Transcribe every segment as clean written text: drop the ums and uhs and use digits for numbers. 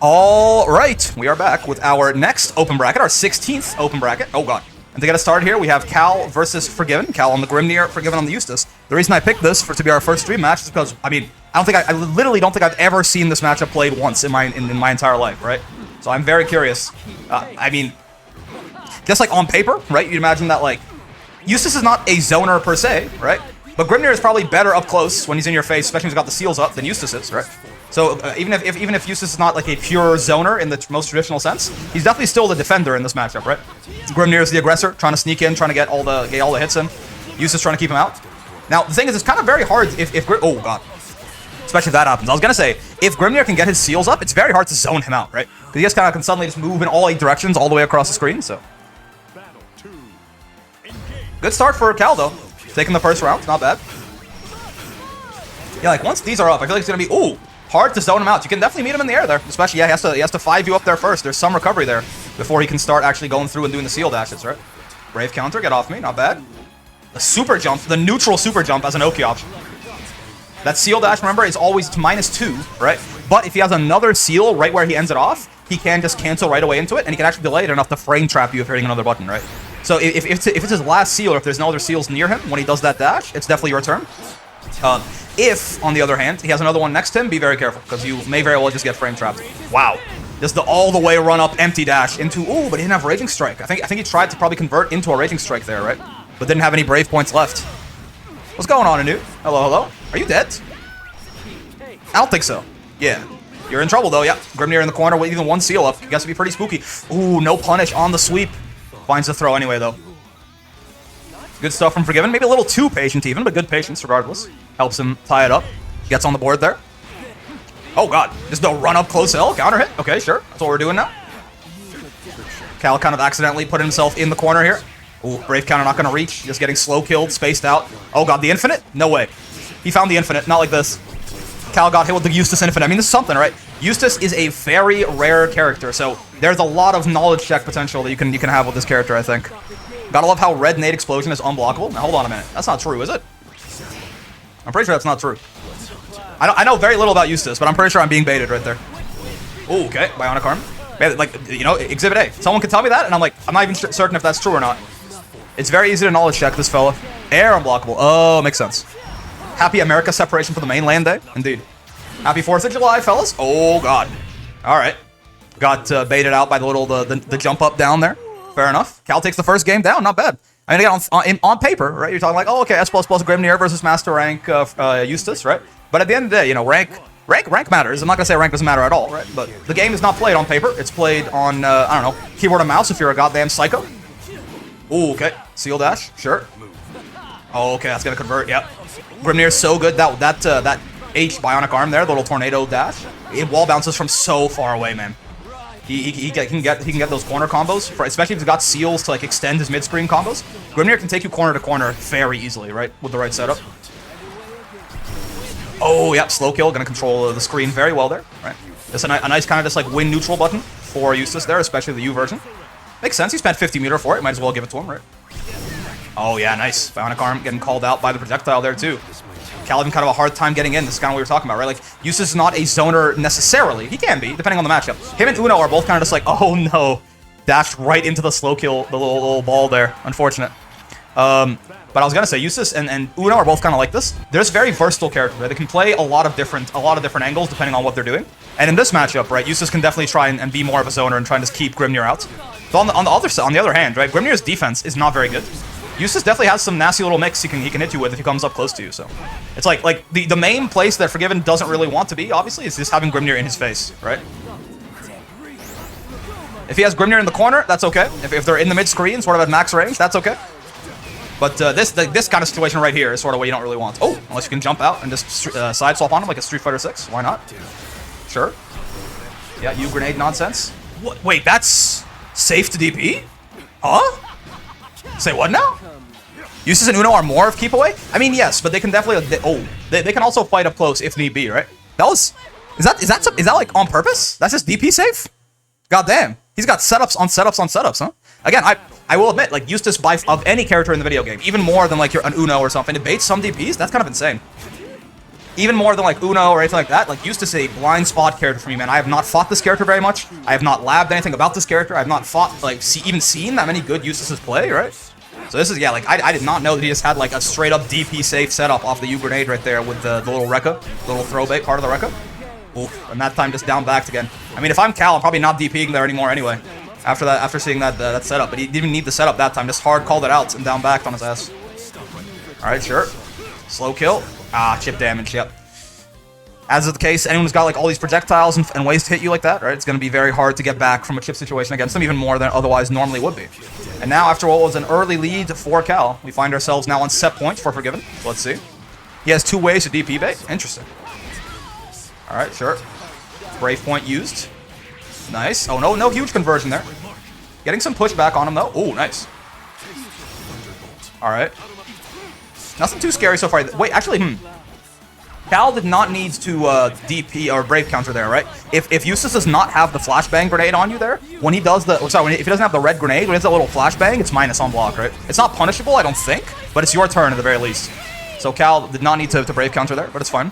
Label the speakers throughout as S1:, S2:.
S1: All right, we are back with our next open bracket, our 16th open bracket. Oh god. And to get us started here, we have Cal versus Forgiven. Cal on the Grimnir, Forgiven on the Eustace. The reason I picked this to be our first stream match is because, I mean, I literally don't think I've ever seen this matchup played once in my entire life, right? So I'm very curious. I mean, just like on paper, right? You'd imagine that, like, Eustace is not a zoner per se, right? But Grimnir is probably better up close when he's in your face, especially when he's got the seals up, than Eustace is, right? So even if Eustace is not like a pure zoner in the most traditional sense, he's definitely still the defender in this matchup, right? Grimnir is the aggressor, trying to sneak in, trying to get all the hits in. Eustace trying to keep him out. Now the thing is, it's kind of very hard if oh god, especially if that happens. I was gonna say if Grimnir can get his seals up, it's very hard to zone him out, right? Because he just kind of can suddenly just move in all 8 directions all the way across the screen. So good start for Cal though, taking the first round, not bad. Yeah, like once these are up, I feel like it's gonna be hard to zone him out. You can definitely meet him in the air there. Especially, yeah, he has to 5 you up there first. There's some recovery there before he can start actually going through and doing the seal dashes, right? Brave counter, get off me, not bad. The super jump, the neutral super jump as an Oki option. That seal dash, remember, is always -2, right? But if he has another seal right where he ends it off, he can just cancel right away into it, and he can actually delay it enough to frame trap you if you're hitting another button, right? So if it's his last seal, or if there's no other seals near him when he does that dash, it's definitely your turn. If, on the other hand, he has another one next to him, be very careful, because you may very well just get frame trapped. Wow. Just the all-the-way run-up empty dash into... Ooh, but he didn't have Raging Strike. I think he tried to probably convert into a Raging Strike there, right? But didn't have any Brave points left. What's going on, Anu? Hello, hello? Are you dead? I don't think so. Yeah. You're in trouble, though, yeah. Grimnir in the corner with even one seal up. You guys would be pretty spooky. Ooh, no punish on the sweep. Finds the throw anyway, though. Good stuff from Forgiven. Maybe a little too patient even, but good patience regardless. Helps him tie it up. Gets on the board there. Oh god, just no run up close L, counter hit. Okay, sure. That's what we're doing now. Cal kind of accidentally put himself in the corner here. Ooh, Brave counter not gonna reach. Just getting slow killed, spaced out. Oh god, the infinite? No way. He found the infinite, not like this. Cal got hit with the Eustace infinite. I mean, this is something, right? Eustace is a very rare character, so there's a lot of knowledge check potential that you can have with this character, I think. Gotta love how Red Nade Explosion is unblockable. Now, hold on a minute. That's not true, is it? I'm pretty sure that's not true. I know very little about Eustace, but I'm pretty sure I'm being baited right there. Ooh, okay. Bionic Arm. Man, like, you know, Exhibit A. Someone can tell me that, and I'm like, I'm not even certain if that's true or not. It's very easy to knowledge check this fella. Air unblockable. Oh, makes sense. Happy America separation for the mainland day. Indeed. Happy 4th of July, fellas. Oh, God. All right. Got baited out by the jump up down there. Fair enough. Cal takes the first game down. Not bad. I mean, again, on paper, right? You're talking like, oh, okay, S++ Grimnir versus Master Rank Eustace, right? But at the end of the day, you know, rank matters. I'm not gonna say rank doesn't matter at all, right? But the game is not played on paper. It's played on, I don't know, keyboard and mouse if you're a goddamn psycho. Ooh, okay. Seal dash, sure. Oh, okay, that's gonna convert. Yep. Grimnir's so good that H bionic arm there, the little tornado dash. It wall bounces from so far away, man. He can get those corner combos, especially if he's got seals to like extend his mid-screen combos. Grimnir can take you corner to corner very easily, right, with the right setup. Oh, yeah, slow kill, gonna control the screen very well there, right? It's a nice kind of just like win neutral button for Eustace there, especially the U version. Makes sense. He spent 50 meter for it. Might as well give it to him, right? Oh yeah, nice. Bionic arm getting called out by the projectile there too. Cal having kind of a hard time getting in. This is kind of what we were talking about, right? Like, Eustace is not a zoner necessarily. He can be, depending on the matchup. Him and Uno are both kind of just like, oh no. Dashed right into the slow kill, the little ball there. Unfortunate. But I was gonna say, Eustace and Uno are both kind of like this. They're just very versatile characters, right? They can play a lot of different angles depending on what they're doing. And in this matchup, right, Eustace can definitely try and be more of a zoner and try and just keep Grimnir out. But on the other hand, right, Grimnir's defense is not very good. Eustace definitely has some nasty little mix he can hit you with if he comes up close to you. So it's like the main place that Forgiven doesn't really want to be, obviously, is just having Grimnir in his face, right? If he has Grimnir in the corner, that's okay. If they're in the mid screen, sort of at max range, that's okay. But this kind of situation right here is sort of what you don't really want. Oh, unless you can jump out and just side swap on him like a Street Fighter 6. Why not? Sure. Yeah, you grenade nonsense. What? Wait, that's safe to DP? Huh? Say what now? Eustace and Uno are more of keep away? I mean, yes, but they can definitely. They can also fight up close if need be, right? Is that like on purpose? That's just DP safe? God damn. He's got setups on setups on setups, huh? Again, I will admit, like, Eustace of any character in the video game, even more than like an Uno or something, it baits some DPs. That's kind of insane. even more than like Uno or anything like that, like Eustace is a blind spot character for me, man. I have not fought this character very much. I have not labbed anything about this character. I have not fought, like, even seen that many good Eustaces play, right? So this is, yeah, like, I did not know that he just had, like, a straight-up DP safe setup off the U grenade right there with the little Rekka, the little throw bait part of the Rekka. Oof, and that time just down backed again. I mean, if I'm Cal, I'm probably not DPing there anymore anyway. After seeing that setup, but he didn't even need the setup that time. Just hard called it out and down backed on his ass. All right, sure. Slow kill. Ah, chip damage. Yep. As is the case, anyone who's got like all these projectiles and ways to hit you like that, right? It's going to be very hard to get back from a chip situation against them, even more than otherwise normally would be. And now, after what was an early lead for Cal, we find ourselves now on set points for Forgiven. So let's see. He has 2 ways to DP bait. Interesting. All right, sure. Brave point used. Nice. Oh, no huge conversion there. Getting some pushback on him, though. Oh, nice. All right. Nothing too scary so far. Wait, actually, Cal did not need to DP or Brave counter there, right? If Eustace does not have the flashbang grenade on you there, when he does the... Sorry, if he doesn't have the red grenade, when he has that little flashbang, it's minus on block, right? It's not punishable, I don't think, but it's your turn at the very least. So Cal did not need to Brave counter there, but it's fine.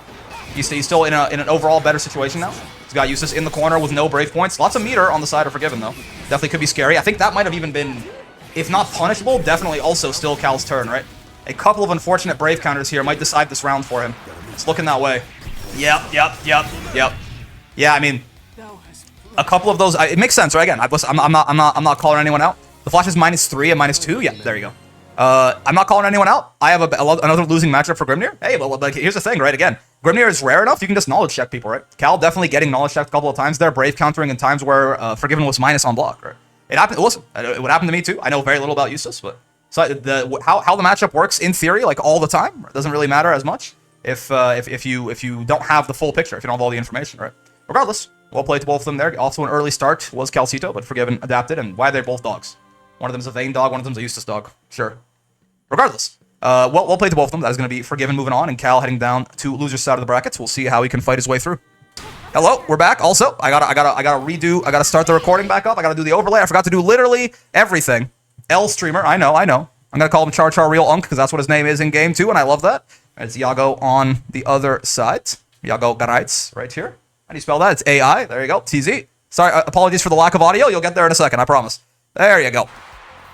S1: He's still in an overall better situation now. He's got Eustace in the corner with no Brave points. Lots of meter on the side of Forgiven, though. Definitely could be scary. I think that might have even been, if not punishable, definitely also still Cal's turn, right? A couple of unfortunate Brave counters here might decide this round for him. It's looking that way. Yep. Yeah, I mean, a couple of those. It makes sense, right? Again, I'm not calling anyone out. The flash is -3 and -2. Yeah, there you go. I'm not calling anyone out. I have another losing matchup for Grimnir. Hey, well, like, here's the thing, right? Again, Grimnir is rare enough. You can just knowledge check people, right? Cal definitely getting knowledge checked a couple of times there. Brave countering in times where Forgiven was minus on block, right? It happened. Listen, it would happen to me too. I know very little about Eustace, but so how the matchup works in theory, like all the time, it doesn't really matter as much if you don't have the full picture, if you don't have all the information, right? Regardless, well played to both of them there. Also, an early start was Calsito, but Forgiven adapted, and why are they both dogs? One of them's a Vane dog, one of them's a Eustace dog. Sure. Regardless, well played to both of them. That is going to be Forgiven moving on, and Cal heading down to loser's side of the brackets. We'll see how he can fight his way through. Hello, we're back. Also, I gotta start the recording back up. I gotta do the overlay. I forgot to do literally everything. L streamer, I know. I'm gonna call him CharChar Real Unk because that's what his name is in game too, and I love that. It's Iago on the other side. Iago Garaitz right here. How do you spell that? It's AI. There you go. TZ. Sorry, apologies for the lack of audio. You'll get there in a second, I promise. There you go.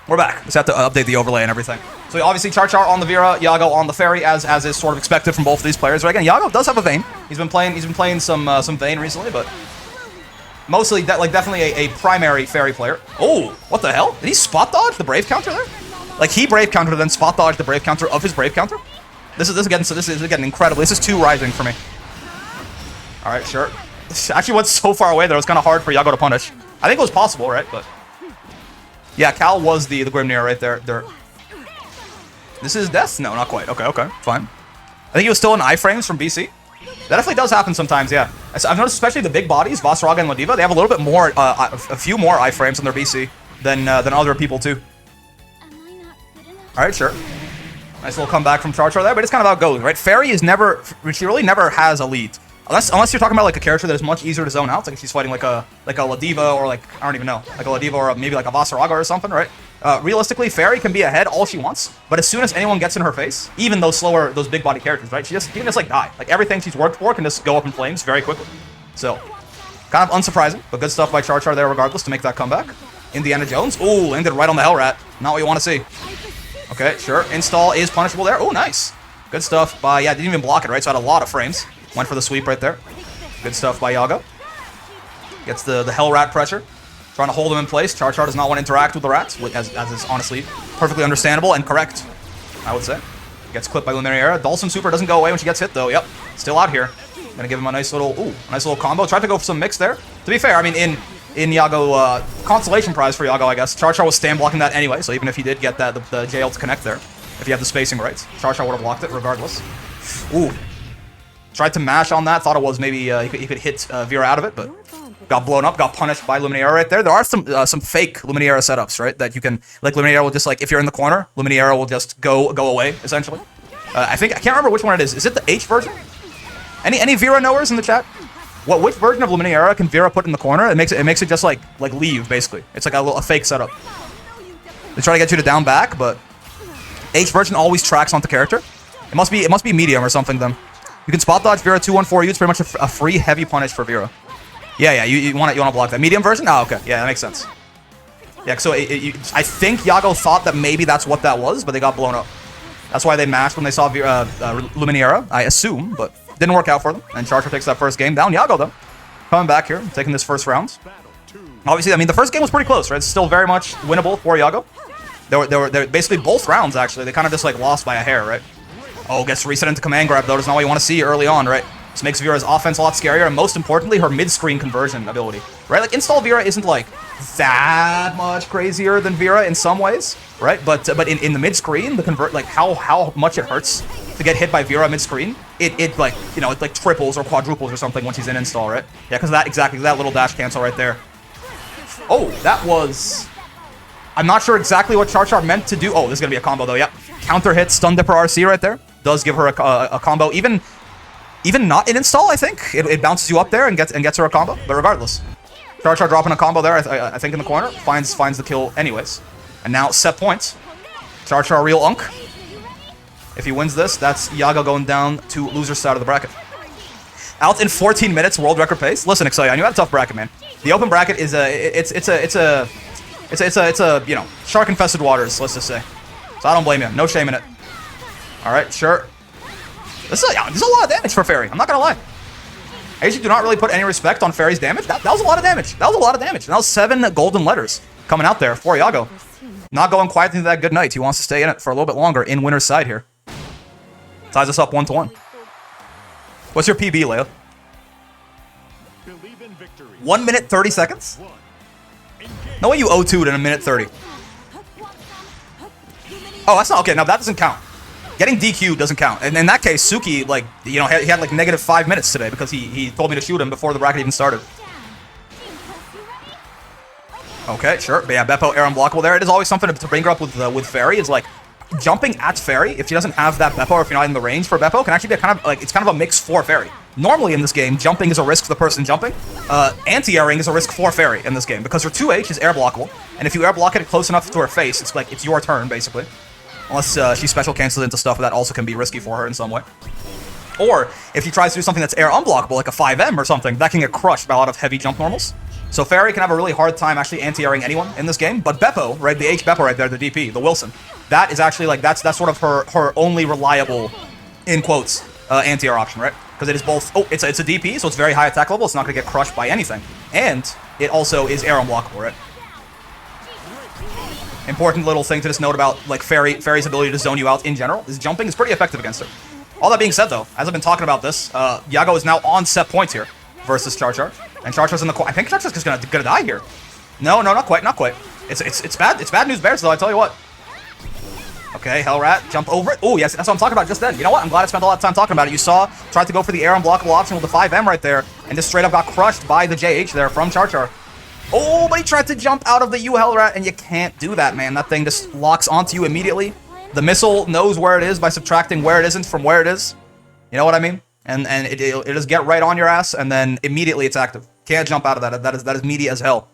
S1: We're back. Just have to update the overlay and everything. So obviously CharChar on the Vira, Iago on the Ferry, as is sort of expected from both of these players. But again, Iago does have a Vane. He's been playing some Vane recently, but mostly definitely a primary Ferry player. Oh, what the hell? Did he spot dodge the Brave counter there? Like he Brave counter then spot dodge the Brave counter of his Brave counter? This is getting incredible. This is 2 rising for me. All right, sure. This actually went so far away that it was kind of hard for Iago to punish. I think it was possible, right? But yeah, Cal was the Grimnir right there. This is death? No, not quite. Okay, fine. I think he was still in iframes from BC. That definitely does happen sometimes, yeah. I've noticed especially the big bodies, Vasaraga and Ladiva, they have a little bit more, a few more iframes on their BC than other people too. All right, sure. Nice little comeback from CharChar there, but it's kind of how it goes, right? Ferry is never, she really never has a lead. Unless you're talking about like a character that is much easier to zone out, like if she's fighting like a Ladiva or like, I don't even know, like a Ladiva or maybe like a Vasaraga or something, right? Realistically, Ferry can be ahead all she wants, but as soon as anyone gets in her face, even those big body characters, right? She can just like die. Like everything she's worked for can just go up in flames very quickly. So, kind of unsurprising, but good stuff by CharChar there regardless to make that comeback. Indiana Jones, ooh, landed right on the Hell Rat. Not what you want to see. Okay, sure. Install is punishable there. Oh, nice. Good stuff by, yeah, didn't even block it, right? So had a lot of frames. Went for the sweep right there. Good stuff by Iago. Gets the Hell Rat pressure. Trying to hold him in place. CharChar does not want to interact with the rats, as is honestly perfectly understandable and correct, I would say. Gets clipped by Luminaria. Dulcim Super doesn't go away when she gets hit, though. Yep, still out here. Gonna give him a nice little combo. Tried to go for some mix there. To be fair, I mean, in Iago, consolation prize for Iago, I guess. CharChar was stand blocking that anyway, so even if he did get that, the JL to connect there, if you have the spacing right, CharChar would have blocked it regardless. Ooh. Tried to mash on that. Thought it was maybe he could hit Vira out of it, but got blown up. Got punished by Luminaria right there. There are some fake Luminaria setups, right? That you can, like, Luminaria will just, like, if you're in the corner, Luminaria will just go away essentially. I can't remember which one it is. Is it the H version? Any Vira knowers in the chat? Which version of Luminaria can Vira put in the corner? It makes it just like leave basically. It's like a fake setup. They try to get you to down back, but H version always tracks onto character. It must be medium or something then. You can spot dodge Vira 2-1-4U. It's pretty much a free heavy punish for Vira. Yeah, you want to block that. Medium version? Oh, okay. Yeah, that makes sense. Yeah, so I think Iago thought that maybe that's what that was, but they got blown up. That's why they mashed when they saw Luminera, I assume, but didn't work out for them. And CharChar takes that first game down. Iago, though, coming back here, taking this first round. Obviously, I mean, the first game was pretty close, right? It's still very much winnable for Iago. They were basically both rounds, actually. They kind of just, like, lost by a hair, right? Oh, gets reset into command grab, though. That's not what you want to see early on, right? This makes Vira's offense a lot scarier, and most importantly, her mid-screen conversion ability, right? Like, install Vira isn't, like, that much crazier than Vira in some ways, right? But in the mid-screen, the convert, like, how much it hurts to get hit by Vira mid-screen, it like, you know, it, like, triples or quadruples or something once he's in install, right? Yeah, because that little dash cancel right there. Oh, that was... I'm not sure exactly what CharChar meant to do. Oh, this is going to be a combo, though, yep. Counter hit, stun dipper RC right there. Does give her a combo. Even not in install, I think. It bounces you up there and gets her a combo. But regardless. CharChar dropping a combo there, I think, in the corner. Finds the kill anyways. And now, set points. CharChar real unk. If he wins this, that's Iago going down to loser's side of the bracket. Out in 14 minutes, world record pace. Listen, Excellion, you had a tough bracket, man. The open bracket is it's a you know, shark-infested waters, let's just say. So I don't blame you. No shame in it. All right, sure. This is a lot of damage for Ferry. I'm not gonna lie. I usually do not really put any respect on Ferry's damage. That was a lot of damage. That was a lot of damage. And that was 7 golden letters coming out there for Iago. Not going quite into that good night. He wants to stay in it for a little bit longer in winner's side here. Ties us up 1-1. What's your PB, Leia? 1 minute 30 seconds? No way you 0-2'd in a minute 30. Oh, that's not okay. Now that doesn't count. Getting DQ doesn't count. And in that case, Suki, like, you know, he had like negative 5 minutes today because he told me to shoot him before the bracket even started. Okay, sure. But yeah, Beppo air unblockable there. It is always something to bring her up with Ferry. Is like jumping at Ferry if she doesn't have that Beppo or if you're not in the range for Beppo can actually be a kind of like it's kind of a mix for Ferry. Normally in this game, jumping is a risk for the person jumping. Anti-airing is a risk for Ferry in this game because her 2H is air blockable, and if you air block it close enough to her face, it's like it's your turn basically. Unless she special cancels into stuff that also can be risky for her in some way. Or if she tries to do something that's air unblockable, like a 5M or something, that can get crushed by a lot of heavy jump normals. So Ferry can have a really hard time actually anti-airing anyone in this game. But Beppo, right, the H Beppo right there, the DP, the Wilson, that is actually like that's sort of her only reliable, in quotes, anti-air option, right? Because it is both. Oh, it's a DP, so it's very high attack level. It's not gonna get crushed by anything, and it also is air unblockable, right? Important little thing to just note about like Ferry's ability to zone you out in general is jumping is pretty effective against her. All that being said, though, as I've been talking about this, Iago is now on set points here versus CharChar, and CharChar's in the corner. I think CharChar's just gonna die here. No, not quite. It's bad news bears though. I tell you what. Okay, Hellrat, jump over it. Oh yes, that's what I'm talking about just then. You know what? I'm glad I spent a lot of time talking about it. You saw, tried to go for the air unblockable option with the 5M right there, and just straight up got crushed by the JH there from CharChar. Oh, but he tried to jump out of the U Hellrat, and you can't do that, man. That thing just locks onto you immediately. The missile knows where it is by subtracting where it isn't from where it is. You know what I mean? And it'll just get right on your ass, and then immediately it's active. Can't jump out of that. That is meaty as hell.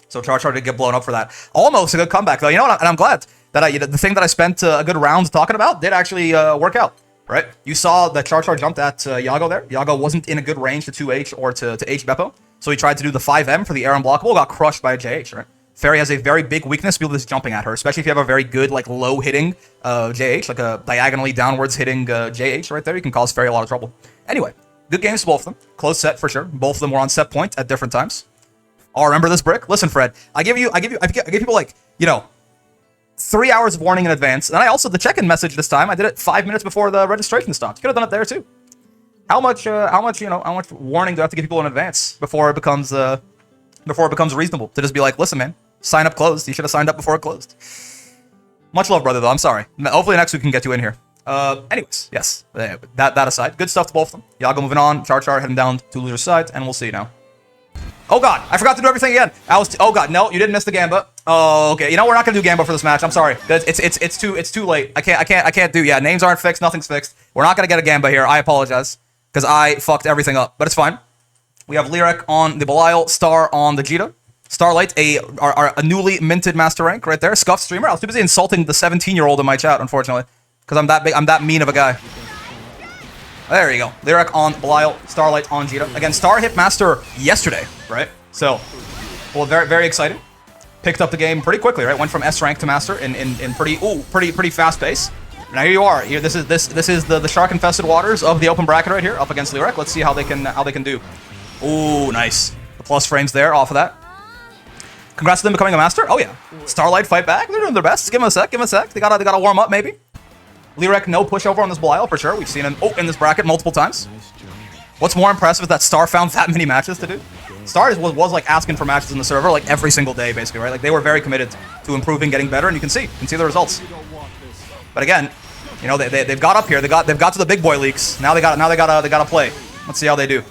S1: So CharChar did get blown up for that. Almost a good comeback, though. You know what? And I'm glad that the thing that I spent a good round talking about did actually work out. Right? You saw that CharChar jumped at Iago there. Iago wasn't in a good range to 2H or to H Beppo. So he tried to do the 5M for the air unblockable, got crushed by a JH, right? Ferry has a very big weakness, people just jumping at her, especially if you have a very good, like, low-hitting JH, like a diagonally downwards hitting JH right there. You can cause Ferry a lot of trouble. Anyway, good games to both of them. Close set for sure. Both of them were on set point at different times. Oh, remember this brick? Listen, Fred, I give people, like, you know, 3 hours of warning in advance. And I also, the check-in message this time, I did it 5 minutes before the registration stopped. You could have done it there, too. How much warning do I have to give people in advance before it becomes reasonable to just be like, listen, man, sign up closed. You should have signed up before it closed. Much love, brother, though. I'm sorry. Hopefully next week we can get you in here. Anyways, yes, that aside, good stuff to both of them. Iago moving on, CharChar heading down to loser's side, and we'll see now. Oh god, I forgot to do everything again. Oh god, no, you didn't miss the Gamba. Oh, okay. You know we're not gonna do Gamba for this match. I'm sorry. It's too late. I can't do. Yeah, names aren't fixed. Nothing's fixed. We're not gonna get a Gamba here. I apologize. Because I fucked everything up, but it's fine. We have Leerek on the Belial, Star on the Djeeta. Starlight, a newly minted master rank right there. Scuffed streamer. I was too busy insulting the 17-year-old in my chat, unfortunately. Because I'm that mean of a guy. There you go. Leerek on Belial, Starlight on Djeeta. Again, Star hit Master yesterday, right? So, well, very, very exciting. Picked up the game pretty quickly, right? Went from S rank to Master in pretty fast pace. Now here you are. Here, this is the shark infested waters of the open bracket right here, up against Leerek. Let's see how they can do. Ooh, nice. The plus frames there off of that. Congrats to them becoming a Master. Oh yeah. Starlight fight back. They're doing their best. Give them a sec. Give them a sec. They gotta warm up maybe. Leerek no pushover on this Belial for sure. We've seen him in this bracket multiple times. What's more impressive is that Star found that many matches to do. Star was like asking for matches in the server like every single day basically, right? Like they were very committed to improving, getting better, and you can see the results. But again, you know they've got up here. They got to the big boy leagues. Now they gotta play. Let's see how they do.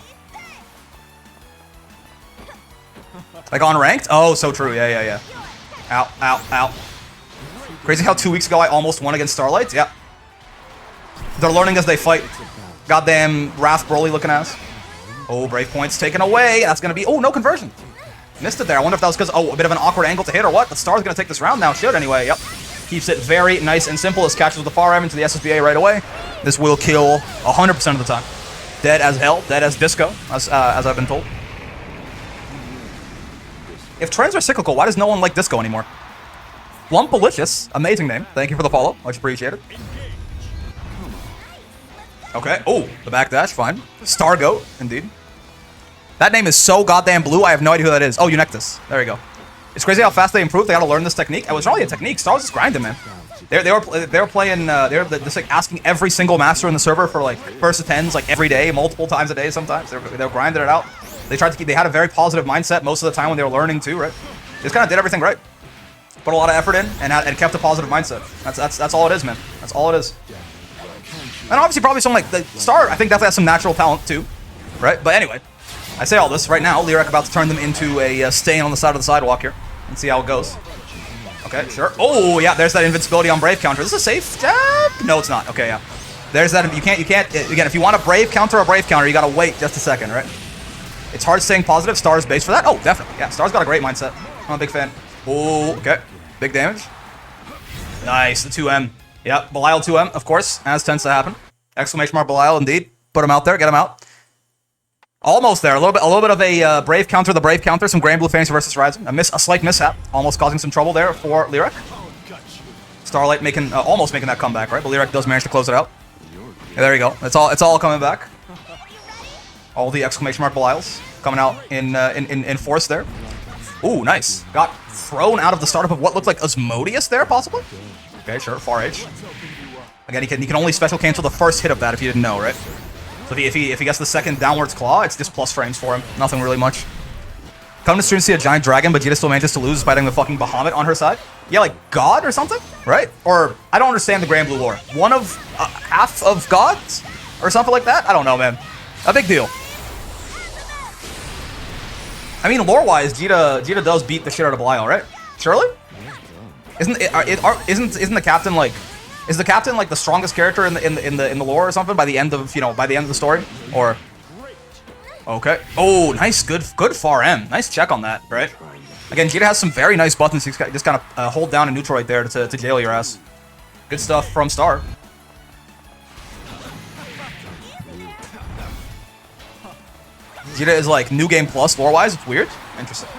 S1: Like on ranked? Oh, so true. Yeah. Ow. Crazy how 2 weeks ago I almost won against Starlight. Yeah. They're learning as they fight. Goddamn Wrath Broly looking ass. Oh, Brave points taken away. That's gonna be. Oh, no conversion. Missed it there. I wonder if that was because a bit of an awkward angle to hit or what. But Star's gonna take this round now. Should anyway. Yep. Keeps it very nice and simple as catches the far M into the SSBA right away. This will kill 100% of the time. Dead as hell. Dead as disco, as I've been told. If trends are cyclical, why does no one like disco anymore? Lumpalicious, amazing name. Thank you for the follow. Much appreciated. Okay. Oh, the backdash, fine. Stargoat, indeed. That name is so goddamn blue, I have no idea who that is. Oh, Eunectes. There you go. It's crazy how fast they improved. They gotta learn this technique. It was really a technique. Star was just grinding, man. They were playing. They were just like asking every single master in the server for like first to tens like every day, multiple times a day. Sometimes they were grinding it out. They tried to keep. They had a very positive mindset most of the time when they were learning too, right? They just kind of did everything right. Put a lot of effort in and kept a positive mindset. That's all it is, man. That's all it is. And obviously, probably someone like the Star. I think definitely has some natural talent too, right? But anyway, I say all this right now. Leerek about to turn them into a stain on the side of the sidewalk here and see how it goes. Okay, sure. Oh yeah, there's that invincibility on Brave counter. Is this a safe jab? No, it's not. Okay, yeah. There's that. You can't. Again, if you want a Brave counter, you gotta wait just a second, right? It's hard staying positive. Star's base for that. Oh, definitely. Yeah, Star's got a great mindset. I'm a big fan. Oh, okay. Big damage. Nice. The 2M. Yep. Belial 2M, of course, as tends to happen. Exclamation mark Belial, indeed. Put him out there. Get him out. Almost there. A little bit of a Brave counter. The Brave counter. Some Granblue Fantasy versus Rising. A slight mishap. Almost causing some trouble there for Leerek. Starlight making almost making that comeback, right? But Leerek does manage to close it out. Yeah, there you go. It's all coming back. All the exclamation mark Belials coming out in force there. Ooh, nice. Got thrown out of the startup of what looked like Asmodeus there, possibly? Okay, sure. Far H. Again, he can only special cancel the first hit of that if you didn't know, right? So if he gets the second downwards claw, it's just plus frames for him. Nothing really much. Come to stream to see a giant dragon, but Djeeta still manages to lose despite having the fucking Bahamut on her side. Yeah, like God or something, right? Or I don't understand the Granblue lore. One of half of gods or something like that. I don't know, man. A big deal. I mean, lore-wise, Djeeta does beat the shit out of Belial, right? Surely? Isn't the captain like? Is the captain like the strongest character in the lore or something by the end of the story? Or okay. Oh, nice, good far M. Nice check on that, right? Again, Djeeta has some very nice buttons. You just kind of hold down and neutral right there to jail your ass. Good stuff from Star. Djeeta is like New Game Plus lore-wise. It's weird. Interesting.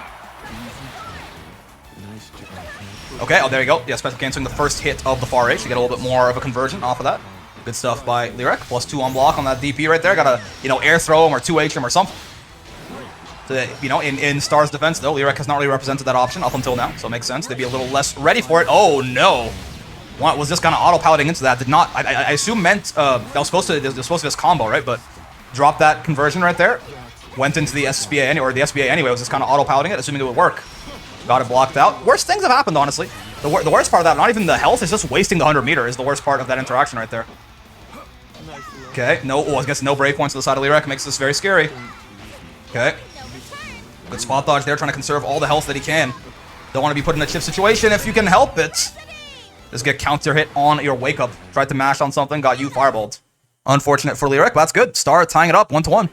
S1: Okay, oh, there you go. Yeah, special canceling the first hit of the far H to get a little bit more of a conversion off of that. Good stuff by Leerek. +2 on block on that DP right there. Gotta, air throw him or 2H him or something. In Star's defense, though, Leerek has not really represented that option up until now, so it makes sense. They'd be a little less ready for it. Oh, no. Was just kind of auto-piloting into that. Did not, I assume meant, that was supposed to be this combo, right? But dropped that conversion right there. Went into the SBA, or the SBA anyway, was just kind of auto-piloting it, assuming it would work. Got it blocked out. Worst things have happened, honestly. The worst part of that, not even the health, is just wasting the 100 meter is the worst part of that interaction right there. Okay, no, I guess no break points to the side of Leerek makes this very scary. Okay. Good spot dodge there, trying to conserve all the health that he can. Don't want to be put in a chip situation if you can help it. Just get counter hit on your wake up. Tried to mash on something, got you fireballed. Unfortunate for Leerek, but that's good. Star tying it up 1-1.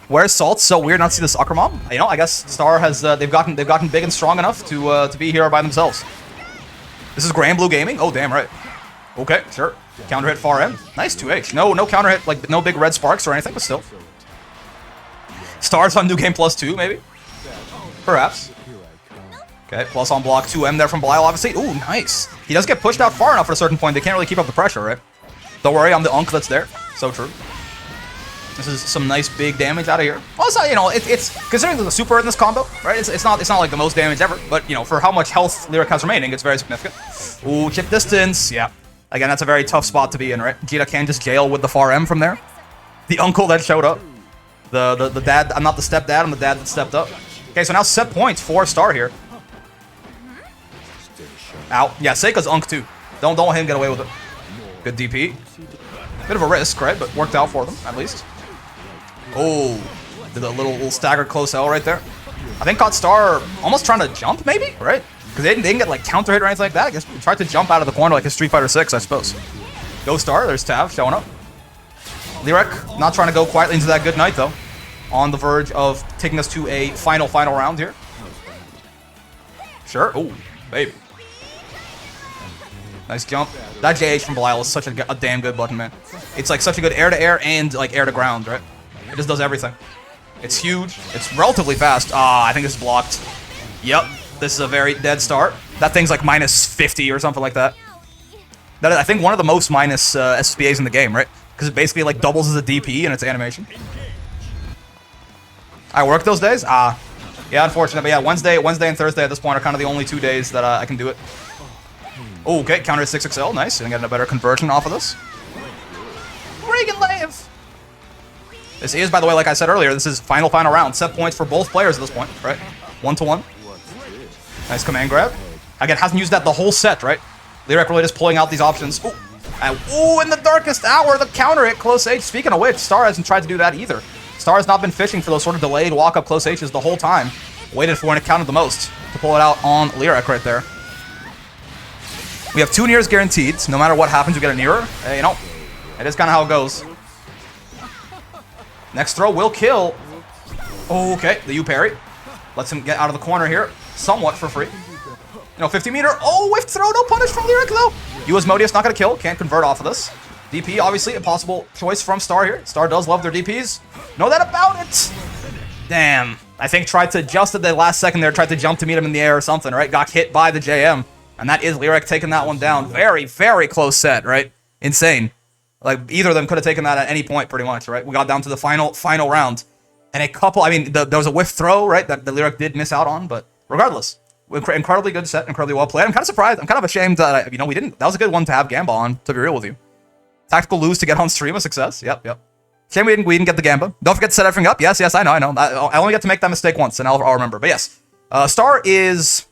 S1: Where's Salt? So weird not to see the soccer mom. I guess Star has they've gotten big and strong enough to be here by themselves. This is Granblue Gaming. Oh damn right. Okay, sure. Counter hit far end. Nice 2H. No counter hit, like no big red sparks or anything, but still. Stars on New Game +2, maybe? Perhaps. Okay, plus on block 2M there from Belial, obviously. Ooh, nice. He does get pushed out far enough at a certain point. They can't really keep up the pressure, right? Don't worry, I'm the Unk that's there. So true. This is some nice big damage out of here. Well, it's not, you know, it's considering there's a super in this combo, right? It's not like the most damage ever, but you know, for how much health Leerek has remaining, it's very significant. Ooh, chip distance, yeah. Again, that's a very tough spot to be in, right? Djeeta can just jail with the far M from there. The uncle that showed up. The dad, I'm not the stepdad, I'm the dad that stepped up. Okay, so now set points for Star here. Ow. Yeah, Seika's Unk too. Don't let him get away with it. Good DP. Bit of a risk, right? But worked out for them, at least. Oh, did a little staggered close L right there. I think caught Star almost trying to jump, maybe, right? Because they didn't get like counter hit or anything like that. I guess tried to jump out of the corner like a Street Fighter 6, I suppose. Go Star. There's Tav showing up. Leerek not trying to go quietly into that good night though. On the verge of taking us to a final round here. Sure. Oh, baby. Nice jump. That JH from Belial is such a damn good button, man. It's like such a good air-to-air and like air-to-ground, right? It just does everything. It's huge. It's relatively fast. Ah, I think it's blocked. Yep. This is a very dead start. That thing's like -50 or something like that. That is, I think, one of the most minus SSBAs in the game, right? Because it basically like doubles as a DP in its animation. I work those days? Ah. Yeah, unfortunate. But yeah, Wednesday and Thursday at this point are kind of the only 2 days that I can do it. Oh, okay, counter 6XL, nice. And getting a better conversion off of this. Regan Lave! This is, by the way, like I said earlier, this is final round. Set points for both players at this point, right? 1-to-1. Nice command grab. Again, hasn't used that the whole set, right? Leerek really just pulling out these options. Ooh. And, ooh, in the darkest hour, the counter hit, close H. Speaking of which, Star hasn't tried to do that either. Star has not been fishing for those sort of delayed walk-up close H's the whole time. Waited for when it counted the most to pull it out on Leerek right there. We have 2 Niers guaranteed. So no matter what happens, we get a Nier. You know, it is kind of how it goes. Next throw will kill. Oh, okay, the U parry. Lets him get out of the corner here, somewhat for free. You know, 50-meter. Oh, whiff throw, no punish from Leerek though. US Modius not going to kill, can't convert off of this. DP, obviously, a possible choice from Star here. Star does love their DPs. Know that about it. Damn. I think tried to, just at the last second there, tried to jump to meet him in the air or something, right? Got hit by the JM. And that is Leerek taking that one down. Very, very close set, right? Insane. Like, either of them could have taken that at any point, pretty much, right? We got down to the final round. And a couple, I mean, there was a whiff throw, right? That the Leerek did miss out on, but regardless. Incredibly good set, incredibly well played. I'm kind of surprised. I'm kind of ashamed that, you know, we didn't. That was a good one to have Gamba on, to be real with you. Tactical lose to get on stream, a success. Yep. Shame we didn't get the Gamba. Don't forget to set everything up. Yes, I know. I only get to make that mistake once, and I'll remember. But yes, Star is...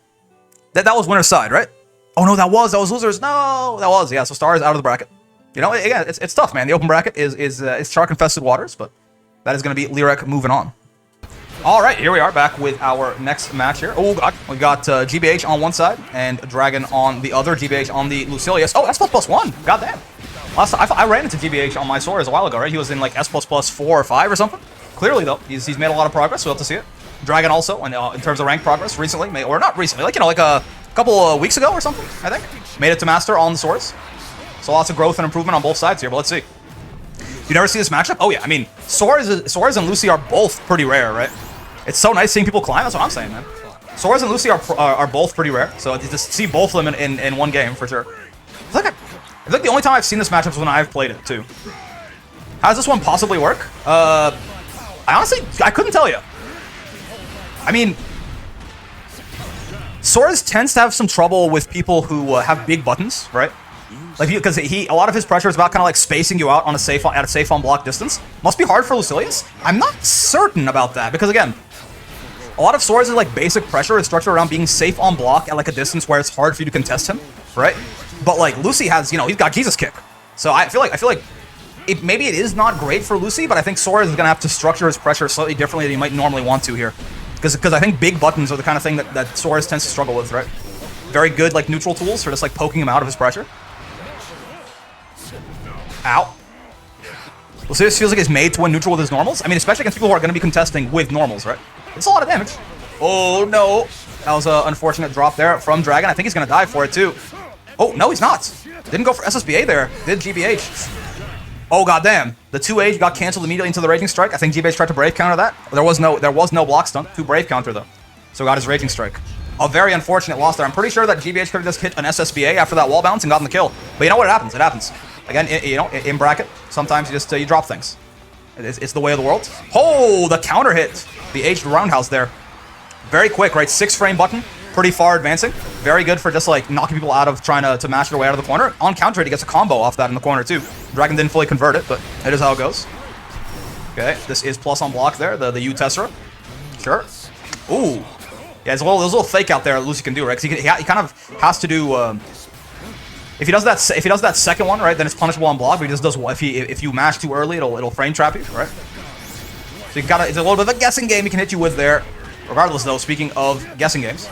S1: That was winner's side, right? Oh, no, that was losers. No, that was, yeah. So Star is out of the bracket. You know, again, it's tough, man. The open bracket is shark-infested waters, but that is going to be Leerek moving on. All right, here we are back with our next match here. Oh, God. We got GBH on one side and Dragon on the other. GBH on the Lucilius. Oh, S++ 1. Goddamn. Last time, I ran into GBH on my Soriz a while ago, right? He was in like S++ 4 or 5 or something. Clearly, though, he's made a lot of progress. We'll have to see it. Dragon also, in terms of rank progress, recently, or not recently, like, you know, like a couple of weeks ago or something, I think. Made it to Master on the Soriz. So lots of growth and improvement on both sides here, but let's see. You never see this matchup? Oh, yeah. I mean, Soriz and Lucy are both pretty rare, right? It's so nice seeing people climb. That's what I'm saying, man. Soriz and Lucy are both pretty rare. So to see both of them in one game, for sure. I feel like the only time I've seen this matchup is when I've played it, too. How does this one possibly work? I honestly couldn't tell you. I mean, Soriz tends to have some trouble with people who have big buttons, right? Like, because a lot of his pressure is about kind of like spacing you out on at a safe on block distance. Must be hard for Lucilius. I'm not certain about that because, again, a lot of Soriz's like basic pressure is structured around being safe on block at like a distance where it's hard for you to contest him, right? But like Lucy has, you know, he's got Jesus kick. So I feel like maybe it is not great for Lucy, but I think Soriz is gonna have to structure his pressure slightly differently than he might normally want to here, because I think big buttons are the kind of thing that Soriz tends to struggle with, right? Very good like neutral tools for just like poking him out of his pressure. Ow. Lucilius feels like he's made to win neutral with his normals. I mean, especially against people who are going to be contesting with normals, right? It's a lot of damage. Oh, no. That was an unfortunate drop there from Dragon. I think he's going to die for it, too. Oh, no, he's not. Didn't go for SSBA there. Did GBH. Oh, goddamn. The 2H got canceled immediately into the Raging Strike. I think GBH tried to Brave counter that. There was no block stun. 2 Brave counter, though. So got his Raging Strike. A very unfortunate loss there. I'm pretty sure that GBH could have just hit an SSBA after that wall bounce and gotten the kill. But you know what? It happens. It happens. Again, in bracket, sometimes you drop things. It's the way of the world. Oh, the counter hit. The aged roundhouse there. Very quick, right? 6-frame button. Pretty far advancing. Very good for just like knocking people out of trying to mash their way out of the corner. On counter, he gets a combo off that in the corner too. Dragon didn't fully convert it, but it is how it goes. Okay, this is plus on block there, the U Tessera. Sure. Ooh. Yeah, there's a little fake out there that Lucy can do, right? Because he kind of has to do. If he does that second one, right, then it's punishable on block. But he just does if you mash too early, it'll frame trap you, right? So it's a little bit of a guessing game he can hit you with there. Regardless, though, speaking of guessing games,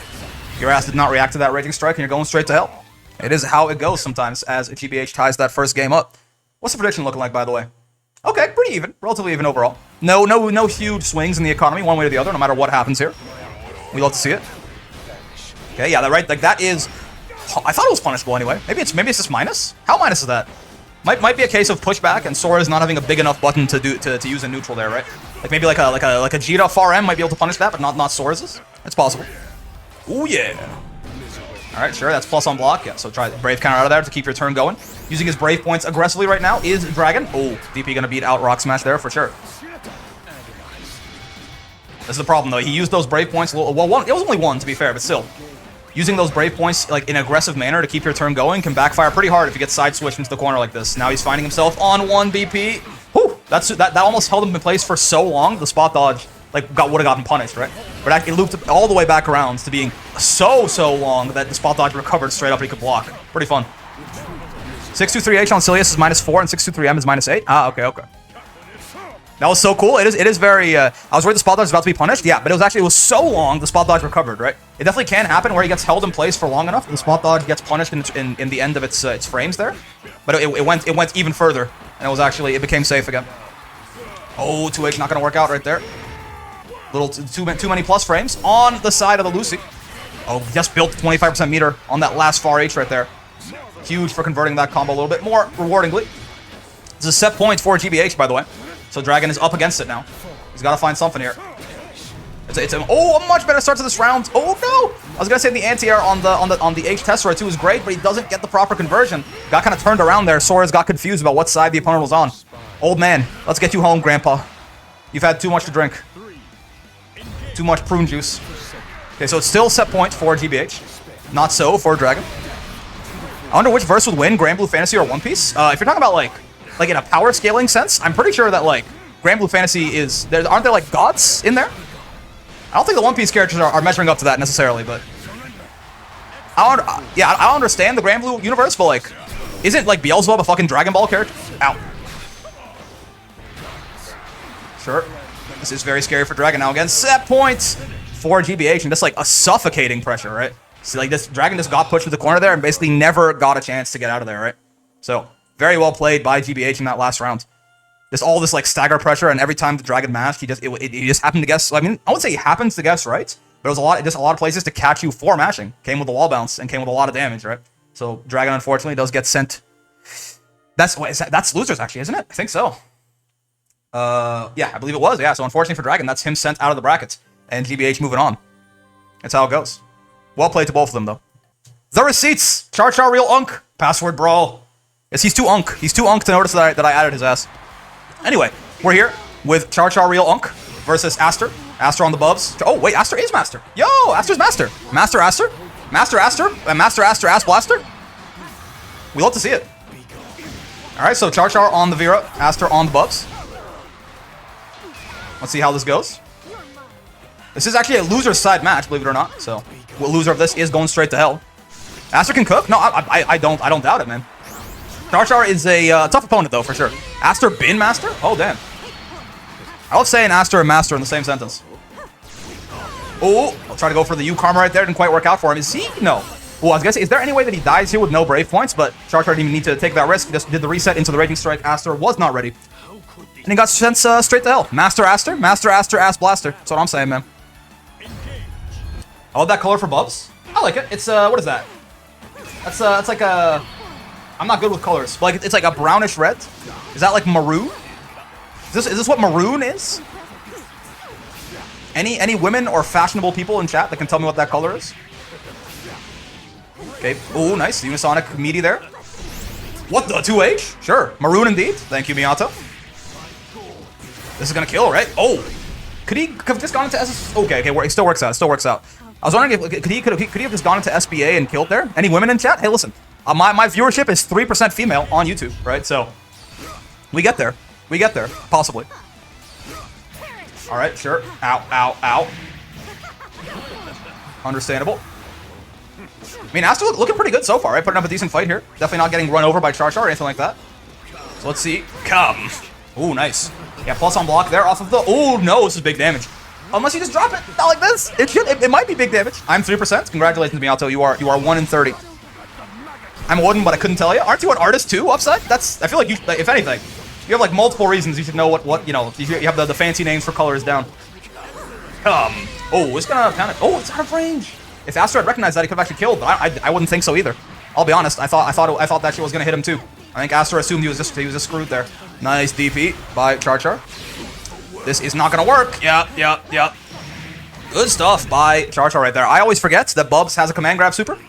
S1: your ass did not react to that Raging Strike, and you're going straight to hell. It is how it goes sometimes as GBH ties that first game up. What's the prediction looking like, by the way? Okay, pretty even, relatively even overall. No huge swings in the economy, one way or the other, no matter what happens here. We love to see it. Okay, yeah, right. Like that is. I thought it was punishable anyway. Maybe it's just minus. How minus is that? Might be a case of pushback and Soriz not having a big enough button to use a neutral there, right? Like maybe like a Djeeta far M might be able to punish that, but not Soriz's. It's possible. Ooh yeah. All right, sure. That's plus on block. Yeah. So try Brave counter out of there to keep your turn going. Using his Brave points aggressively right now is Dragon. Oh, DP gonna beat out Rock Smash there for sure. This is the problem though. He used those Brave points. Well, it was only one to be fair, but still. Using those Brave points like in an aggressive manner to keep your turn going can backfire pretty hard if you get side switched into the corner like this. Now he's finding himself on 1 BP. Whew, that almost held him in place for so long. The spot dodge like would have gotten punished, right? But it looped all the way back around to being so long that the spot dodge recovered straight up and he could block. Pretty fun. 623H on Lucilius is -4 and 623M is -8. Ah, okay. That was so cool. It is very. I was worried the spot dodge was about to be punished. Yeah, but it was so long the spot dodge recovered. Right. It definitely can happen where he gets held in place for long enough. The spot dodge gets punished in the end of its frames there. But it went even further, and it became safe again. Oh, 2H not gonna work out right there. Little too many plus frames on the side of the Lucy. Oh, just built 25% meter on that last far H right there. Huge for converting that combo a little bit more rewardingly. This is a set point for GBH, by the way. So Dragon is up against it now. He's got to find something here. Oh, a much better start to this round. Oh no! I was gonna say the anti-air on the H Tessera too is great, but he doesn't get the proper conversion. Got kind of turned around there. Soriz got confused about what side the opponent was on. Old man, let's get you home, Grandpa. You've had too much to drink. Too much prune juice. Okay, so it's still set point for GBH. Not so for Dragon. I wonder which verse would win, Granblue Fantasy or One Piece. If you're talking about like in a power scaling sense, I'm pretty sure that like Granblue Fantasy is aren't there like gods in there? I don't think the One Piece characters are measuring up to that necessarily, but I don't understand the Granblue universe, but like, isn't like Beelzebub a fucking Dragon Ball character? Ow. Sure. This is very scary for Dragon now again. Set points for GBH and just like a suffocating pressure, right? See, like this Dragon just got pushed to the corner there and basically never got a chance to get out of there, right? So very well played by GBH in that last round. Just all this like stagger pressure, and every time the Dragon mashed, he just happened to guess. I mean, I would say he happens to guess right, but it was a lot of places to catch you for mashing. Came with a wall bounce and came with a lot of damage, right? So Dragon unfortunately does get sent. That's losers actually, isn't it? I think so. Yeah, I believe it was. Yeah, so unfortunately for Dragon, that's him sent out of the brackets, and GBH moving on. That's how it goes. Well played to both of them though. The receipts. CharChar real unk. Password brawl. Yes, he's too unk. He's too unk to notice that I added his ass. Anyway, we're here with CharChar real unk versus Aster. Aster on the bubs. Oh wait, Aster is master. Yo, Aster's master. Master Aster. Master Aster. And Master Aster ass blaster. We love to see it. All right, so CharChar on the Vira, Aster on the bubs. Let's see how this goes. This is actually a loser's side match, believe it or not. So, the loser of this is going straight to hell. Aster can cook? No, I don't doubt it, man. CharChar is a tough opponent, though, for sure. Aster been master? Oh, damn. I love saying Aster and master in the same sentence. Oh, I'll try to go for the U karma right there. Didn't quite work out for him. Is he? No. Well, I was gonna say, is there any way that he dies here with no brave points? But CharChar didn't even need to take that risk. He just did the reset into the Raging Strike. Aster was not ready. And he got sent straight to hell. Master Aster, ass blaster. That's what I'm saying, man. I love that color for bubs. I like it. It's, what is that? That's like a... I'm not good with colors. But like, it's like a brownish red. Is that like maroon? Is this what maroon is? Any women or fashionable people in chat that can tell me what that color is? Okay. Oh, nice. Unisonic meaty there. What the? 2H? Sure. Maroon indeed. Thank you, Miyato. This is gonna kill, right? Oh. Could he have just gone into SS? Okay, it still works out. It still works out. I was wondering if could he have just gone into SBA and killed there? Any women in chat? Hey, listen. My viewership is 3% female on YouTube, right? So we get there. We get there. Possibly. All right, sure. Ow, ow, ow. Understandable. I mean, Aster looking pretty good so far, right? Putting up a decent fight here. Definitely not getting run over by CharChar or anything like that. So let's see. Come. Ooh, nice. Yeah, plus on block there off of the... Oh, no, this is big damage. Unless you just drop it. Not like this. It might be big damage. I'm 3%. Congratulations, Miyato. You are 1 in 30. I'm wooden, but I couldn't tell you. Aren't you an artist too, Upside? That's... I feel like you... If anything, you have like multiple reasons you should know what you know. You have the fancy names for colors down. Come. Oh, it's gonna panic. Oh, it's out of range. If Aster had recognized that, he could have actually killed, but I wouldn't think so either. I'll be honest. I thought that shit was gonna hit him too. I think Aster assumed he was just screwed there. Nice DP by CharChar. This is not gonna work. Yeah. Good stuff by CharChar right there. I always forget that Bubs has a command grab super.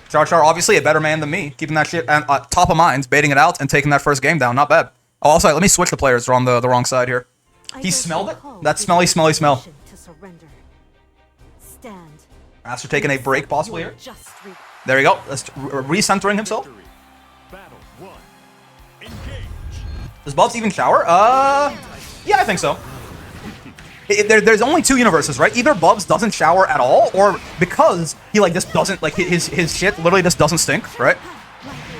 S1: CharChar obviously a better man than me, keeping that shit top of mind, baiting it out and taking that first game down. Not bad. Oh, also, let me switch the players. They're on the wrong side here. He smelled it. That smelly smell. Aster taking a break possibly here. There we go. That's recentering himself. Does Bubs even shower? Yeah, I think so. There's only two universes, right? Either Bubs doesn't shower at all, or because he like just doesn't like his shit literally just doesn't stink, right?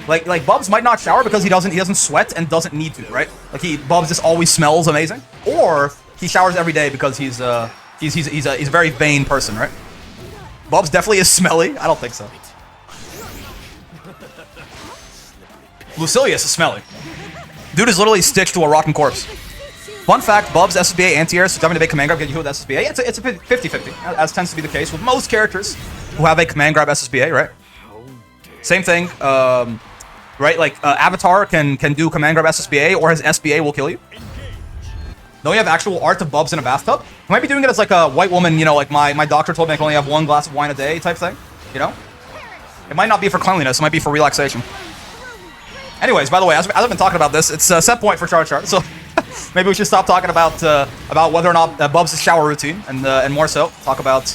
S1: Like Bubs might not shower because he doesn't sweat and doesn't need to, right? Like Bubs just always smells amazing, or he showers every day because he's a very vain person, right? Bubs definitely is smelly. I don't think so. Lucilius is smelly. Dude is literally stitched to a rotten corpse. Fun fact, Bubs, SSBA, anti-air, so jumping to big command grab, get you with SSBA. Yeah, it's a 50-50, as tends to be the case with most characters who have a command grab SSBA, right? Same thing, right? Like, Avatar can do command grab SSBA, or his SBA will kill you. Don't you have actual art of Bubs in a bathtub? You might be doing it as like a white woman, you know, like my doctor told me I can only have 1 glass of wine a day type thing, you know? It might not be for cleanliness, it might be for relaxation. Anyways, by the way, as I've been talking about this, it's a set point for CharChar, so maybe we should stop talking about whether or not Bubs' shower routine, and more so talk about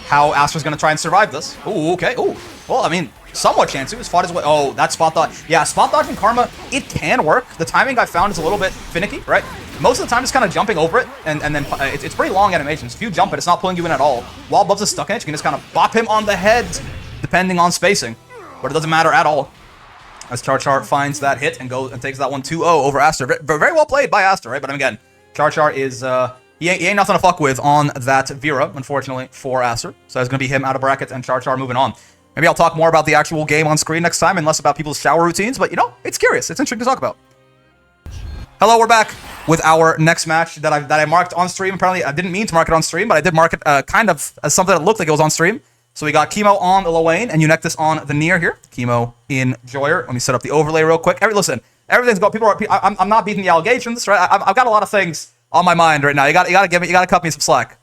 S1: how Aster's gonna try and survive this. Ooh, okay, ooh. Well, I mean, somewhat chance. He was fought his way. Oh, that spot dodge. Yeah, spot dodge in Karma, it can work. The timing I found is a little bit finicky, right? Most of the time, it's kind of jumping over it, and then it's pretty long animations. If you jump it, it's not pulling you in at all. While Bubs is stuck in it, you can just kind of bop him on the head, depending on spacing. But it doesn't matter at all. As CharChar finds that hit and goes and takes that one 2-0 over Aster. Very well played by Aster, right? But again, CharChar is, he ain't nothing to fuck with on that Vira, unfortunately, for Aster. So it's going to be him out of bracket and CharChar moving on. Maybe I'll talk more about the actual game on screen next time and less about people's shower routines. But, you know, it's curious. It's interesting to talk about. Hello, we're back with our next match that I marked on stream. Apparently, I didn't mean to mark it on stream, but I did mark it kind of as something that looked like it was on stream. So we got Kemo on the Lowain and Eunectes on the Nier here. KemoEnjoyer. Let me set up the overlay real quick. Listen, everything's going. I'm not beating the allegations, right? I've got a lot of things on my mind right now. You got to cut me some slack.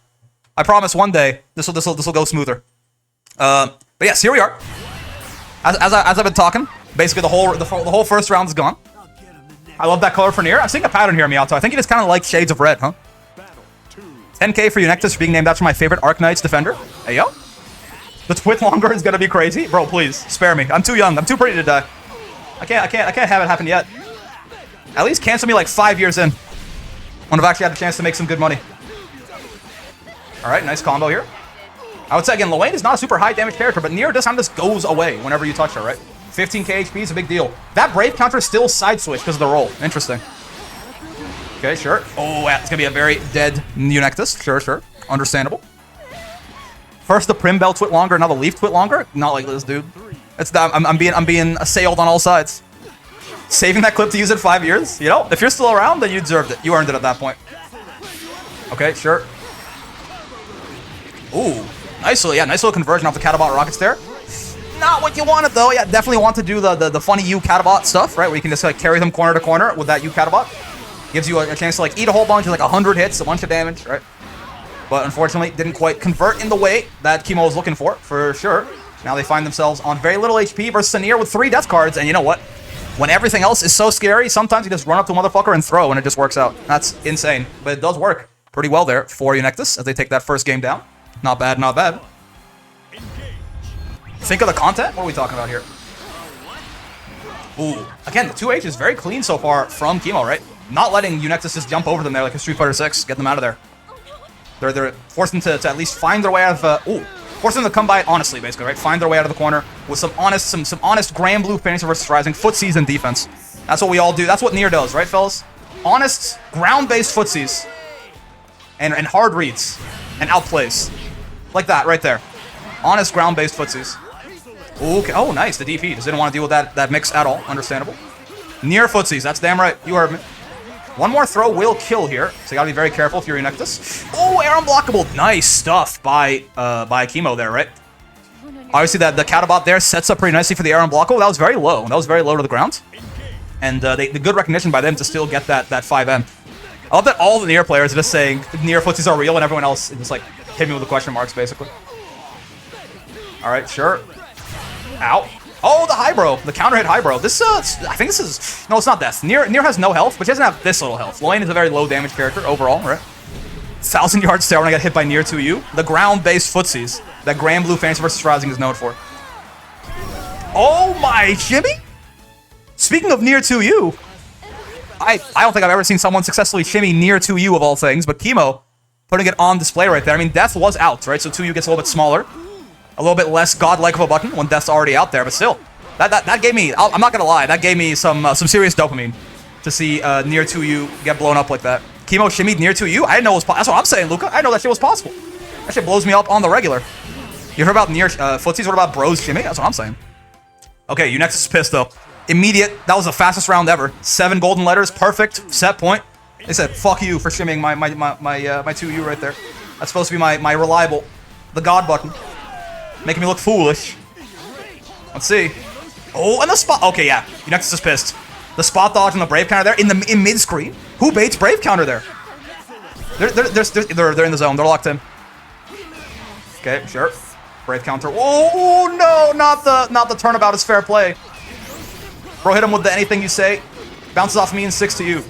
S1: I promise one day this will go smoother. But yes, here we are. As I've been talking, basically the whole first round is gone. I love that color for Nier. I'm seeing a pattern here, Miyato. I think you just kind of like shades of red, huh? 10k for Eunectes for being named after my favorite Arknight's defender. Hey yo. The twit longer is gonna be crazy, bro. Please spare me. I'm too young. I'm too pretty to die. I can't have it happen yet. At least cancel me like 5 years in, when I've actually had the chance to make some good money. All right, nice combo here. I would say again, Lowain is not a super high damage character, but Nier just goes away whenever you touch her, right? 15k HP is a big deal. That Brave counter is still side switch because of the roll. Interesting. Okay, sure. Oh, yeah, it's gonna be a very dead Eunectes. Sure. Understandable. First the Prim Bell twit longer, now the Leaf twit longer. Not like this, dude. I'm being assailed on all sides. Saving that clip to use it 5 years. You know, if you're still around, then you deserved it. You earned it at that point. Okay, sure. Ooh, nice little conversion off the Catabot rockets there. Not what you wanted, though. Yeah, definitely want to do the funny U Catabot stuff, right? Where you can just, like, carry them corner to corner with that U Catabot. Gives you a chance to, like, eat a whole bunch of, like, 100 hits, a bunch of damage, right? But unfortunately, didn't quite convert in the way that Kemo was looking for sure. Now they find themselves on very little HP versus a Nier with 3 death cards, and you know what? When everything else is so scary, sometimes you just run up to a motherfucker and throw, and it just works out. That's insane, but it does work pretty well there for Eunectes as they take that first game down. Not bad, not bad. Think of the content? What are we talking about here? Ooh, again, the 2H is very clean so far from Kemo, right? Not letting Eunectes just jump over them there like a Street Fighter 6, get them out of there. They're forcing them to at least find their way out of, forcing them to come by it honestly, basically, right? Find their way out of the corner with some honest Granblue finishing versus Rising, footsies and defense. That's what we all do. That's what Nier does, right, fellas? Honest, ground-based footsies and hard reads and outplays. Like that, right there. Honest, ground-based footsies. Okay. Oh, nice. The DP just didn't want to deal with that mix at all. Understandable. Nier footsies. That's damn right. You heard me. One more throw will kill here, so you gotta be very careful if you're Eunectes. Oh, air unblockable. Nice stuff by Kemo there, right? Obviously, the Catabot there sets up pretty nicely for the air unblockable. That was very low. That was very low to the ground. And the good recognition by them to still get that 5M. I love that all the Nier players are just saying Nier footsies are real, and everyone else is just like hit me with the question marks, basically. All right, sure. Ow. Oh, the high bro. The counter hit high bro. This, I think this is... No, it's not death. Nier has no health, but he doesn't have this little health. Lowain is a very low damage character overall, right? 1,000-yard stare when I got hit by Nier 2U. The ground-based footsies that Granblue Fantasy vs. Rising is known for. Oh my shimmy! Speaking of Nier 2U, I don't think I've ever seen someone successfully shimmy Nier 2U of all things, but Kemo putting it on display right there. I mean, death was out, right? So 2U gets a little bit smaller. A little bit less godlike of a button when death's already out there, but still, that gave me, I'm not gonna lie, that gave me some serious dopamine to see Nier 2U get blown up like that. Kemo shimmied Nier 2U? I didn't know it was possible. That's what I'm saying, Luka. I didn't know that shit was possible. That shit blows me up on the regular. You heard about Nier footsies? What about bros shimmy? That's what I'm saying. Okay, Eunectes is pissed though. Immediate, that was the fastest round ever. 7 golden letters, perfect, set point. They said, fuck you for shimmying my 2U right there. That's supposed to be my reliable, the god button. Making me look foolish. Let's see. Oh, and the spot. Okay, yeah. Eunectes is pissed. The spot dodge and the brave counter there in mid screen. Who baits brave counter there? They're in the zone. They're locked in. Okay, sure. Brave counter. Oh no, not the turnabout is fair play. Bro, hit him with the anything you say. Bounces off me and 6 to you.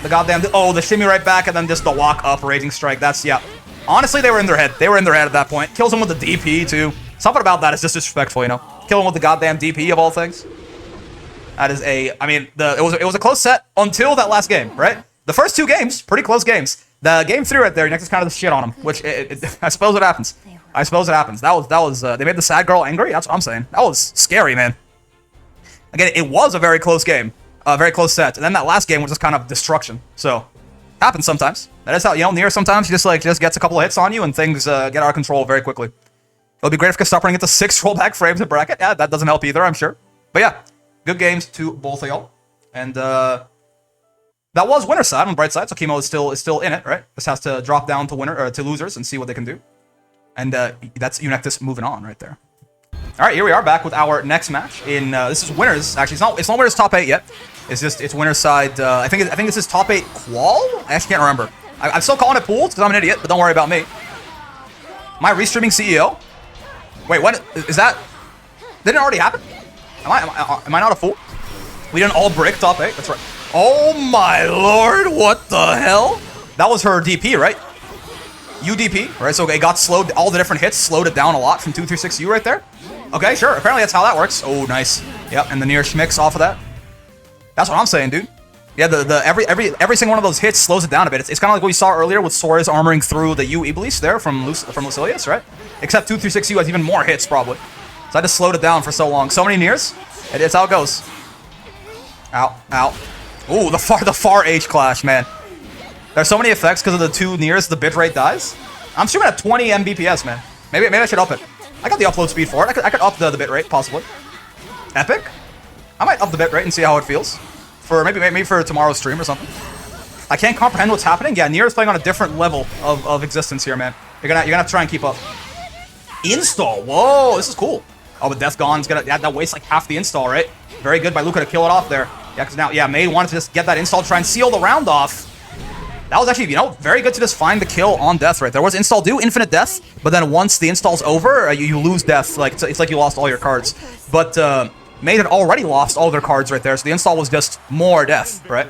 S1: The goddamn. Oh, the shimmy right back and then just the walk up raging strike. That's yeah. Honestly, they were in their head. They were in their head at that point. Kills him with the DP, too. Something about that is just disrespectful, you know? Kill him with the goddamn DP, of all things. That is a... I mean, it was a close set until that last game, right? The first 2 games, pretty close games. The game 3 right there, Eunectes kind of shit on him, which I suppose it happens. I suppose it happens. That was they made the sad girl angry? That's what I'm saying. That was scary, man. Again, it was a very close game. A very close set. And then that last game was just kind of destruction. So... happens sometimes. That is how, you know, Nier sometimes just gets a couple of hits on you and things get out of control very quickly. It'll be great if we could stop running into 6 rollback frames in bracket. Yeah, that doesn't help either, I'm sure. But yeah, good games to both of y'all. And that was winner side on the bright side, so Kemo is still in it, right? Just has to drop down to losers and see what they can do. And that's Eunectes moving on right there. All right, here we are back with our next match. In this is winners. Actually, it's not winners top 8 yet. It's winner's side. I think this is top 8 qual. I actually can't remember. I'm still calling it pools because I'm an idiot, but don't worry about me. My restreaming CEO. Wait, what is that? Didn't it already happen? Am I not a fool? We didn't all break top 8. That's right. Oh my lord! What the hell? That was her DP, right? UDP, right? So it got slowed. All the different hits slowed it down a lot from 236U right there. Okay, sure. Apparently that's how that works. Oh, nice. Yep, and the Nier schmicks off of that. That's what I'm saying, dude. Yeah, every single one of those hits slows it down a bit. It's kind of like what we saw earlier with Soriz armoring through the U Iblis there from Lucilius, right? Except 236U has even more hits, probably. So I just slowed it down for so long. So many Niers. It's how it goes. Ow, ow. Ooh, the far H clash, man. There's so many effects because of the 2 Niers, the bitrate dies. I'm streaming at 20 Mbps, man. Maybe I should up it. I got the upload speed for it. I could up the bitrate, possibly. Epic? I might up the bitrate and see how it feels. For maybe for tomorrow's stream or something. I can't comprehend what's happening. Yeah, Nier is playing on a different level of existence here, man. You're gonna have to try and keep up. Install. Whoa, this is cool. Oh, but Death Gone's gonna... Yeah, that wastes like half the install, right? Very good by Luka to kill it off there. Yeah, because now, yeah, Maid wanted to just get that install, try and seal the round off. That was actually, you know, very good to just find the kill on Death right there. Was install do infinite death, but then once the install's over, you lose Death. Like, it's like you lost all your cards. But Maid had already lost all their cards right there, so the install was just more Death, right?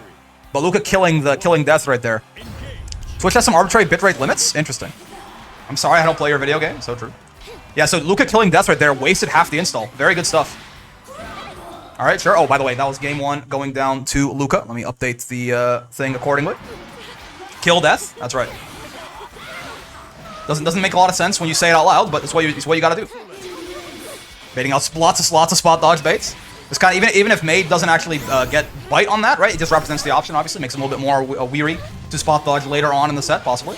S1: But Luka killing Death right there. Twitch has some arbitrary bitrate limits? Interesting. I'm sorry I don't play your video game. So true. Yeah, so Luka killing Death right there wasted half the install. Very good stuff. All right, sure. Oh, by the way, that was game 1 going down to Luka. Let me update the thing accordingly. Kill Death. That's right. Doesn't make a lot of sense when you say it out loud, but it's what you gotta do. Baiting out lots of spot dodge baits. This kind of, even if Maid doesn't actually get bite on that, right? It just represents the option. Obviously, makes him a little bit more weary to spot dodge later on in the set, possibly.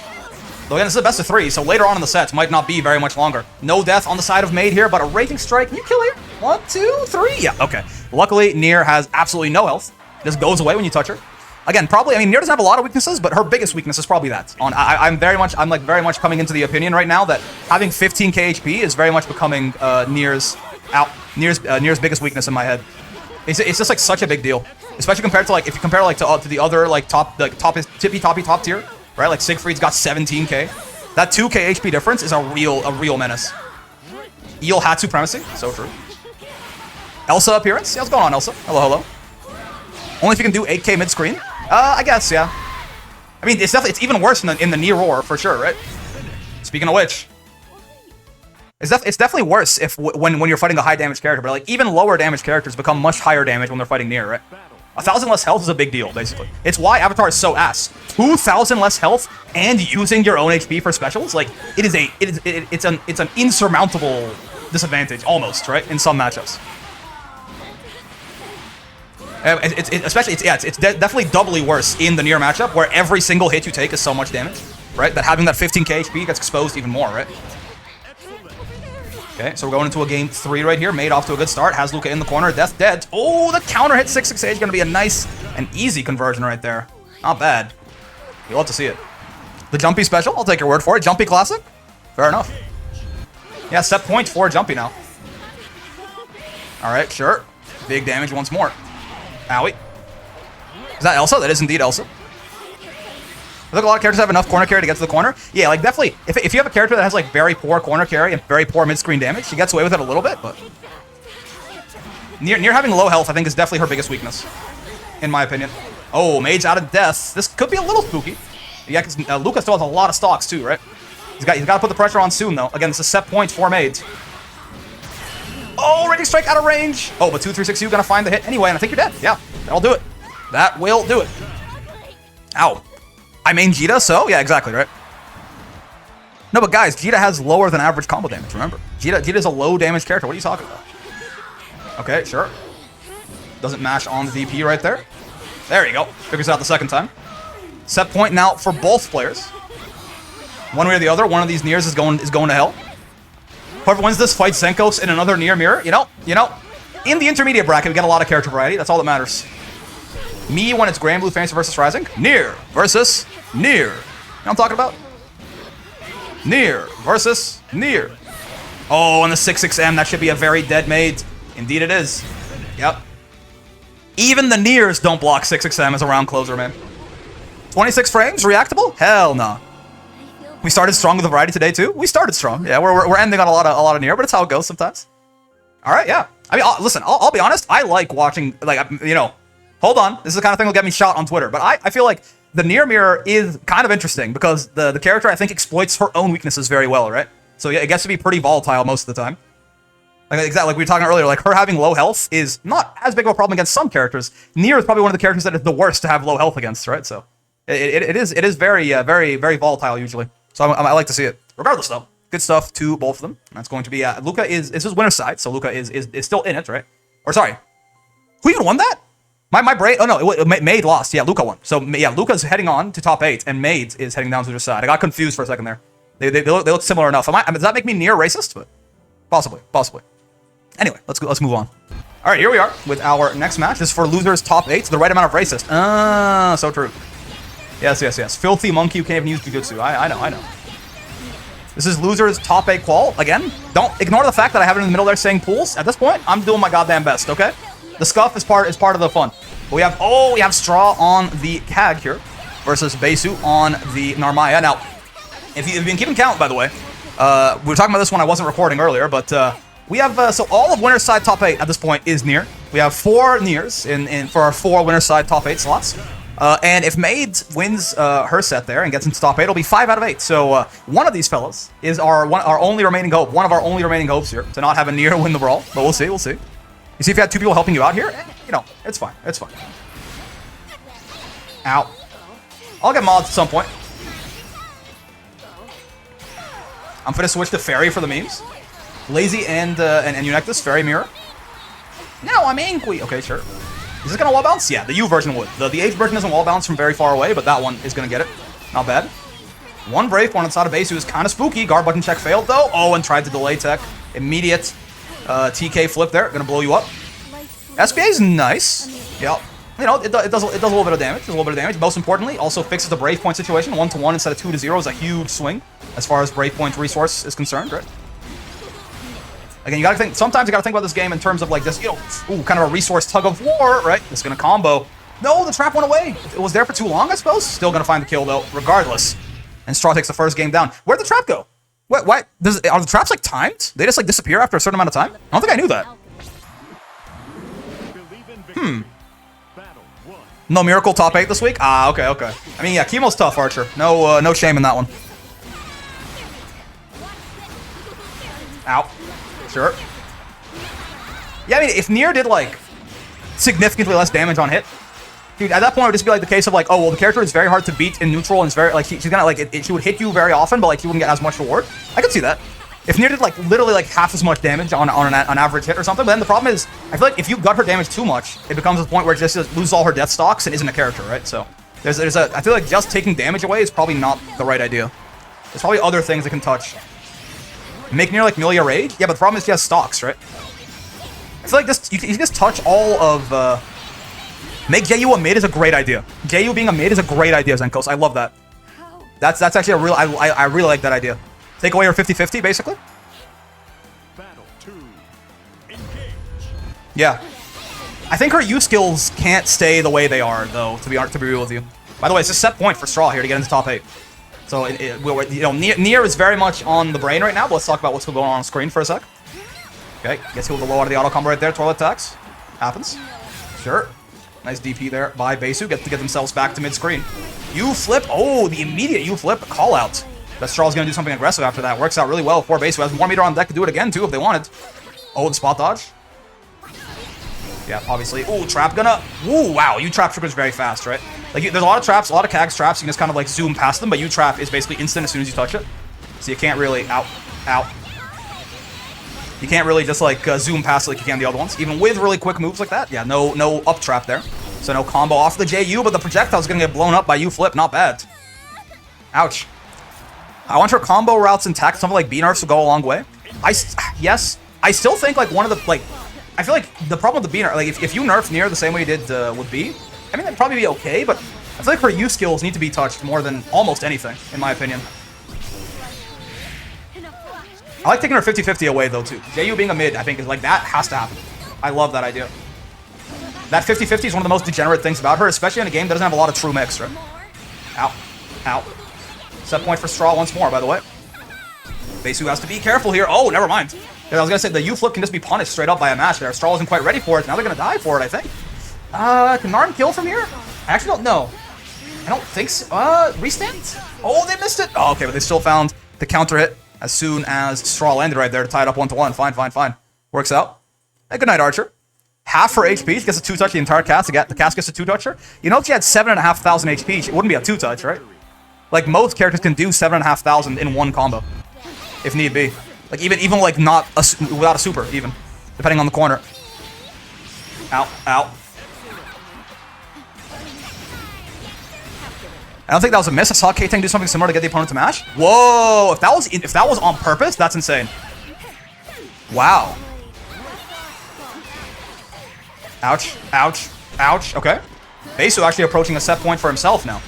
S1: Though again, this is a best of 3, so later on in the sets might not be very much longer. No Death on the side of Maid here, but a Raging Strike. Can you kill here? 1, 2, 3. Yeah, okay. Luckily, Nier has absolutely no health. Just goes away when you touch her. Again, probably, I mean, Nier doesn't have a lot of weaknesses, but her biggest weakness is probably that. I'm very much coming into the opinion right now that having 15k HP is very much becoming Nier's biggest weakness in my head. It's just like such a big deal, especially compared to like if you compare like to the other like top tier, right? Like Siegfried's got 17k. That 2k HP difference is a real menace. Eel had supremacy, so true. Elsa appearance, yeah, what's going on, Elsa? Hello. Only if you can do 8k mid screen. I guess, yeah. I mean, it's even worse in the Nier Roar for sure, right? Speaking of which, it's definitely worse if when you're fighting a high damage character, but like even lower damage characters become much higher damage when they're fighting Nier, right? 1,000 less health is a big deal, basically. It's why Avatar is so ass. 2,000 less health and using your own HP for specials, like it's an insurmountable disadvantage almost, right? In some matchups. It's definitely doubly worse in the Nier matchup, where every single hit you take is so much damage, right? That having that 15k HP gets exposed even more, right? Okay, so we're going into a game 3 right here. Maid off to a good start. Has Luka in the corner. Death dead. Oh, the counter hit 668 is going to be a nice and easy conversion right there. Not bad. You'll have to see it. The Jumpy special, I'll take your word for it. Jumpy classic? Fair enough. Yeah, set point for Jumpy now. All right, sure. Big damage once more. Owie. Is that Elsa? That is indeed Elsa. I think a lot of characters have enough corner carry to get to the corner. Yeah, like definitely, if you have a character that has like very poor corner carry and very poor mid-screen damage, she gets away with it a little bit, but... Nier having low health, I think, is definitely her biggest weakness, in my opinion. Oh, Maid's out of death. This could be a little spooky. Yeah, because Luka still has a lot of stocks too, right? He's got to put the pressure on soon, though. Again, this is set point for Maid. Oh, Raging Strike out of range. Oh, but 2-3-6-U gonna find the hit anyway, and I think you're dead. Yeah, that'll do it. That will do it. Ow. I main Djeeta, so? Yeah, exactly, right? No, but guys, Djeeta has lower than average combo damage, remember. Djeeta is a low damage character. What are you talking about? Okay, sure. Doesn't mash on the DP right there. There you go. Figures it out the second time. Set point now for both players. One way or the other, one of these Niers is going to hell. Whoever wins this fights Zenkos in another Nier mirror. You know, in the intermediate bracket, we get a lot of character variety. That's all that matters. Me when it's Granblue Fantasy versus Rising. Nier versus Nier. You know what I'm talking about? Nier versus Nier. Oh, and the 6-6M, that should be a very dead Maid. Indeed it is. Yep. Even the Niers don't block 6-6M as a round closer, man. 26 frames, reactable? Hell no. We started strong with the variety today too. We started strong. Yeah, we're ending on a lot of Nier, but it's how it goes sometimes. All right, yeah. I mean, listen, I'll be honest. I like watching, like, you know, hold on. This is the kind of thing that'll get me shot on Twitter. But I feel like the Nier mirror is kind of interesting because the character, I think, exploits her own weaknesses very well, right? So yeah, it gets to be pretty volatile most of the time. Like exactly like we were talking earlier, like her having low health is not as big of a problem against some characters. Nier is probably one of the characters that is the worst to have low health against, right? So it is very volatile usually. So I like to see it. Regardless though, good stuff to both of them. That's going to be Luka is his winner's side, so Luka is still in it, right? Or sorry, who even won that? My brain. Oh no, Maid lost. Yeah, Luka won. So yeah, Luka's heading on to top 8, and Maid is heading down to their side. I got confused for a second there. They look similar enough. Does that make me Nier racist? But possibly. Anyway, let's move on. All right, here we are with our next match. This is for losers top 8, the right amount of racist. So true. Yes. Filthy monkey who can't even use Jujutsu. I know. This is loser's top 8 qual. Again, don't ignore the fact that I have it in the middle there saying pools. At this point, I'm doing my goddamn best, okay? The scuff is part of the fun. But we have Straw on the Cag here versus Basu on the Narmaya. Now, if you've been keeping count, by the way, we were talking about this when I wasn't recording earlier, but we have, so all of winner's side top 8 at this point is Nier. We have 4 Niers for our 4 winner's side top 8 slots. And if Maid wins her set there and gets into top 8, it'll be 5 out of 8. So one of these fellas is our only remaining hope. One of our only remaining hopes here to not have a Nier win the brawl. But we'll see, we'll see. You see, if you had 2 people helping you out here, you know, it's fine, it's fine. Ow. I'll get mods at some point. I'm gonna switch to Ferry for the memes. Lazy and Eunectes, Ferry mirror. No, I'm angry. Okay, sure. Is this gonna wall bounce? Yeah, the U version would. The H version doesn't wall bounce from very far away, but that one is gonna get it. Not bad. One Brave point inside of base who is kind of spooky. Guard button check failed though. Oh, and tried to delay tech. Immediate TK flip there. Gonna blow you up. SBA is nice. Yeah. You know, it does a little bit of damage. Does a little bit of damage. Most importantly, also fixes the Brave point situation. 1-to-1 instead of 2-to-0 is a huge swing as far as Brave point resource is concerned, right? Again, you gotta think. Sometimes you gotta think about this game in terms of like this, you know, ooh, kind of a resource tug of war, right? It's gonna combo. No, the trap went away. It was there for too long, I suppose. Still gonna find the kill though, regardless. And Straw takes the first game down. Where'd the trap go? What? Why? Are the traps like timed? They just like disappear after a certain amount of time? I don't think I knew that. No miracle top 8 this week? Ah, okay, okay. I mean, yeah, Chemo's tough, Archer. No shame in that one. Ow. Sure. Yeah, I mean, if Nier did, like, significantly less damage on hit, dude, at that point, it would just be, like, the case of, like, oh, well, the character is very hard to beat in neutral, and it's very, like, she's gonna, like, she would hit you very often, but, like, you wouldn't get as much reward. I could see that. If Nier did, like, literally, like, half as much damage on an average hit or something, but then the problem is, I feel like if you gut her damage too much, it becomes a point where it just loses all her death stocks and isn't a character, right? So, I feel like just taking damage away is probably not the right idea. There's probably other things that can touch. Make Nier like Milia Rage? Yeah, but the problem is she has stocks, right? I feel like this, you can just touch all of, make JU a mid is a great idea. JU being a mid is a great idea, Zenkos. I love that. That's actually a real, I really like that idea. Take away her 50-50, basically.
S2: Battle 2. Engage.
S1: Yeah. I think her U skills can't stay the way they are, though, to be real with you. By the way, it's a set point for Straw here to get into top 8. So, you know, Nier is very much on the brain right now, but let's talk about what's going on screen for a sec. Okay, gets hit with the low out of the auto combo right there, toilet tax. Happens. Sure. Nice DP there by Basu, get themselves back to mid-screen. U flip, oh, the immediate U flip, call out. That Straw's gonna do something aggressive after that. Works out really well for Basu, has more meter on deck to do it again, too, if they wanted. Oh, the spot dodge. Yeah, obviously. Ooh, trap gonna... Ooh, wow, U-trap triggers very fast, right? Like, there's a lot of traps, a lot of Cags traps, you can just kind of, like, zoom past them, but U-trap is basically instant as soon as you touch it. So you can't really... Ow. You can't really just, like, zoom past it like you can the other ones. Even with really quick moves like that. Yeah, no up trap there. So no combo off the JU, but the projectile's gonna get blown up by U-flip. Not bad. Ouch. I want her combo routes intact. Something like B-nerfs will go a long way. Yes. I still think, like, one of the, like... I feel like the problem with the B-nerf, like, if you nerf Nier the same way you did with B, I mean, that'd probably be okay, but I feel like her U skills need to be touched more than almost anything, in my opinion. I like taking her 50-50 away, though, too. JU being a mid, I think, is like, that has to happen. I love that idea. That 50-50 is one of the most degenerate things about her, especially in a game that doesn't have a lot of true mix, right? Ow. Set point for Straw once more, by the way. Basu has to be careful here. Oh, never mind. I was gonna say, the U-flip can just be punished straight up by a match there. Straw wasn't quite ready for it. Now they're gonna die for it, I think. Can Narm kill from here? I actually don't know. I don't think so. Restand? Oh, they missed it. Oh, okay, but they still found the counter hit as soon as Straw landed right there to tie it up 1-to-1. Fine. Works out. Hey, good night, Archer. Half her HP. She gets a 2-touch the entire cast. The cast gets a 2-touch her. You know, if she had 7,500 HP, it wouldn't be a 2-touch, right? Like, most characters can do 7,500 in one combo, if need be. Like, even like, not without a super, even. Depending on the corner. Ow. I don't think that was a miss. I saw K-Tang do something similar to get the opponent to mash. Whoa! If that was on purpose, that's insane. Wow. Ouch. Okay. Basu actually approaching a set point for himself now.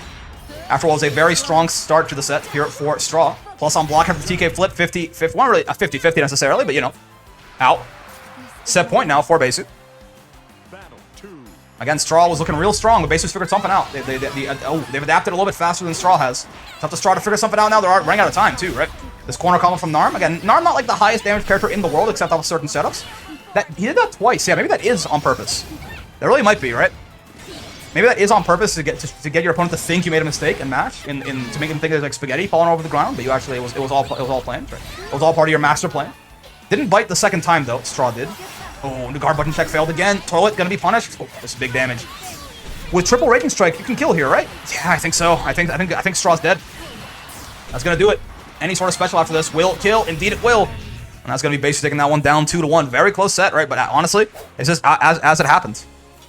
S1: After what was a very strong start to the set here for Straw. Plus on block after the TK flip, 50-50, not really a 50-50 necessarily, but you know. Out. Set point now for Basu. Again, Straw was looking real strong, but Basu's figured something out. They've adapted a little bit faster than Straw has. It's up to Straw to figure something out now. They're running out of time, too, right? This corner coming from Narm. Again, Narm not like the highest damage character in the world, except off certain setups. He did that twice. Yeah, maybe that is on purpose. That really might be, right? Maybe that is on purpose to get your opponent to think you made a mistake and mash, to make him think there's like spaghetti falling over the ground, but you actually, it was all planned, right? It was all part of your master plan. Didn't bite the second time, though. Straw did. Oh, the guard button check failed again. Toilet gonna be punished. Oh, this is big damage. With triple Raging Strike, you can kill here, right? Yeah, I think so. I think Straw's dead. That's gonna do it. Any sort of special after this will kill. Indeed, it will. And that's gonna be basically taking that one down 2-1. Very close set, right? But honestly, it's just as it happens,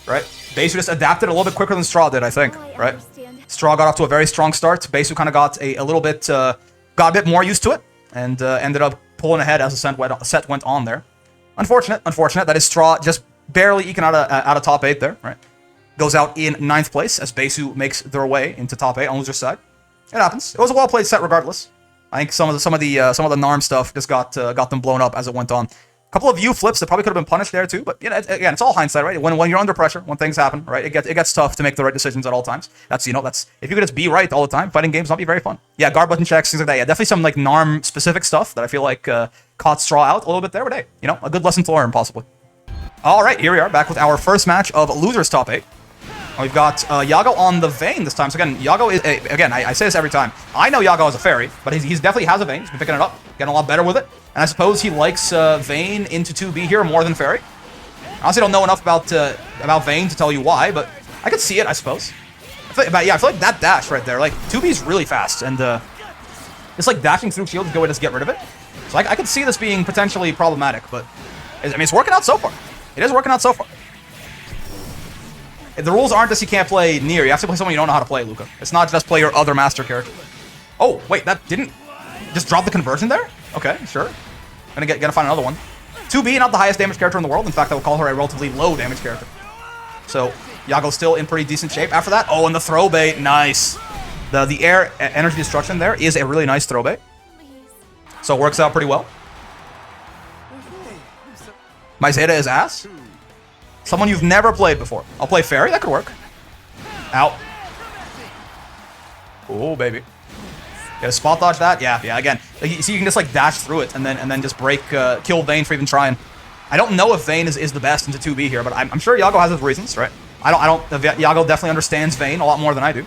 S1: right? Basu just adapted a little bit quicker than Straw did, I think, right? Straw got off to a very strong start. Basu kind of got a little bit, got a bit more used to it, and ended up pulling ahead as the set went on there. Unfortunate. That is Straw just barely eking out of top 8 there, right? Goes out in 9th place as Basu makes their way into top 8 on loser's side. It happens. It was a well-played set regardless. I think some of the Narm stuff just got them blown up as it went on. A couple of U flips that probably could have been punished there too, but you know, again, it's all hindsight, right? When you're under pressure, when things happen, right? It gets tough to make the right decisions at all times. That's if you could just be right all the time, fighting games not be very fun. Yeah, guard button checks, things like that. Yeah, definitely some like Narm specific stuff that I feel like caught Straw out a little bit there, but hey, you know, a good lesson to learn possibly. All right, here we are back with our first match of losers top 8. We've got Iago on the Vane this time. So again, Iago is again. I say this every time. I know Iago has a Ferry, but he's definitely has a Vane. He's been picking it up, getting a lot better with it. And I suppose he likes Vane into 2B here more than Ferry. I honestly don't know enough about Vane to tell you why, but I could see it, I suppose. I feel like that dash right there, like 2B's really fast, and it's like dashing through shield to go and just get rid of it. So I could see this being potentially problematic, but I mean, it's working out so far. It is working out so far. The rules aren't just you can't play Nier. You have to play someone you don't know how to play, Luka. It's not just play your other master character. Oh, wait, that didn't just drop the conversion there? Okay, sure. Gonna find another one. 2B, not the highest damage character in the world. In fact, I would call her a relatively low damage character. So, Iago's still in pretty decent shape after that. Oh, and the throw bait, nice. The air energy destruction there is a really nice throw bait. So it works out pretty well. My Zeta is ass. Someone you've never played before. I'll play Ferry, that could work. Out. Oh, baby. Yeah, spot dodge that? Yeah, again. See, you can just like dash through it and then just break, kill Vane for even trying. I don't know if Vane is the best into 2B here, but I'm sure Iago has his reasons, right? Iago definitely understands Vane a lot more than I do.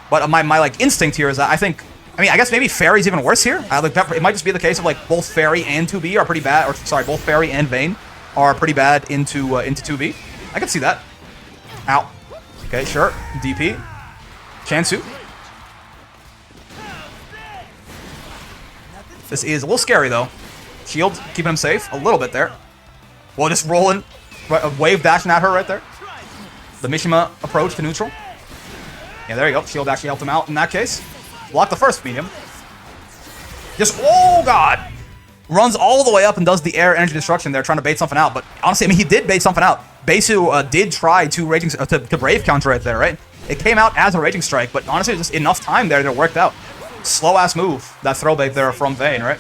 S1: But my like instinct here is that I guess maybe Ferry's even worse here. It might just be the case of like both Ferry and 2B are pretty bad, or sorry, both Ferry and Vane are pretty bad into 2B. I can see that. Ow. Okay, sure. DP. Chansu. This is a little scary, though. Shield keeping him safe a little bit there. Well, just rolling. Wave dashing at her right there. The Mishima approach to neutral. Yeah, there you go. Shield actually helped him out in that case. Block the first medium. Just, oh, God. Runs all the way up and does the air energy destruction there, trying to bait something out. But honestly, I mean, he did bait something out. Basu did try to Brave counter right there, right? It came out as a Raging Strike, but honestly, just enough time there that it worked out. Slow-ass move, that throw bait there from Vane, right?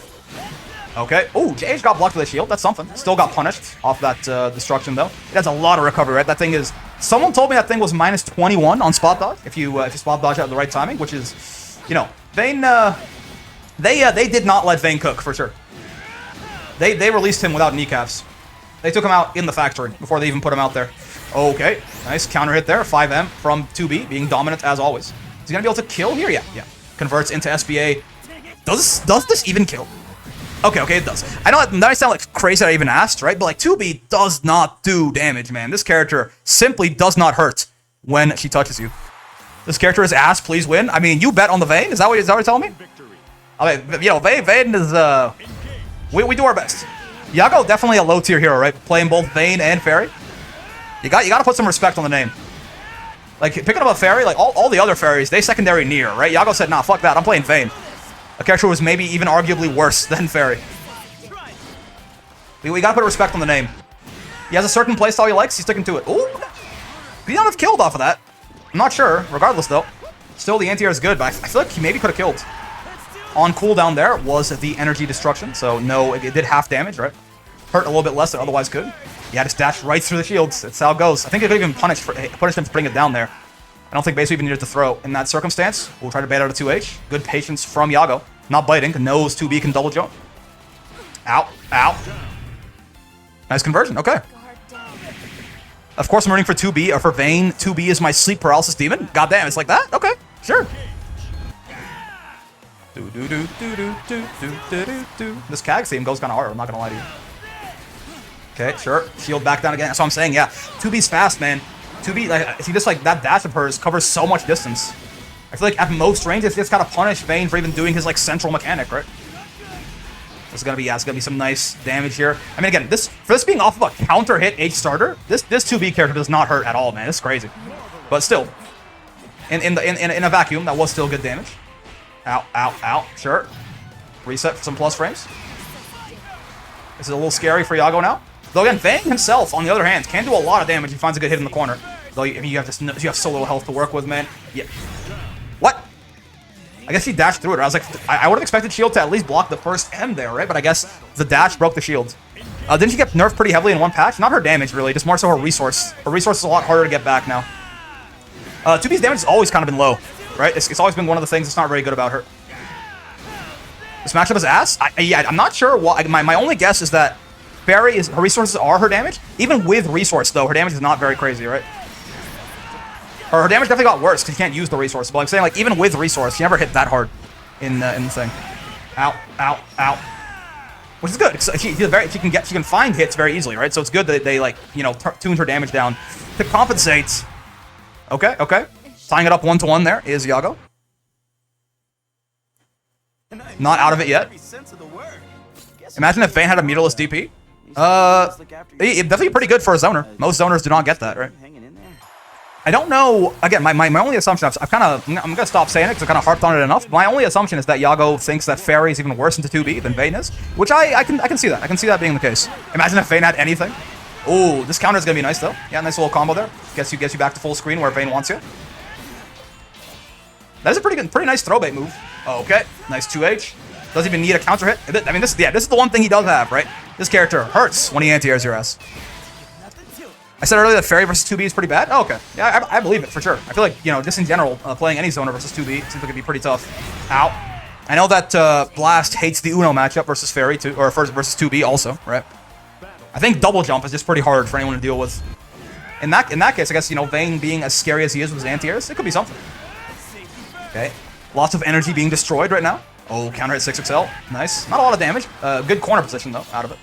S1: Okay. Oh, JH got blocked with a shield. That's something. Still got punished off that destruction, though. It has a lot of recovery, right? That thing is... Someone told me that thing was minus 21 on spot dodge, if you spot dodge at the right timing, which is, you know, Vane... They did not let Vane cook, for sure. They released him without kneecaps. They took him out in the factory before they even put him out there. Okay. Nice counter hit there. 5M from 2B, being dominant as always. Is he going to be able to kill here? Yeah. Converts into SBA. Does this even kill? Okay, it does. I know that might sound like crazy that I even asked, right? But like 2B does not do damage, man. This character simply does not hurt when she touches you. This character is ass, please win. I mean, you bet on the Vane? Is that what you're telling me? Okay, you know, Vane is, we do our best. Iago, definitely a low tier hero, right? Playing both Vane and Ferry. You got to put some respect on the name. Like, picking up a Ferry, like, all the other Ferries, they secondary Nier, right? Iago said, nah, fuck that, I'm playing Vane. A character who was maybe even arguably worse than Ferry. We gotta put respect on the name. He has a certain playstyle he likes, he's sticking to it. Ooh! He not have killed off of that. I'm not sure, regardless, though. Still, the anti-air is good, but I feel like he maybe could have killed. on cooldown there was the energy destruction. So no, it did half damage, right? Hurt a little bit less than otherwise could. Yeah, just dash right through the shields. That's how it goes. I think it could even punish him for bringing it down there. I don't think Basu even needed to throw in that circumstance. We'll try to bait out a 2H. Good patience from Iago. Not biting. Knows 2B can double jump. Ow. Ow. Nice conversion. Okay. Of course, I'm rooting for 2B or for Vane. 2B is my sleep paralysis demon. Goddamn, it's like that? Okay. Sure. This CAG theme goes kind of hard. I'm not going to lie to you. Okay, sure. Shield back down again. That's what I'm saying. Yeah. 2B's fast, man. 2B, like, see, just like that dash of hers covers so much distance. I feel like at most range, it's just gotta punish Vane for even doing his like central mechanic, right? It's gonna be, yeah, it's gonna be some nice damage here. I mean, again, for this being off of a counter hit H starter, this 2B character does not hurt at all, man. It's crazy, but still, in a vacuum, that was still good damage. Ow, ow, ow. Sure. Reset for some plus frames. This is a little scary for Iago now. Though again, Vane himself, on the other hand, can do a lot of damage if he finds a good hit in the corner. Though if you have so little health to work with, man. Yeah. What? I guess he dashed through it. I was like, I would have expected shield to at least block the first end there, right? But I guess the dash broke the shield. Didn't she get nerfed pretty heavily in one patch? Not her damage, really. Just more so her resource. Her resource is a lot harder to get back now. 2B's damage has always kind of been low, right? It's always been one of the things that's not very good about her. This matchup is ass? Yeah, I'm not sure why. My only guess is that Ferry her resources are her damage. Even with resource, though, her damage is not very crazy, right? Or her damage definitely got worse because you can't use the resource. But I'm saying, like, even with resource, she never hit that hard in the thing. Ow, ow, ow. Which is good. She can find hits very easily, right? So it's good that they, like, you know, tuned her damage down to compensate. Okay, okay. Tying it up 1-to-1 there is Iago. Not out of it yet. Imagine if Vane had a meterless DP. Definitely pretty good for a zoner. Most zoners do not get that, right? I don't know. Again, my only assumption, I'm gonna stop saying it because I kind of harped on it enough. My only assumption is that Iago thinks that Ferry is even worse into 2B than Vane is, which I can see that. I can see that being the case. Imagine if Vane had anything. Ooh, this counter is gonna be nice though. Yeah, nice little combo there. Gets you back to full screen where Vane wants you. That is a pretty nice throw bait move. Oh, okay, nice 2H. Doesn't even need a counter hit. I mean, this is the one thing he does have, right? This character hurts when he anti-airs your ass. I said earlier that Ferry versus 2B is pretty bad. Oh, okay. Yeah, I believe it for sure. I feel like, you know, just in general, playing any zoner versus 2B seems like it'd be pretty tough. Ow. I know that Blast hates the Uno matchup versus Ferry too, or versus 2B also, right? I think double jump is just pretty hard for anyone to deal with. In that case, I guess, you know, Vane being as scary as he is with his anti-airs, it could be something. Okay. Lots of energy being destroyed right now. Oh, counter hit 6XL. Nice. Not a lot of damage. Good corner position, though, out of it.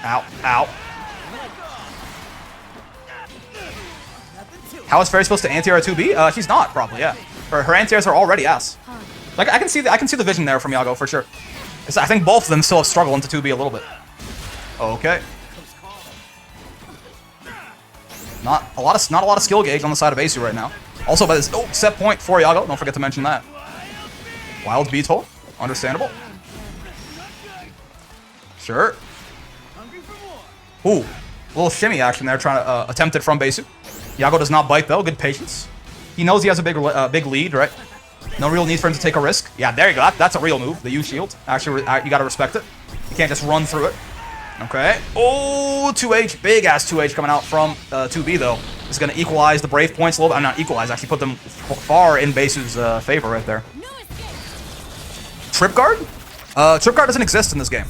S1: Ow. Ow. How is Ferry supposed to anti-air a 2B? She's not, probably, yeah. Her anti-airs are already ass. Like, I can see the vision there from Iago, for sure. I think both of them still have struggled into 2B a little bit. Okay. Not a lot of skill gauge on the side of Basu right now. Also, by this set point for Iago. Don't forget to mention that. Wild Beetle. Understandable. Sure. Ooh. Little shimmy action there, trying to attempt it from Basu. Iago does not bite, though. Good patience. He knows he has a big lead, right? No real need for him to take a risk. Yeah, there you go. That's a real move. The U shield. Actually, you got to respect it. You can't just run through it. Okay. Oh, 2H. Big-ass 2H coming out from 2B, though. This is going to equalize the Brave points a little bit. Not equalize. Actually put them far in Basu's favor right there. Trip guard? Trip guard doesn't exist in this game.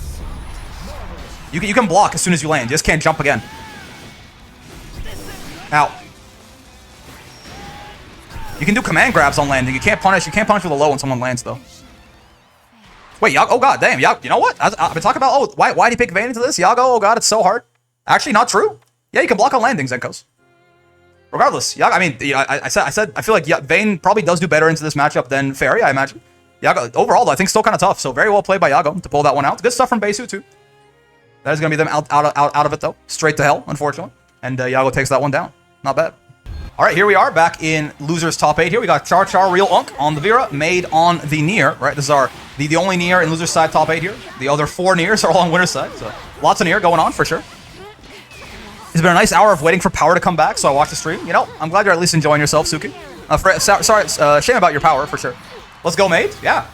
S1: You can block as soon as you land. You just can't jump again. Ow. You can do command grabs on landing. You can't punish with a low when someone lands, though. Wait, Iago, oh god, damn, Iago, you know what? I've been talking about, oh, why did he pick Vane into this? Iago, oh god, it's so hard. Actually, not true. Yeah, you can block on landing, Zenkos. Regardless, Iago, I mean, I said, I feel like Vane probably does do better into this matchup than Ferry, I imagine. Iago, overall, though, I think still kind of tough, so very well played by Iago to pull that one out. Good stuff from Basu, too. That is going to be them out of it, though. Straight to hell, unfortunately. And Iago takes that one down. Not bad. All right, here we are back in losers top 8 here. We got CharChar Real Unk on the Vira, Maid on the Nier, right? This is our the only Nier in losers side top 8 here. The other 4 Niers are all on winner's side, so lots of Nier going on for sure. It's been a nice hour of waiting for power to come back, so I watched the stream. You know, I'm glad you're at least enjoying yourself, Suki. Sorry, shame about your power for sure. Let's go, Maid. Yeah.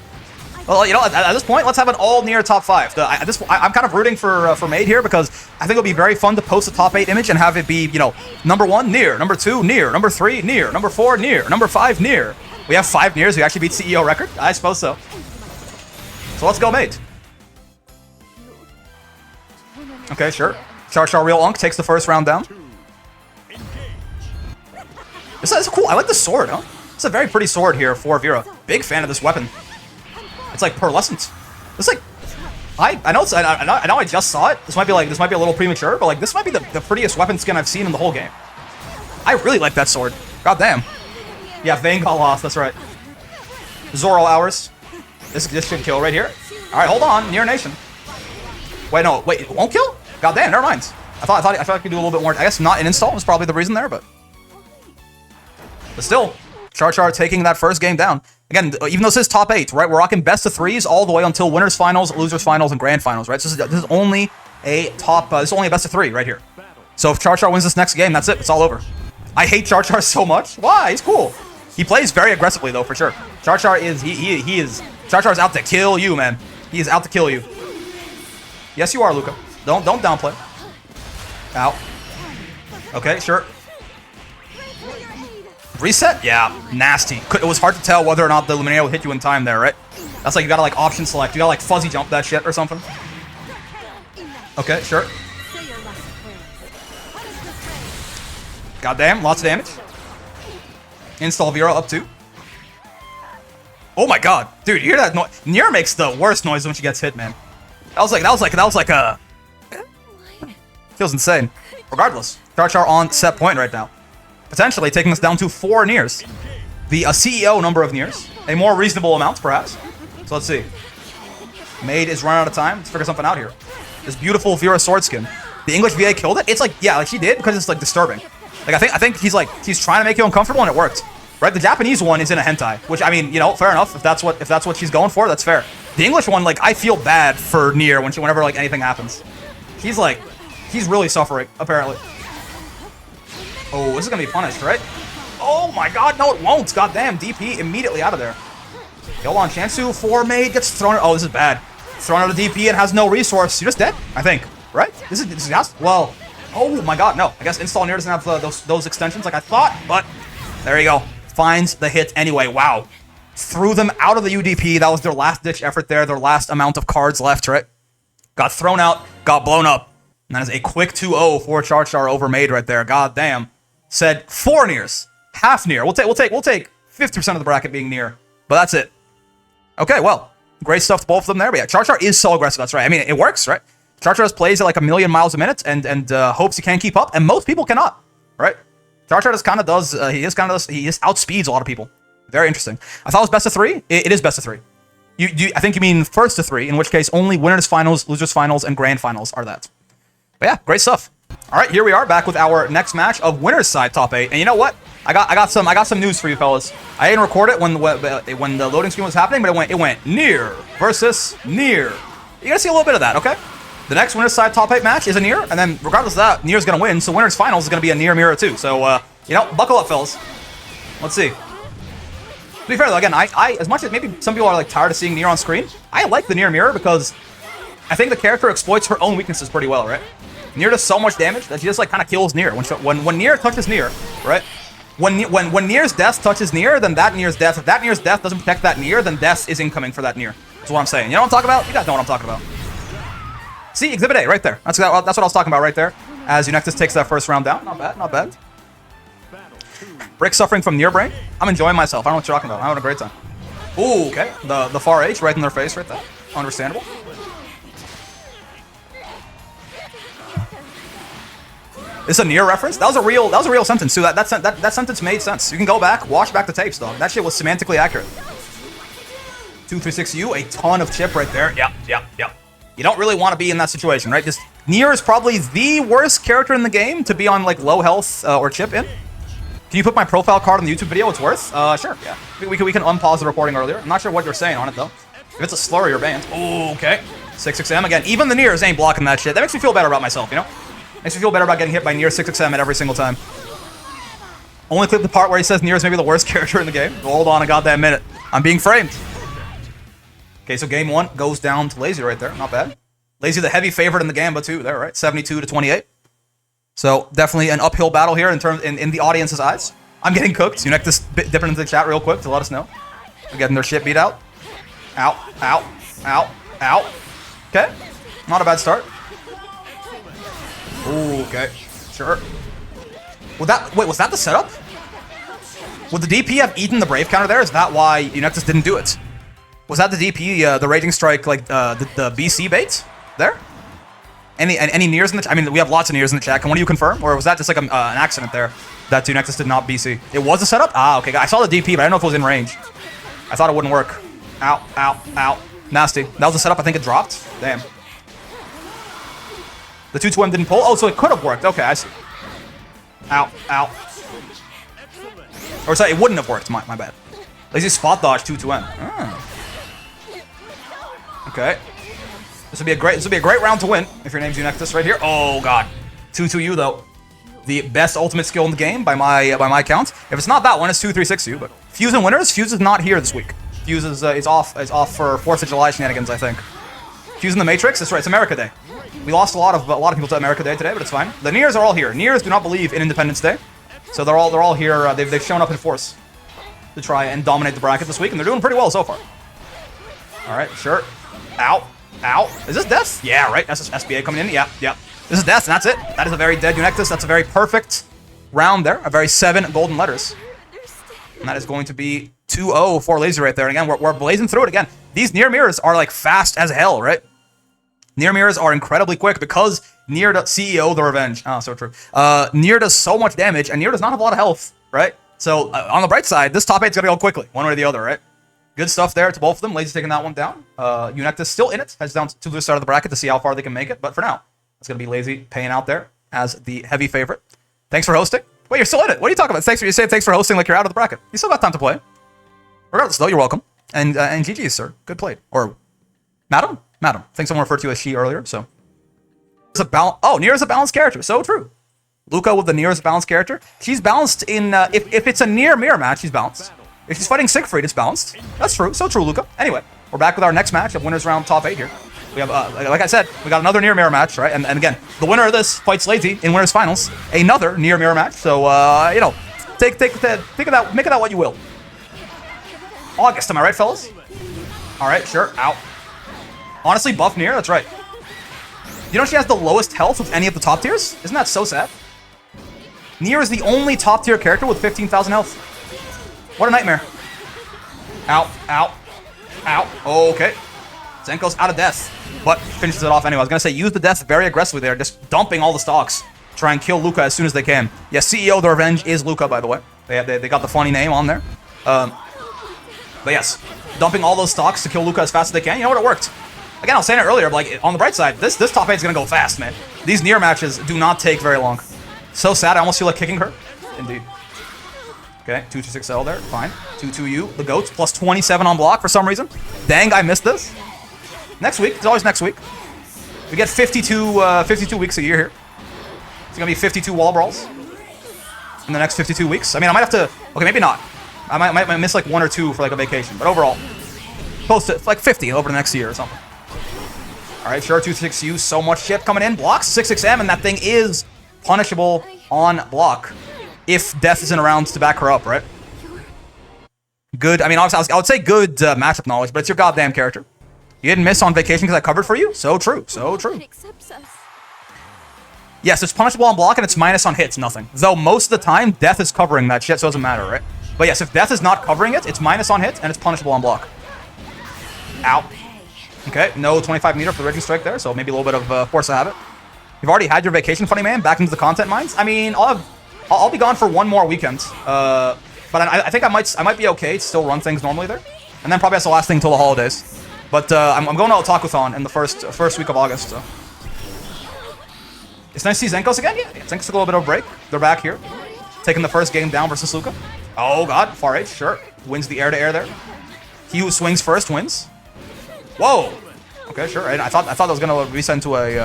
S1: Well, you know, at this point, let's have an all Nier top 5. I'm kind of rooting for Maid here because I think it'll be very fun to post a top 8 image and have it be, you know, number 1 Nier, number 2 Nier, number 3 Nier, number 4 Nier, number 5 Nier. We have 5 Niers. We actually beat CEO record. I suppose so. So let's go, Maid. Okay, sure. CharChar Real Unk takes the first round down. This is cool. I like the sword, huh? It's a very pretty sword here for Vira. Big fan of this weapon. It's like pearlescent. It's like I know I just saw it. This might be a little premature, but like this might be the prettiest weapon skin I've seen in the whole game. I really like that sword. God damn. Yeah, Vane got lost. That's right. Zoro hours. This should kill right here. All right, hold on. Nier Nation. Wait, no. Wait, it won't kill? God damn. Never mind. I thought I could do a little bit more. I guess not an install was probably the reason there, but still, CharChar taking that first game down. Again, even though this is top 8, right? We're rocking best of 3s all the way until winners finals, losers finals, and grand finals, right? So this is only a top. This is only a best of 3 right here. So if CharChar wins this next game, that's it. It's all over. I hate CharChar so much. Why? He's cool. He plays very aggressively though, for sure. CharChar is CharChar is out to kill you, man. He is out to kill you. Yes, you are, Luka. Don't downplay. Ow. Okay, sure. Reset? Yeah, nasty. It was hard to tell whether or not the Luminaire would hit you in time there, right? That's like you gotta like option select. You gotta like fuzzy jump that shit or something. Okay, sure. Goddamn, lots of damage. Install Vira up 2. Oh my god, dude, you hear that noise? Nier makes the worst noise when she gets hit, man. That was like a. Feels insane. Regardless, CharChar on set point right now. Potentially taking us down to 4 Niers. The CEO number of Niers. A more reasonable amount, perhaps. So let's see. Maid is running out of time. Let's figure something out here. This beautiful Vira sword skin. The English VA killed it? It's like, yeah, like she did because it's like disturbing. Like I think he's trying to make you uncomfortable and it worked. Right? The Japanese one is in a hentai, which I mean, you know, fair enough. If that's what she's going for, that's fair. The English one, like, I feel bad for Nier whenever like anything happens. He's really suffering, apparently. Oh, this is gonna be punished, right? Oh my god, no it won't. Goddamn, DP immediately out of there. Hold on, Chansu for Maid gets thrown. Oh, this is bad. Thrown out of DP and has no resource. You're just dead, I think. Right? This is just, well. Oh my god, no. I guess Install Nier doesn't have those extensions like I thought, but there you go. Finds the hit anyway. Wow. Threw them out of the UDP. That was their last ditch effort there. Their last amount of cards left, right? Got thrown out, got blown up. And that is a quick 2-0 for CharChar over Maid right there. God damn. Said 4 Niers. Half Nier. We'll take 50% of the bracket being Nier. But that's it. Okay, well. Great stuff to both of them there. But yeah, CharChar is so aggressive. That's right. I mean, it works, right? CharChar plays at like 1,000,000 miles a minute and hopes he can keep up. And most people cannot, right? CharChar just kind of does, he just outspeeds a lot of people. Very interesting. I thought it was best of 3. It is best of 3. I think you mean first to 3, in which case only winners finals, losers finals, and grand finals are that. But yeah, great stuff. All right, here we are back with our next match of winners side top 8. And you know what? I got some news for you fellas. I didn't record it when the loading screen was happening, but it went Nier versus Nier. You gotta see a little bit of that, okay? The next winners side top 8 match is a Nier, and then regardless of that, Nier's gonna win. So winners finals is gonna be a Nier mirror too. So you know, buckle up, fellas. Let's see. To be fair though, again, I as much as maybe some people are like tired of seeing Nier on screen, I like the Nier mirror because I think the character exploits her own weaknesses pretty well, right? Nier does so much damage that she just like kind of kills Nier. When Nier touches Nier, right? When Nier's death touches Nier, then that Nier's death. If that Nier's death doesn't protect that Nier, then death is incoming for that Nier. That's what I'm saying. You know what I'm talking about? You guys know what I'm talking about. See, Exhibit A right there. That's what I was talking about right there. As Eunectes takes that first round down. Not bad, not bad. Brick suffering from Nier brain. I'm enjoying myself. I don't know what you're talking about. I'm having a great time. Ooh, okay. The far H right in their face right there. Understandable. This is a Nier reference? That was a real sentence too. That sentence made sense. You can go back, watch back the tapes, dog. That shit was semantically accurate. 236U, a ton of chip right there. Yep. You don't really want to be in that situation, right? Nier is probably the worst character in the game to be on like low health or chip in. Can you put my profile card on the YouTube video? It's worth? Sure. Yeah. We can unpause the recording earlier. I'm not sure what you're saying on it though. If it's a slur, you're banned. Ooh, okay. 66M again. Even the Niers ain't blocking that shit. That makes me feel better about myself, you know? Makes me feel better about getting hit by Nier 6XM at every single time. Only clip the part where he says Nier is maybe the worst character in the game. Hold on a goddamn minute. I'm being framed. Okay, so game 1 goes down to Lazy right there. Not bad. Lazy the heavy favorite in the Gamba too. There, right? 72-28. So definitely an uphill battle here in the audience's eyes. I'm getting cooked. Eunectes dipping into the chat real quick to let us know. They're getting their shit beat out. Out, out, out, out. Okay. Not a bad start. Ooh, okay. Sure. Was that the setup? Would the DP have eaten the Brave counter there? Is that why Eunectes didn't do it? Was that the DP, the Raging Strike, like the BC bait there? Any Niers in the chat? I mean, we have lots of Niers in the chat. Can one of you confirm? Or was that just like an accident there that Eunectes did not BC? It was a setup? Ah, okay. I saw the DP, but I didn't know if it was in range. I thought it wouldn't work. Ow, ow, ow. Nasty. That was the setup. I think it dropped. Damn. The 2-2-M didn't pull? Oh, so it could have worked. Okay, I see. Ow, ow. Or sorry, it wouldn't have worked. My bad. Lazy spot dodge 2-2-M. Ah. Okay. This would be a great round to win if your name's Eunectes right here. Oh god. 2-2-U though. The best ultimate skill in the game by my count. If it's not that one, it's 2-3-6-U. But Fuse and winners, Fuse is not here this week. Fuse is off for 4th of July shenanigans, I think. Fuse in the Matrix. That's right. It's America Day. We lost a lot of people to America Day today, but it's fine. The Niers are all here. Niers do not believe in Independence Day, so they're all here. They've shown up in force to try and dominate the bracket this week, and they're doing pretty well so far. All right, sure. Ow, ow. Is this death? Yeah, right. That's SBA coming in. Yeah, yeah. This is death, and that's it. That is a very dead Eunectes. That's a very perfect round there. A very 7 golden letters, and that is going to be 2-0 for Lazy right there. And again, we're blazing through it again. These Nier mirrors are like fast as hell, right? Nier mirrors are incredibly quick because Nier does CEO the Revenge. Oh, so true. Nier does so much damage, and Nier does not have a lot of health, right? So on the bright side, this top 8's gonna go quickly, one way or the other, right? Good stuff there to both of them. Lazy's taking that one down. Eunectes still in it, heads down to the side of the bracket to see how far they can make it. But for now, it's gonna be Lazy paying out there as the heavy favorite. Thanks for hosting. Wait, you're still in it. What are you talking about? Thanks for hosting like you're out of the bracket. You still got time to play. Regardless, though, you're welcome. And GG's, sir. Good played. Or madam? Madam. I think someone referred to you as she earlier, so. Oh, Nier is a balanced character. So true. Luka with the Nier is a balanced character. She's balanced in, if it's a Nier mirror match, she's balanced. If she's fighting Siegfried, it's balanced. That's true. So true, Luka. Anyway, we're back with our next match of winners round top 8 here. We have, like I said, we got another Nier mirror match, right? And again, the winner of this fights Lazy in winners finals. Another Nier mirror match. So, you know, think of that, make of that what you will. August, am I right, fellas? All right, sure. Out. Honestly, buff Nier, that's right. You know she has the lowest health of any of the top tiers? Isn't that so sad? Nier is the only top tier character with 15,000 health. What a nightmare. Ow, ow, ow. Okay. Zenkos out of death, but finishes it off anyway. I was going to say, use the death very aggressively there, just dumping all the stocks. Try and kill Luka as soon as they can. Yeah, CEO of the Revenge is Luka, by the way. They got the funny name on there. But yes, dumping all those stocks to kill Luka as fast as they can. You know what? It worked. Again, I was saying it earlier, but like on the bright side, this top 8 is gonna go fast, man. These Nier matches do not take very long. So sad, I almost feel like kicking her. Indeed. Okay, 2-2-6L there, fine. 2-2-U, the goats, plus 27 on block for some reason. Dang, I missed this. Next week, it's always next week. We get 52 weeks a year here. It's gonna be 52 wall brawls in the next 52 weeks. I mean, I might have to, okay, maybe not. I might miss like 1 or 2 for like a vacation, but overall, close to like 50 over the next year or something. All right, sure, 2-6-U, so much shit coming in. Blocks 6-6M, and that thing is punishable on block if Death isn't around to back her up, right? Good, I mean, obviously, I would say good matchup knowledge, but it's your goddamn character. You didn't miss on vacation because I covered for you? So true, so true. Yes, it's punishable on block, and it's minus on hits, nothing. Though most of the time, Death is covering that shit, so it doesn't matter, right? But yes, if Death is not covering it, it's minus on hit, and it's punishable on block. Ow. Okay, no 25 meter for the Raging Strike there, so maybe a little bit of force of habit. You've already had your vacation, funny man, back into the content mines. I mean, I'll be gone for 1 more weekend, but I think I might be okay to still run things normally there, and then probably that's the last thing until the holidays. But I'm going to Otakuthon in the first week of August, so. It's nice to see Zenkos again. Yeah, Zenkos took a little bit of a break. They're back here, taking the first game down versus Luka. Oh god, far H, sure. Wins the air-to-air there. He who swings first wins. Whoa. Okay, sure. I thought that was gonna reset into a.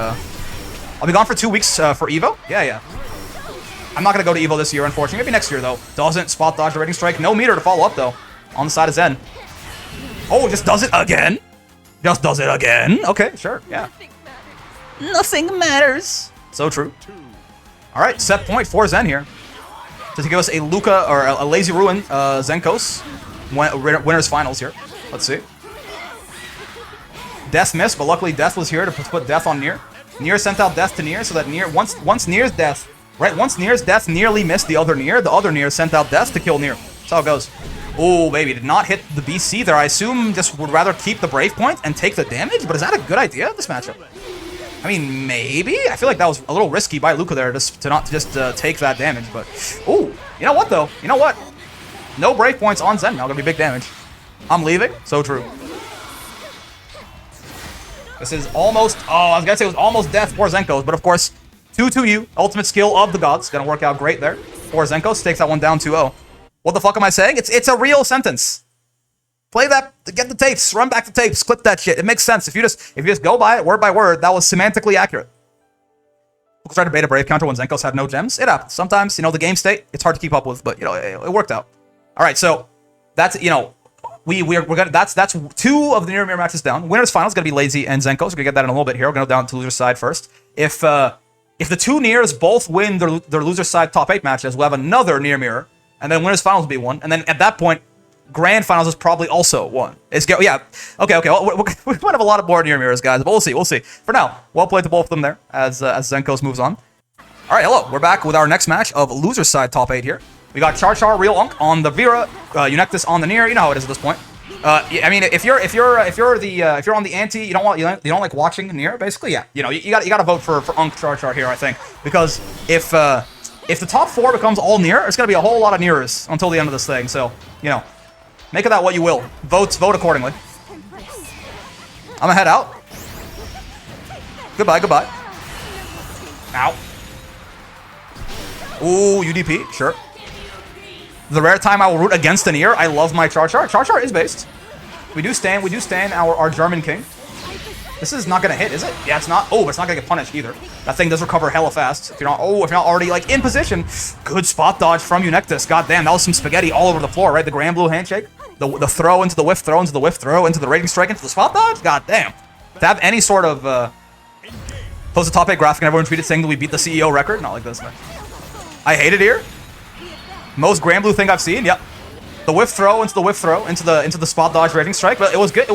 S1: I'll be gone for 2 weeks for Evo. Yeah. I'm not gonna go to Evo this year, unfortunately. Maybe next year though. Doesn't spot dodge the Raging Strike. No meter to follow up though. On the side of Zen. Oh, just does it again. Just does it again. Okay, sure, yeah. Nothing matters. So true. All right, set point for Zen here. To give us a Luka or a LazyRuin Zenkos winners finals here. Let's see. Death missed, but luckily Death was here to put Death on Nier. Nier sent out Death to Nier so that Nier once Nier's death, right? Once Nier's death nearly missed the other Nier sent out Death to kill Nier. That's how it goes. Oh, baby, did not hit the BC there. I assume just would rather keep the Brave Point and take the damage, but is that a good idea, this matchup? I mean, maybe? I feel like that was a little risky by Luka there to not just take that damage, but... Ooh, you know what, though? You know what? No Brave Points on Zen now, gonna be big damage. I'm leaving. So true. This is almost... Oh, I was gonna say it was almost death for Zenkos, but of course, 2-2-U, ultimate skill of the gods. Gonna work out great there for Zenkos. Takes that one down 2-0. What the fuck am I saying? It's a real sentence. Play that, get the tapes, run back the tapes, clip that shit. It makes sense. If you just go by it word by word, that was semantically accurate. We'll try to bait a Brave counter when Zenkos had no gems. It happens. Sometimes, you know, the game state, it's hard to keep up with, but, you know, it worked out. All right, so that's, you know, we're gonna, that's 2 of the Nier Mirror matches down. Winners finals gonna be Lazy and Zenkos. We're gonna get that in a little bit here. We're gonna go down to loser side first. If the 2 Niers both win their loser side top 8 matches, we'll have another Nier Mirror, and then winners finals will be 1, and then at that point, grand finals is probably also 1. Yeah, okay. Well, we might have a lot of more Nier Mirrors, guys, but we'll see. For now, well played to both of them there as Zenkos moves on. All right, hello. We're back with our next match of loser side top 8 here. We got CharChar, Real Unk on the Vira, Eunectes on the Nier. You know how it is at this point. I mean, if you're on the anti, you don't like watching Nier, basically, yeah. You know, you got to vote for Unk CharChar here, I think, because if the top 4 becomes all Nier, it's gonna be a whole lot of Niers until the end of this thing. So, you know. Make of that what you will. Vote accordingly. I'm gonna head out. Goodbye. Ow. Ooh, UDP, sure. The rare time I will root against the Nier. I love my CharChar. CharChar is based. We do stand our German king. This is not gonna hit, is it? Yeah, it's not. Oh, but it's not gonna get punished either. That thing does recover hella fast. If you're not already like in position. Good spot dodge from Eunectes. God damn, that was some spaghetti all over the floor, right? The Granblue handshake. The throw into the whiff, throw into the whiff, throw into the Raging Strike, into the spot dodge? God damn. To have any sort of post a top 8 graphic and everyone tweeted saying that we beat the CEO record? Not like this, man. I hate it here. Most Granblue thing I've seen, yep. The whiff throw into the whiff throw into the spot dodge Raging Strike, but it was good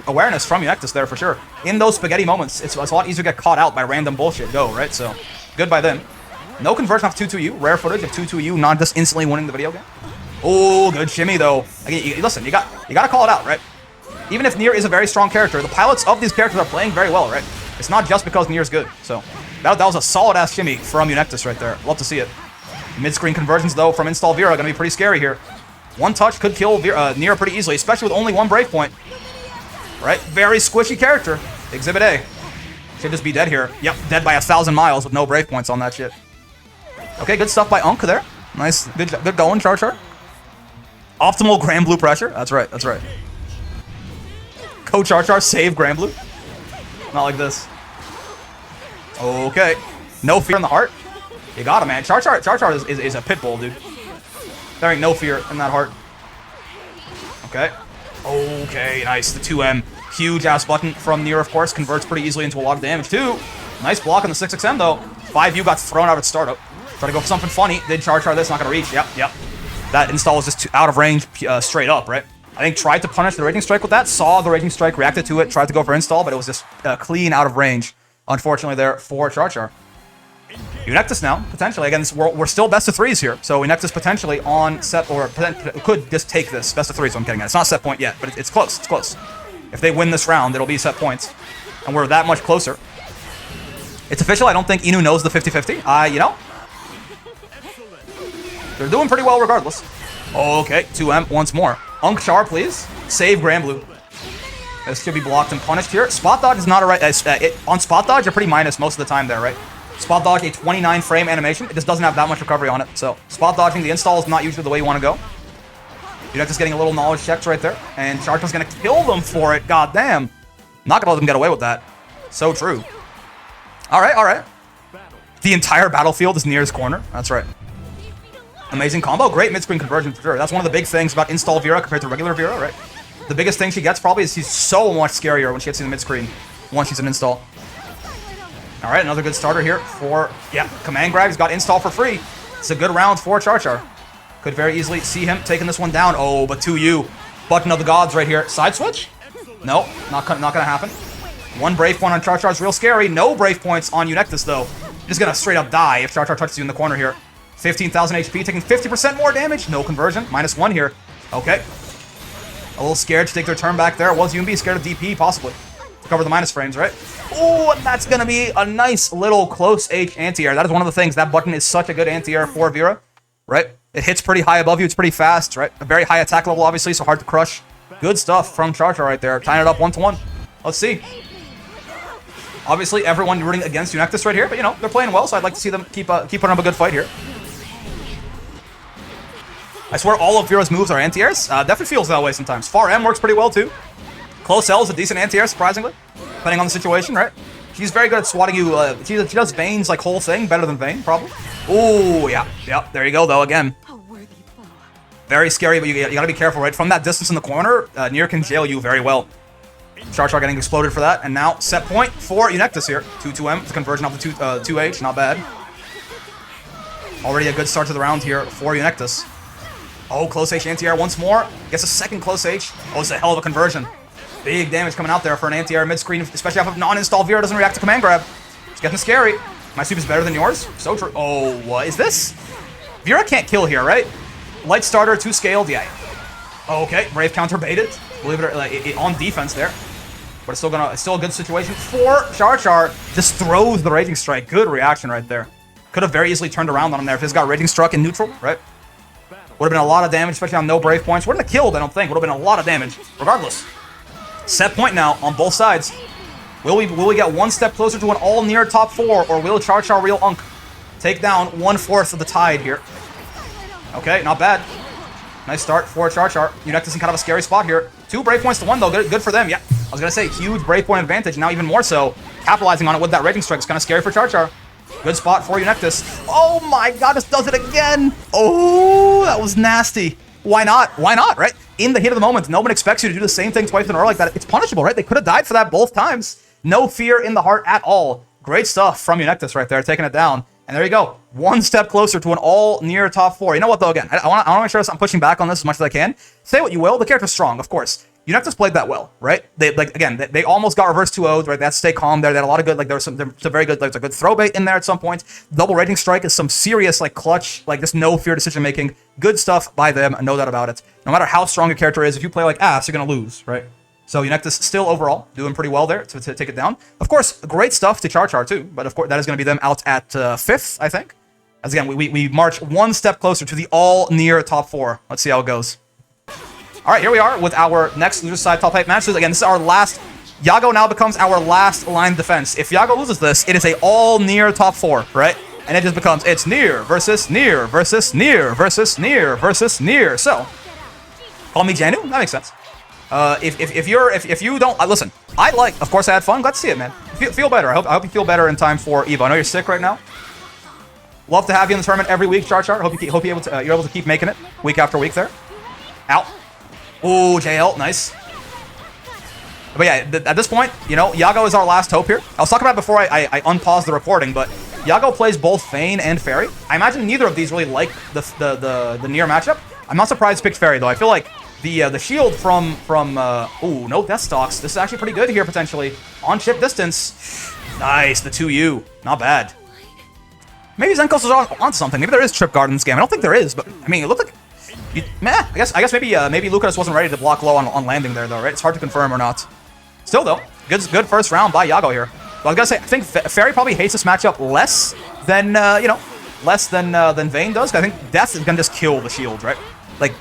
S1: awareness from Eunectes there for sure. In those spaghetti moments, it's a lot easier to get caught out by random bullshit go, right? So good by them. No conversion off 2-2-U, rare footage of 2-2-U, not just instantly winning the video game. Oh, good shimmy though. Again, listen, you gotta call it out, right? Even if Nier is a very strong character, the pilots of these characters are playing very well, right? It's not just because Nier's good. So that was a solid ass shimmy from Eunectes right there. Love to see it. Mid-screen conversions though from install Vira gonna be pretty scary here. One touch could kill Nier pretty easily, especially with only 1 break point. Right? Very squishy character. Exhibit A. Should just be dead here. Yep, dead by 1,000 miles with no break points on that shit. Okay, good stuff by Unk there. Nice, good going, CharChar. Optimal Granblue pressure. That's right. Go CharChar, save Granblue. Not like this. Okay. No fear in the heart. You got him, man. CharChar is a pit bull, dude. There ain't no fear in that heart. Okay, nice. The 2M. Huge ass button from Nier, of course. Converts pretty easily into a lot of damage, too. Nice block on the 6XM, though. 5U got thrown out at startup. Try to go for something funny. Did CharChar this, not gonna reach. Yep. That install was just out of range straight up, right? I think tried to punish the Raging Strike with that, saw the Raging Strike, reacted to it, tried to go for install, but it was just clean out of range, unfortunately, there for CharChar. Eunectes now, potentially. Again, we're still best of 3s here, so Eunectes potentially on set, or could just take this best of 3s, so I'm getting at. It's not set point yet, but it's close. If they win this round, it'll be set points, and we're that much closer. It's official. I don't think Inu knows the 50-50. You know, they're doing pretty well regardless. Okay, 2M once more. Unk Char, please. Save Granblue. This should be blocked and punished here. Spot dodge is not a right... on spot dodge, you're pretty minus most of the time there, right? Spot dodge, a 29 frame animation. It just doesn't have that much recovery on it. So, spot dodging the install is not usually the way you want to go. Eunectes getting a little knowledge checked right there. And CharChar's going to kill them for it. God damn. Not going to let them get away with that. So true. All right. The entire battlefield is Nier's corner. That's right. Amazing combo. Great mid-screen conversion for sure. That's one of the big things about install Vira compared to regular Vira, right? The biggest thing she gets probably is she's so much scarier when she gets in the mid-screen once she's an install. All right, another good starter here for, yeah, command grab. He's got install for free. It's a good round for CharChar. Could very easily see him taking this one down. Oh, but 2U. Button of the gods right here. Side switch? No, not going to happen. One brave point on CharChar is real scary. No brave points on Eunectes, though. You're just going to straight up die if CharChar touches you in the corner here. 15,000 HP, taking 50% more damage. No conversion. -1 here. Okay. A little scared to take their turn back there. Was Yumbi scared of DP? Possibly. To cover the minus frames, right? Oh, and that's going to be a nice little close H anti-air. That is one of the things. That button is such a good anti-air for Vira, right? It hits pretty high above you. It's pretty fast, right? A very high attack level, obviously, so hard to crush. Good stuff from CharChar right there. Tying it up 1-1. Let's see. Obviously, everyone rooting against Eunectes right here, but, you know, they're playing well, so I'd like to see them keep putting up a good fight here. I swear all of Vira's moves are anti-airs. Definitely feels that way sometimes. Far M works pretty well, too. Close L is a decent anti-air, surprisingly. Depending on the situation, right? She's very good at swatting you. She does Vane's, like, whole thing better than Vane, probably. Ooh, yeah. Yep, there you go, though, again. Very scary, but you gotta be careful, right? From that distance in the corner, Nier can jail you very well. CharChar getting exploded for that, and now set point for Eunectes here. 2-2M, the conversion of the 2H, not bad. Already a good start to the round here for Eunectes. Oh, close H anti-air once more. Gets a second close H. Oh, it's a hell of a conversion. Big damage coming out there for an anti-air mid-screen, especially if non-install Vira doesn't react to command grab. It's getting scary. My soup is better than yours. So true. Oh, what is this? Vira can't kill here, right? Light starter, 2 scaled, yeah. Okay, brave counter baited. Believe it or not, on defense there. But it's still a good situation for CharChar. Just throws the Raging Strike. Good reaction right there. Could have very easily turned around on him there if he's got Raging Struck in neutral, right? Would have been a lot of damage, especially on no brave points. Wouldn't have killed, I don't think. Would have been a lot of damage. Regardless. Set point now on both sides. Will we get one step closer to an all Nier top 4, or will CharChar real Unk take down 1/4 of the tide here? Okay, not bad. Nice start for CharChar. Eunectes in kind of a scary spot here. 2 brave points to 1 though. Good for them. Yeah, I was gonna say huge brave point advantage. Now even more so, capitalizing on it with that Raging Strike is kind of scary for CharChar. Good spot for Eunectes. Oh my god, this does it again. Oh, that was nasty. Why not? Why not, right? In the heat of the moment, no one expects you to do the same thing twice in a row like that. It's punishable, right? They could have died for that both times. No fear in the heart at all. Great stuff from Eunectes right there, taking it down. And there you go. One step closer to an all Nier top 4. You know what, though, again, I want to make sure I'm pushing back on this as much as I can. Say what you will, the character's strong, of course. Eunectes played that well, right? They almost got reverse 2-0'd, right? They had to stay calm there. They had a lot of good, there was some very good, a good throw bait in there at some point. Double Raging Strike is some serious, clutch, just no fear decision making. Good stuff by them, no doubt about it. No matter how strong a character is, if you play like ass, you're going to lose, right? So Eunectes still overall doing pretty well there to take it down. Of course, great stuff to CharChar too, but of course that is going to be them out at 5th, I think. As again, we march one step closer to the all Nier top 4. Let's see how it goes. All right, here we are with our next loser side top 8 matches. Again, this is our last. Iago now becomes our last line defense. If Iago loses this, it is a all Nier top 4, right? And it just becomes it's Nier versus Nier versus Nier versus Nier versus Nier. So, call me Janu. That makes sense. If you don't listen, of course I had fun. Glad to see it, man. Feel better. I hope you feel better in time for Evo. I know you're sick right now. Love to have you in the tournament every week, CharChar. Hope you're able to keep making it week after week there. Out. Ooh, JL, nice. But yeah, at this point, you know, Iago is our last hope here. I was talking about it before I unpaused the recording, but Iago plays both Vane and Ferry. I imagine neither of these really like the Nier matchup. I'm not surprised he picked Ferry though. I feel like the shield from ooh, no death stalks. This is actually pretty good here potentially. On chip distance. Nice, the 2U. Not bad. Maybe Zenkos is on something. Maybe there is trip guard in this game. I don't think there is, but I mean, it looked like meh. I guess maybe Luka just wasn't ready to block low on landing there though, right? It's hard to confirm or not. Still though, good first round by Iago here. But I was gonna say, I think Ferry probably hates this matchup less than than Vane does. I think Death is gonna just kill the shield, right? Like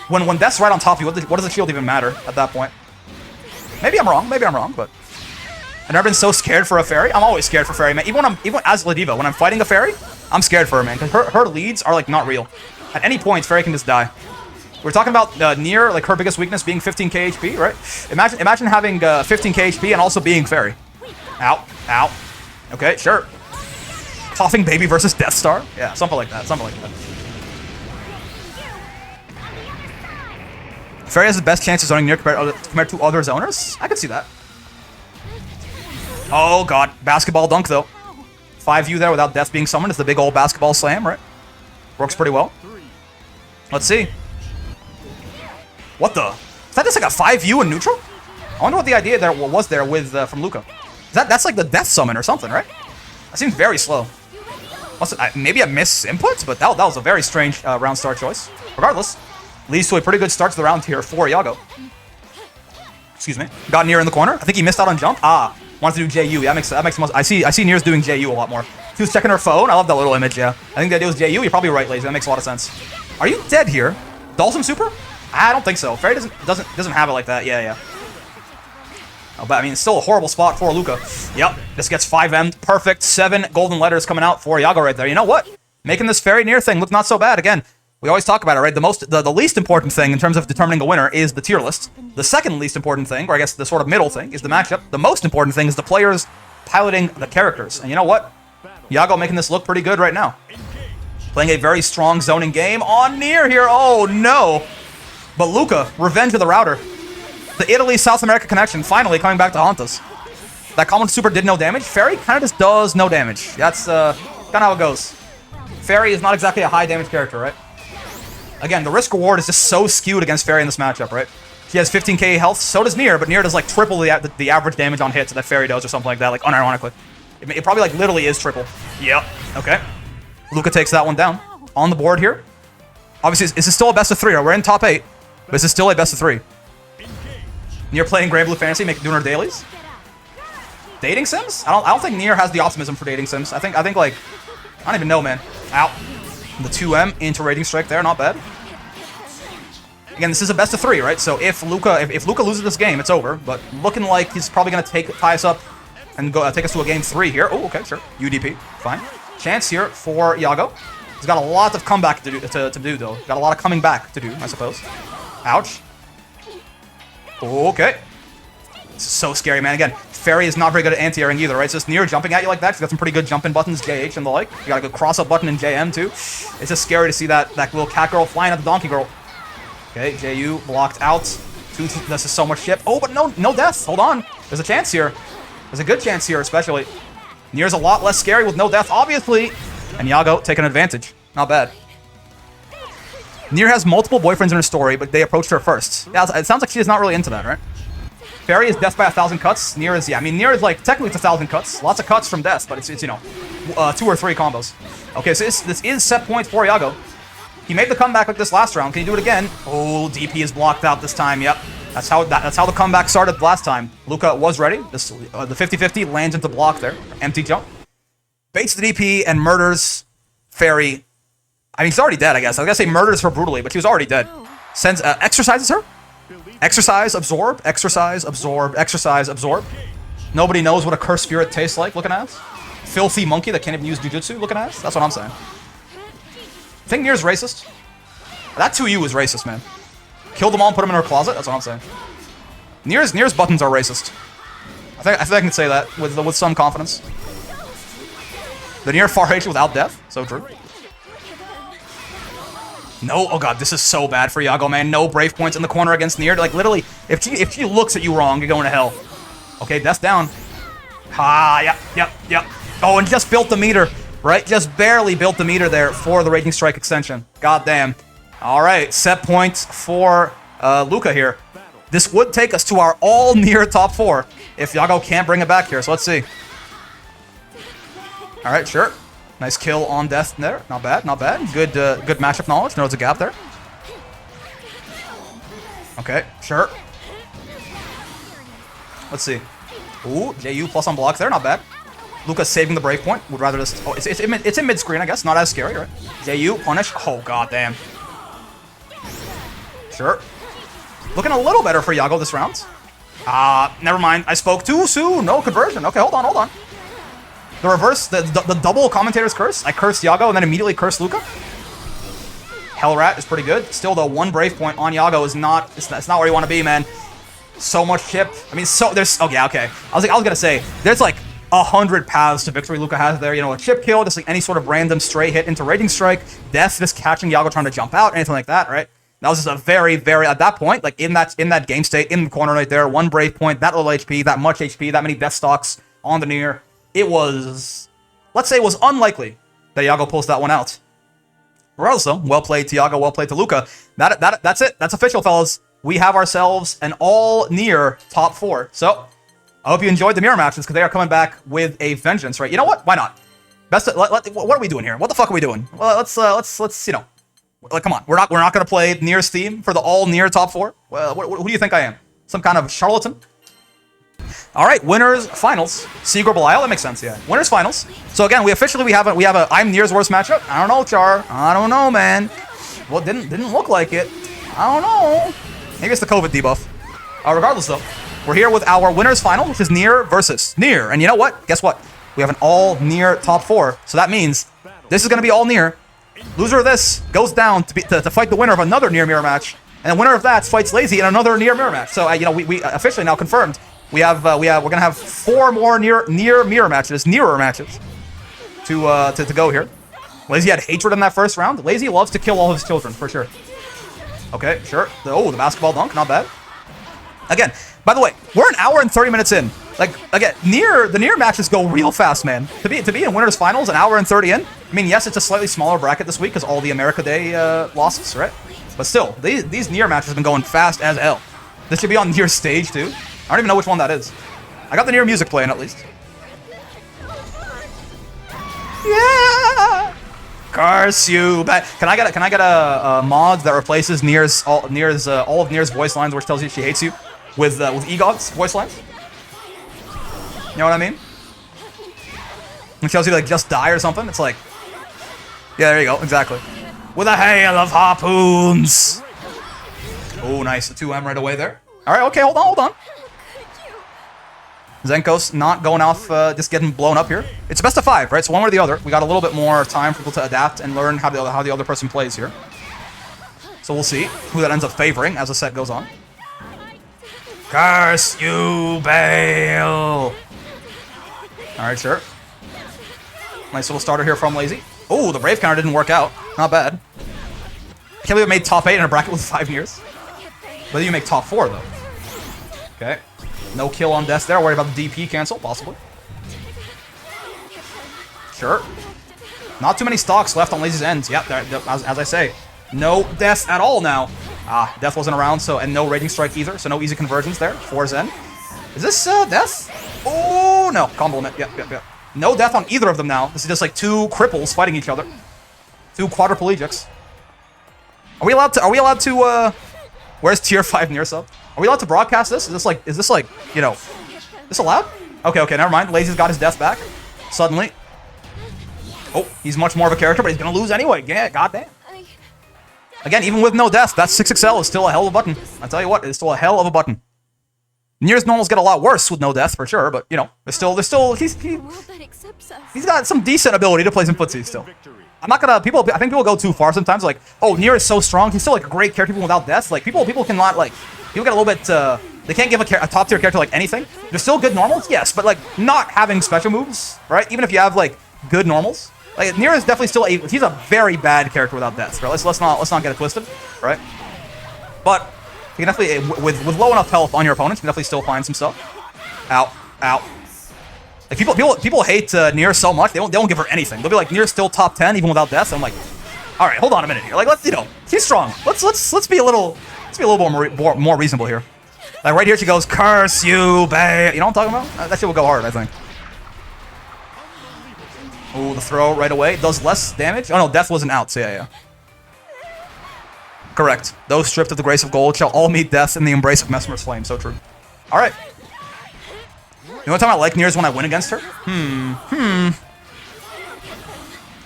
S1: when Death's right on top of you, what does the shield even matter at that point? Maybe I'm wrong, but I've never been so scared for a Ferry. I'm always scared for Ferry, man. Even as Ladiva, when I'm fighting a Ferry, I'm scared for her, man, because her leads are not real. At any point, Ferry can just die. We're talking about Nier, her biggest weakness being 15k HP, right? Imagine having 15k HP and also being Ferry. Ow. Okay, sure. Coughing Baby versus Death Star? Yeah, something like that. Ferry has the best chance of zoning Nier compared to other zoners? I could see that. Oh god, basketball dunk though. 5U there without death being summoned is the big old basketball slam, right? Works pretty well. Let's see. What the? Is that just like a 5U in neutral? I wonder what the idea there was there with from Luka. That's like the death summon or something, right? That seems very slow. Maybe a misinput, but that was a very strange round start choice. Regardless, leads to a pretty good start to the round here for Iago. Excuse me. Got Nier in the corner. I think he missed out on jump. Ah, wants to do JU. Yeah, that makes the most. I see Nier's doing JU a lot more. He was checking her phone. I love that little image. Yeah, I think the idea was JU. You're probably right, Lazy. That makes a lot of sense. Are you dead here? Dhalsim super? I don't think so. Ferry doesn't have it like that. Yeah. Oh, but I mean, it's still a horrible spot for Luka. Yep, this gets 5M'd. Perfect. 7 golden letters coming out for Iago right there. You know what? Making this Ferry Nier thing look not so bad. Again, we always talk about it, right? The least important thing in terms of determining a winner is the tier list. The second least important thing, or I guess the sort of middle thing, is the matchup. The most important thing is the players piloting the characters. And you know what? Iago making this look pretty good right now. Playing a very strong zoning game on Nier here. Oh, no. But Luka, revenge of the router. The Italy-South America connection finally coming back to haunt us. That common super did no damage. Ferry kind of just does no damage. That's kind of how it goes. Ferry is not exactly a high damage character, right? Again, the risk-reward is just so skewed against Ferry in this matchup, right? He has 15k health, so does Nier, but Nier does like triple the average damage on hits that Ferry does or something like that, like unironically. It probably like literally is triple. Yep. Okay. Luka takes that one down. On the board here. Obviously, this is still a best of 3. Right? We're in top 8, but this is still a best of 3. Nier playing Granblue Fantasy, doing her dailies. Dating sims? I don't think Nier has the optimism for dating sims. I think like, I don't even know, man. Out. The 2M into Raging Strike there, not bad. Again, this is a best of 3, right? So if Luka loses this game, it's over. But looking like he's probably gonna tie us up and go take us to a game 3 here. Oh, okay, sure. UDP, fine. Chance here for Iago. He's got a lot of comeback to do though. Got a lot of coming back to do, I suppose. Ouch. Okay. This is so scary, man. Again, Ferry is not very good at anti-airing either, right? So it's Nier jumping at you like that. He's got some pretty good jumping buttons, JH and the like. You got a good cross-up button in JM too. It's just scary to see that little cat girl flying at the donkey girl. Okay, JU blocked out. This is so much ship. Oh, but no death. Hold on. There's a chance here. There's a good chance here, especially. Nier's a lot less scary with no death, obviously. And Iago taking advantage. Not bad. Nier has multiple boyfriends in her story, but they approached her first. Yeah, it sounds like she's not really into that, right? Ferry is death by 1,000 cuts. Nier is, yeah, I mean, Nier is like, technically it's 1,000 cuts. Lots of cuts from death, but it's you know, 2 or 3 combos. Okay, so this is set point for Iago. He made the comeback like this last round. Can he do it again? Oh, DP is blocked out this time. Yep. That's how the comeback started last time. Luka was ready. The 50-50 lands into block there. Empty jump. Baits the DP and murders Ferry. I mean, he's already dead, I guess. I was gonna say murders her brutally, but she was already dead. Sends, exercises her. Exercise, absorb, exercise, absorb, exercise, absorb. Nobody knows what a cursed spirit tastes like, looking at us. Filthy monkey that can't even use jujutsu, looking at us. That's what I'm saying. Think Nier's racist? That 2U is racist, man. Kill them all and put them in her closet? That's what I'm saying. Nier's buttons are racist. I think I can say that with some confidence. The Nier far H without death. So true. No, oh god, this is so bad for Iago, man. No brave points in the corner against Nier. Like, literally, if she looks at you wrong, you're going to hell. Okay, death's down. Ah, yep. Oh, and just built the meter, right? Just barely built the meter there for the Raging Strike extension. God damn. All right, set points for Luka here. This would take us to our all-Nier top 4 if Iago can't bring it back here, so let's see. All right, sure. Nice kill on death there. Not bad, not bad. Good matchup knowledge. Knows a gap there. Okay, sure. Let's see. Ooh, JU plus on blocks there. Not bad. Luka's saving the break point. Would rather just... Oh, it's in mid-screen, I guess. Not as scary, right? JU, punish. Oh, god damn. Sure. Looking a little better for Iago this round. Never mind. I spoke too soon. No conversion. Okay, hold on. The reverse, the double commentator's curse. I cursed Iago and then immediately cursed Luka. Hellrat is pretty good. Still, though, 1 brave point on Iago is not... It's not where you want to be, man. So much chip. I mean, there's... Oh, yeah, okay. I was gonna say, there's like 100 paths to victory Luka has there. You know, a chip kill, just like any sort of random stray hit into Raging Strike, death, just catching Iago trying to jump out, anything like that, right? That was just a very, very, at that point, like in that game state, in the corner right there, 1 Brave point, that little HP, that much HP, that many death stocks on the Nier. It was, let's say it was unlikely that Iago pulls that one out. Regardless though, well played to Iago, well played to Luka. That's it. That's official, fellas. We have ourselves an all Nier top 4. So, I hope you enjoyed the mirror matches because they are coming back with a vengeance, right? You know what? Why not? What are we doing here? What the fuck are we doing? Well, let's you know, like, come on. We're not gonna play Nier's theme for the all Nier top 4. Well, who do you think I am? Some kind of charlatan? All right, winners finals. Seagull Belial, that makes sense. Yeah, winners finals. So again, we have a I'm Nier's worst matchup. I don't know, Char. I don't know, man. Well, didn't look like it. I don't know. Maybe it's the COVID debuff. Regardless though, we're here with our winners final, which is Nier versus Nier. And you know what? Guess what? We have an all Nier top 4. So that means this is gonna be all Nier. Loser of this goes down to fight the winner of another Nier mirror match, and the winner of that fights Lazy in another Nier mirror match. So you know, we officially now confirmed we're gonna have 4 more Nier mirror matches, Nearer matches to go here. Lazy had hatred in that first round. Lazy loves to kill all his children for sure. Okay, sure. Oh, the basketball dunk, not bad. Again, by the way, we're an hour and 30 minutes in. Like, again, the Nier matches go real fast, man. To be in winners finals, an hour and 30 in. I mean, yes, it's a slightly smaller bracket this week because all the America Day losses, right? But still, these Nier matches have been going fast as hell. This should be on Nier stage too. I don't even know which one that is. I got the Nier music playing at least. Yeah. Curse you! Can I get a mod that replaces all of Nier's voice lines, which tells you she hates you, with EGOT's voice lines? You know what I mean? It tells you to, like, just die or something. It's like, yeah, there you go, exactly. With a hail of harpoons. Oh, nice, the 2M right away there. All right, okay, hold on. Zenkos not going off, just getting blown up here. It's best of 5, right? So one way or the other. We got a little bit more time for people to adapt and learn how the other person plays here. So we'll see who that ends up favoring as the set goes on. Curse you, Bale! Alright, sure. Nice little starter here from Lazy. Oh, the Brave counter didn't work out. Not bad. I can't believe it made top 8 in a bracket with 5 Niers. But you make top 4, though. Okay. No kill on death there. Worried about the DP cancel, possibly. Sure. Not too many stocks left on Lazy's ends. Yep, as I say. No death at all now. Death wasn't around, so, and no Raging Strike either, so no easy conversions there for Zen. Is this death? Oh, no. Combo limit. Yep. No death on either of them now. This is just like 2 cripples fighting each other. 2 quadriplegics. Are we allowed to, where's tier 5 Nier sub? Are we allowed to broadcast this? Is this like, you know, this allowed? Okay, never mind. Lazy's got his death back. Suddenly. Oh, he's much more of a character, but he's gonna lose anyway. Yeah, goddamn. Again, even with no death, that 6XL is still a hell of a button. I tell you what, it's still a hell of a button. Nier's normals get a lot worse with no death for sure, but you know, he's got some decent ability to play some footsie still. I'm not gonna, I think people go too far sometimes, like, oh, Nier is so strong, he's still like a great character even without death. Like, people cannot, like, people get a little bit, they can't give a top tier character like anything. They're still good normals, yes, but like, not having special moves, right? Even if you have like, good normals. Like, Nier is definitely still he's a very bad character without death, right? Let's not get it twisted, right? But, you can definitely, with low enough health on your opponents, you can definitely still find some stuff. Ow. Like, people hate Nier so much, they won't give her anything. They'll be like, Nier's still top 10 even without death. So I'm like, all right, hold on a minute here. Like, let's, you know, she's strong. Let's be a little more reasonable here. Like, right here she goes, curse you, babe. You know what I'm talking about? That shit will go hard, I think. Ooh, the throw right away does less damage. Oh no, death wasn't out. So yeah. Correct. Those stripped of the grace of gold shall all meet death in the embrace of Mesmer's flame. So true. All right. You know what time I like Nier is when I win against her?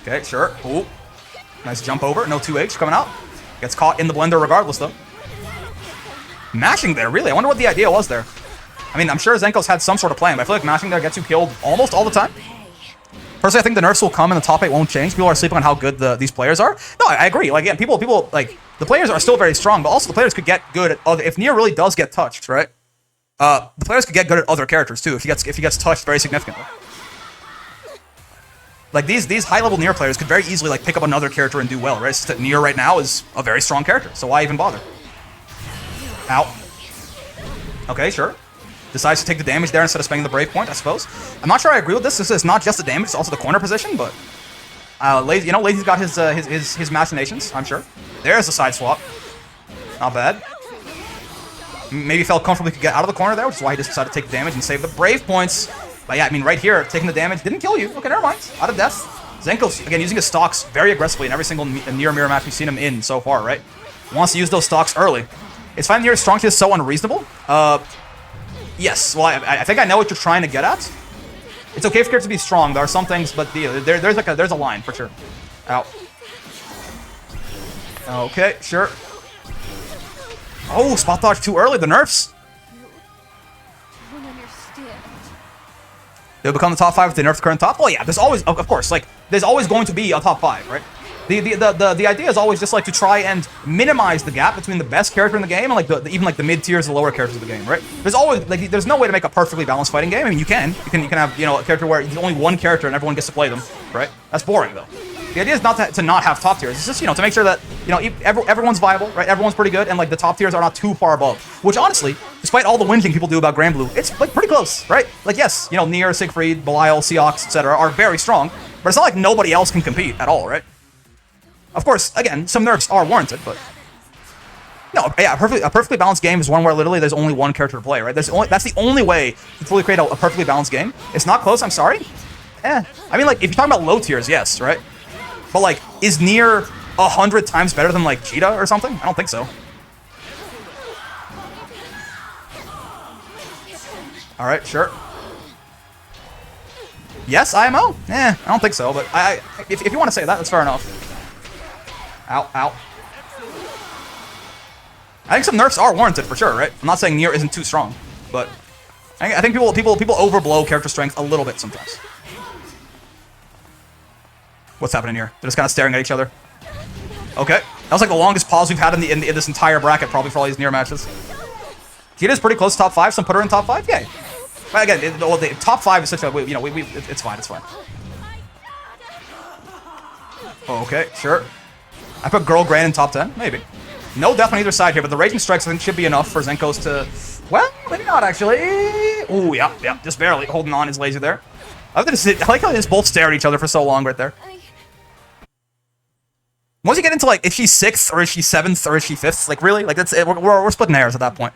S1: Okay, sure. Ooh. Nice jump over. No 2H coming out. Gets caught in the blender regardless, though. Mashing there, really? I wonder what the idea was there. I mean, I'm sure Zenkos had some sort of plan, but I feel like mashing there gets you killed almost all the time. Personally, I think the nerfs will come and the top 8 won't change. People are sleeping on how good these players are. No, I agree. Like, again, people, like, the players are still very strong, but also the players could get good at other, if Nier really does get touched, right? The players could get good at other characters, too, if he gets touched very significantly. Like these high-level Nier players could very easily like pick up another character and do well, right? It's just that Nier right now is a very strong character, so why even bother? Ow. Okay, sure. Decides to take the damage there instead of spending the Brave Point, I suppose. I'm not sure I agree with this. This is not just the damage, it's also the corner position, but Lazy, you know, Lazy's got his machinations, I'm sure. There's a side swap. Not bad. Maybe felt comfortable he could get out of the corner there, which is why he just decided to take the damage and save the Brave Points. But yeah, I mean, right here, taking the damage didn't kill you. Okay, never mind. Out of death. Zenkos, again, using his stocks very aggressively in every single Nier mirror match we've seen him in so far, right? Wants to use those stocks early. It's fine Nier's strong is so unreasonable. Yes, well, I think I know what you're trying to get at. It's okay for characters to be strong. There are some things, but there's a line for sure. Ow. Okay, sure. Oh, spot dodge too early. The nerfs. They'll become the top 5 if they nerf the current top. Well, yeah, there's always, of course, like there's always going to be a top 5, right? The idea is always just like to try and minimize the gap between the best character in the game and like even like the mid tiers, the lower characters of the game, right? There's always like there's no way to make a perfectly balanced fighting game. I mean, you can have, you know, a character where there's only one character and everyone gets to play them, right? That's boring though. The idea is not to not have top tiers. It's just, you know, to make sure that, you know, everyone's viable, right? Everyone's pretty good, and like the top tiers are not too far above. Which honestly, despite all the whinging people do about Granblue, it's like pretty close, right? Like yes, you know, Nier, Siegfried, Belial, Seox, etc. are very strong, but it's not like nobody else can compete at all, right? Of course, again, some nerfs are warranted, but no, yeah, a perfectly balanced game is one where literally there's only one character to play, right? That's the only way to fully create a perfectly balanced game. It's not close, I'm sorry. I mean, like, if you're talking about low tiers, yes, right? But, like, is Nier 100 times better than, like, Djeeta or something? I don't think so. Alright, sure. Yes, IMO? I don't think so, but if you want to say that, that's fair enough. Ow, ow. I think some nerfs are warranted for sure, right? I'm not saying Nier isn't too strong, but I think people overblow character strength a little bit sometimes. What's happening here? They're just kind of staring at each other. Okay. That was like the longest pause we've had in this entire bracket, probably for all these Nier matches. Djeeta's pretty close to top 5. Some put her in top 5. Yay. But again, the top 5 is such a, you know, it's fine, it's fine. Okay, sure. I put Girl Gran in top 10, maybe. No death on either side here, but the Raging Strikes I think should be enough for Zenkos to, well, maybe not actually. Ooh, yeah, just barely holding on his laser there. I like how they just both stare at each other for so long right there. Once you get into like, is she 6th or is she 7th or is she 5th? Like really? Like that's it. We're splitting hairs at that point.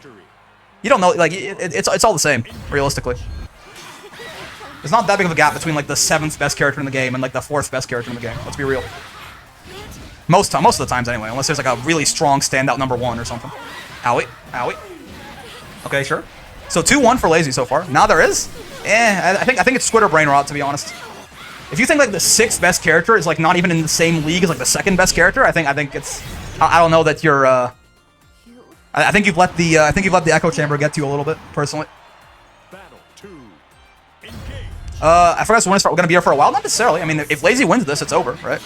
S1: You don't know. Like it's all the same, realistically. There's not that big of a gap between like the 7th best character in the game and like the 4th best character in the game. Let's be real. Most of the times anyway, unless there's like a really strong standout number 1 or something. Owie, owie. Okay, sure. So 2-1 for Lazy so far. Now there is. I think it's Squid or Brain Rot, to be honest. If you think like the 6th best character is like not even in the same league as like the 2nd best character, I think it's. I don't know that you're. I think you've let the echo chamber get to you a little bit, personally.
S2: Battle 2. Engage.
S1: I forgot we're gonna be here for a while. Not necessarily. I mean, if Lazy wins this, it's over, right?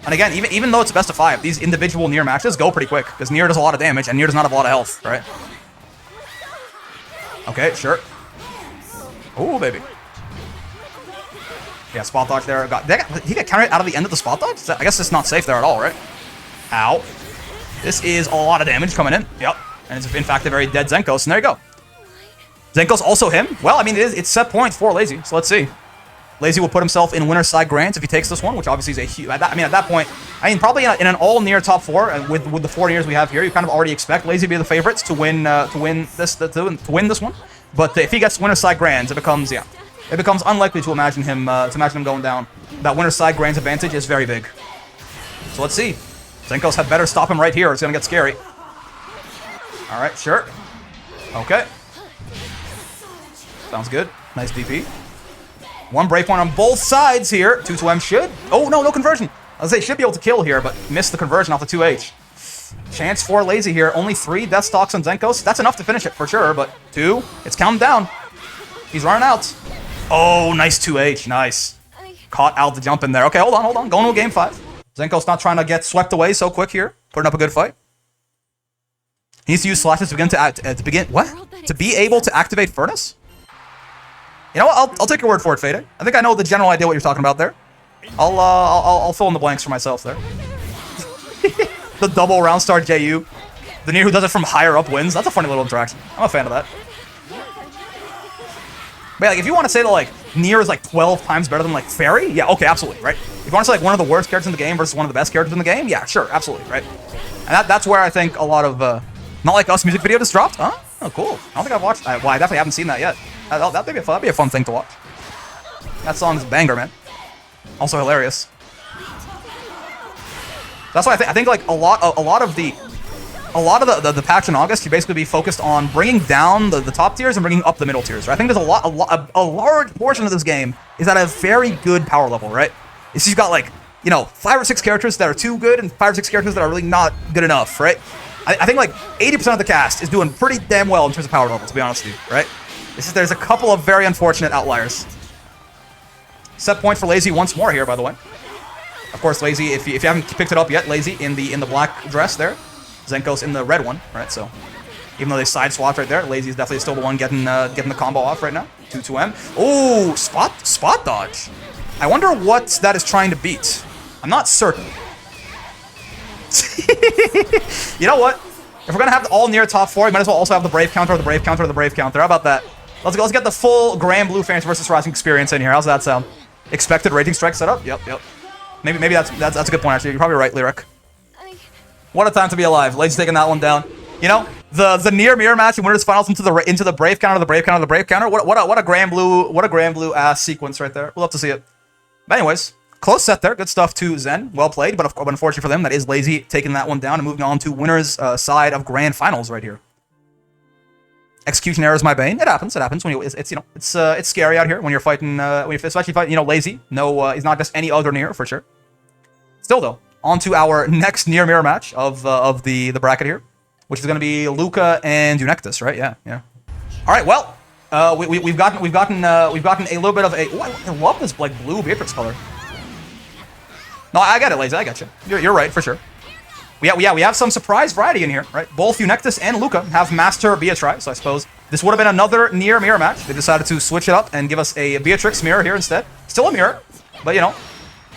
S1: And again, even though it's a best of 5, these individual Nier matches go pretty quick because Nier does a lot of damage and Nier does not have a lot of health, right? Okay, sure. Ooh, baby. Yeah, spot dodge there. Did he get countered out of the end of the spot dodge? I guess it's not safe there at all, right? Ow. This is a lot of damage coming in. Yep. And it's in fact a very dead Zenkos. And there you go. Zenkos also him. Well, I mean, it's set point for Lazy. So let's see. Lazy will put himself in winner's side grants if he takes this one, which obviously is a huge. At that point, I mean, probably in an all Nier top 4, and with the 4 Niers we have here, you kind of already expect Lazy to be the favorites to win this one. But if he gets winner's side grands, it becomes unlikely to imagine him going down. That winner's side grands advantage is very big. So let's see. Zenkos had better stop him right here. It's gonna get scary. All right, sure. Okay. Sounds good. Nice DP. 1 Brave Point on both sides here. 2-2M should. Oh no, no conversion. I was gonna say should be able to kill here, but missed the conversion off the 2H. Chance for Lazy here. Only 3 death stocks on Zenkos. That's enough to finish it for sure, but 2. It's counting down. He's running out. Oh, nice 2H. Nice. Caught out the jump in there. Okay, hold on. Going to a game 5. Zenkos not trying to get swept away so quick here. Putting up a good fight. He needs to use slashes to begin to be able to activate Furnace? You know what? I'll take your word for it, Fade. I think I know the general idea what you're talking about there. I'll fill in the blanks for myself there. The double round star JU. The Nier who does it from higher up wins. That's a funny little interaction. I'm a fan of that. But yeah, like, if you want to say that like Nier is like 12 times better than like Ferry, yeah, okay, absolutely, right? If you want to say like one of the worst characters in the game versus one of the best characters in the game, yeah, sure, absolutely, right? And that's where I think a lot of Not Like Us music video just dropped. Huh? Oh, cool. I don't think I've watched. Well, I definitely haven't seen that yet. That'd be a fun thing to watch. That song's a banger, man. Also hilarious. That's why I think like a lot of the patch in August, you basically be focused on bringing down the top tiers and bringing up the middle tiers. Right? I think there's a large portion of this game is at a very good power level, right? It's you've got like, you know, 5 or 6 characters that are too good and 5 or 6 characters that are really not good enough, right? I think like 80% of the cast is doing pretty damn well in terms of power level, to be honest with you, right? There's a couple of very unfortunate outliers. Set point for Lazy once more here, by the way. Of course, Lazy, if you haven't picked it up yet, Lazy in the black dress there. Zenkos in the red one, right? So even though they side swapped right there, Lazy is definitely still the one getting the combo off right now. 2-2M. Oh, spot dodge. I wonder what that is trying to beat. I'm not certain. You know what? If we're gonna have all Nier top 4, we might as well also have the Brave counter or the Brave counter or the Brave counter. How about that? Let's get the full Granblue Fantasy versus Rising experience in here. How's that sound? Expected rating strike setup? Yep. Maybe that's a good point actually. You're probably right, Leerek. What a time to be alive. Lazy's taking that one down. You know, the Nier mirror match and winners finals into the Brave counter, the Brave counter, the Brave counter. What a Granblue ass sequence right there. We'll have to see it. But anyways, close set there. Good stuff to Zen. Well played, but unfortunately for them, that is Lazy taking that one down and moving on to winners side of grand finals right here. Execution error is my bane. It happens when it's scary out here when you're fighting especially fighting, you know, Lazy. No, he's not just any other Nier for sure. Still though, on to our next Nier mirror match of the bracket here, which is going to be Luka and Eunectes, right? Yeah. All right, well, we've gotten a little bit of a. Ooh, I love this like blue Beatrix color. No, I get it, Lazy. I got you. You're right for sure. We have some surprise variety in here, right? Both Eunectes and Luka have Master Beatrix, so I suppose this would have been another Nier mirror match. They decided to switch it up and give us a Beatrix mirror here instead. Still a mirror, but you know,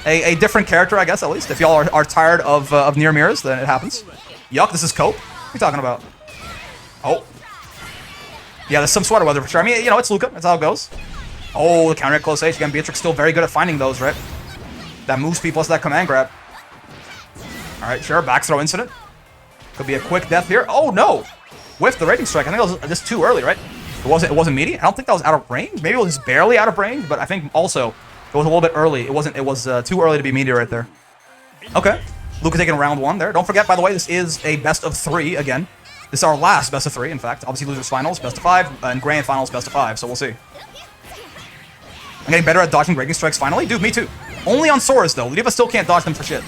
S1: a different character, I guess, at least. If y'all are tired of Nier mirrors, then it happens. Yuck, this is Cope. What are you talking about? Oh. Yeah, there's some sweater weather for sure. I mean, you know, it's Luka. That's how it goes. Oh, the counter at close H. Again, Beatrix still very good at finding those, right? That move speed plus that command grab. All right, sure. Back throw incident. Could be a quick death here. Oh, no. Whiffed the rating strike. I think it was just too early, right? It wasn't meaty. I don't think that was out of range. Maybe it was just barely out of range, but I think also it was a little bit early. It was too early to be meaty right there. Okay. Luka taking round 1 there. Don't forget, by the way, this is a best of 3 again. This is our last best of 3, in fact. Obviously, losers finals, best of 5, and grand finals, best of 5, so we'll see. I'm getting better at dodging rating strikes finally. Dude, me too. Only on Soriz, though. Djeeta still can't dodge them for shit.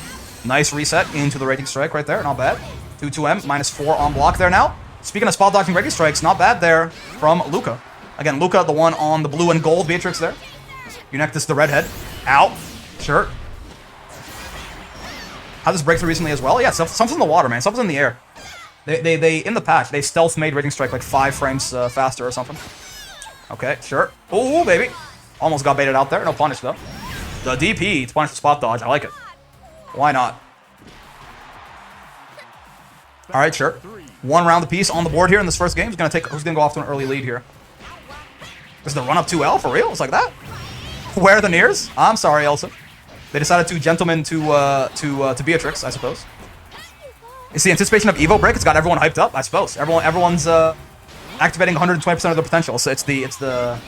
S1: Nice reset into the rating strike right there. Not bad. 2-2M, -4 on block there now. Speaking of spot dodging rating strikes, not bad there from Luka. Again, Luka, the one on the blue and gold Beatrix there. Eunectes, the redhead. Ow. Sure. Had this breakthrough recently as well. Yeah, something's in the water, man. Something's in the air. They in the patch, they stealth made rating strike like 5 frames faster or something. Okay, sure. Oh, baby. Almost got baited out there. No punish, though. The DP to punish the spot dodge. I like it. Why not? All right, sure. 1 round apiece on the board here in this first game. Who's gonna go off to an early lead here? This is the run up 2L for real? It's like that? Where are the Niers? I'm sorry, Elsa. They decided to gentleman to Beatrix, I suppose. It's the anticipation of Evo break. It's got everyone hyped up, I suppose. Everyone's activating 120% of their potential. So it's the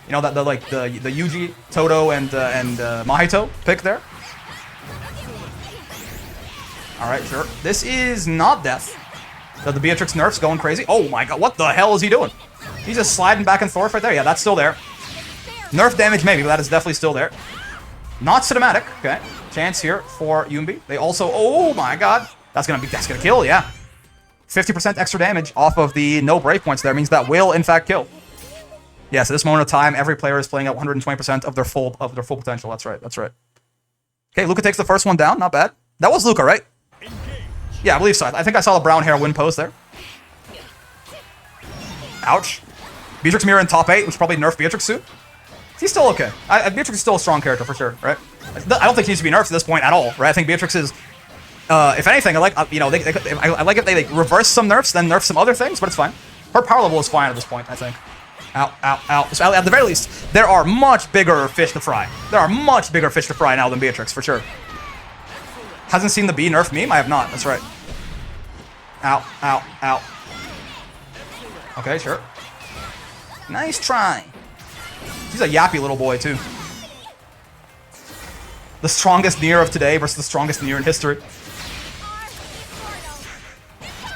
S1: you know, the Yuji, Toto, and Mahito pick there. All right, sure. This is not death. The Beatrix nerf's going crazy. Oh my god, what the hell is he doing? He's just sliding back and forth right there. Yeah, that's still there. Nerf damage maybe, but that is definitely still there. Not cinematic. Okay, chance here for Yumbi. They also, oh my god, that's gonna kill. Yeah, 50% extra damage off of the no break points there means that will in fact kill. Yes, at this moment of time, every player is playing at 120% of their full potential. That's right. That's right. Okay, Luka takes the first one down. Not bad. That was Luka, right? Yeah, I believe so. I think I saw the brown hair win pose there. Ouch. Beatrix mirror in top 8, which probably nerfed Beatrix soon. He's still okay. Beatrix is still a strong character for sure, right? I don't think he needs to be nerfed at this point at all, right? I think Beatrix is, if anything, I like, you know, I like if they like, reverse some nerfs, then nerf some other things, but it's fine. Her power level is fine at this point, I think. Ow, ow, ow. So at the very least, there are much bigger fish to fry. There are much bigger fish to fry now than Beatrix, for sure. Hasn't seen the B nerf meme? I have not, that's right. Ow, ow, ow. Okay, sure. Nice try. He's a yappy little boy, too. The strongest Nier of today versus the strongest Nier in history.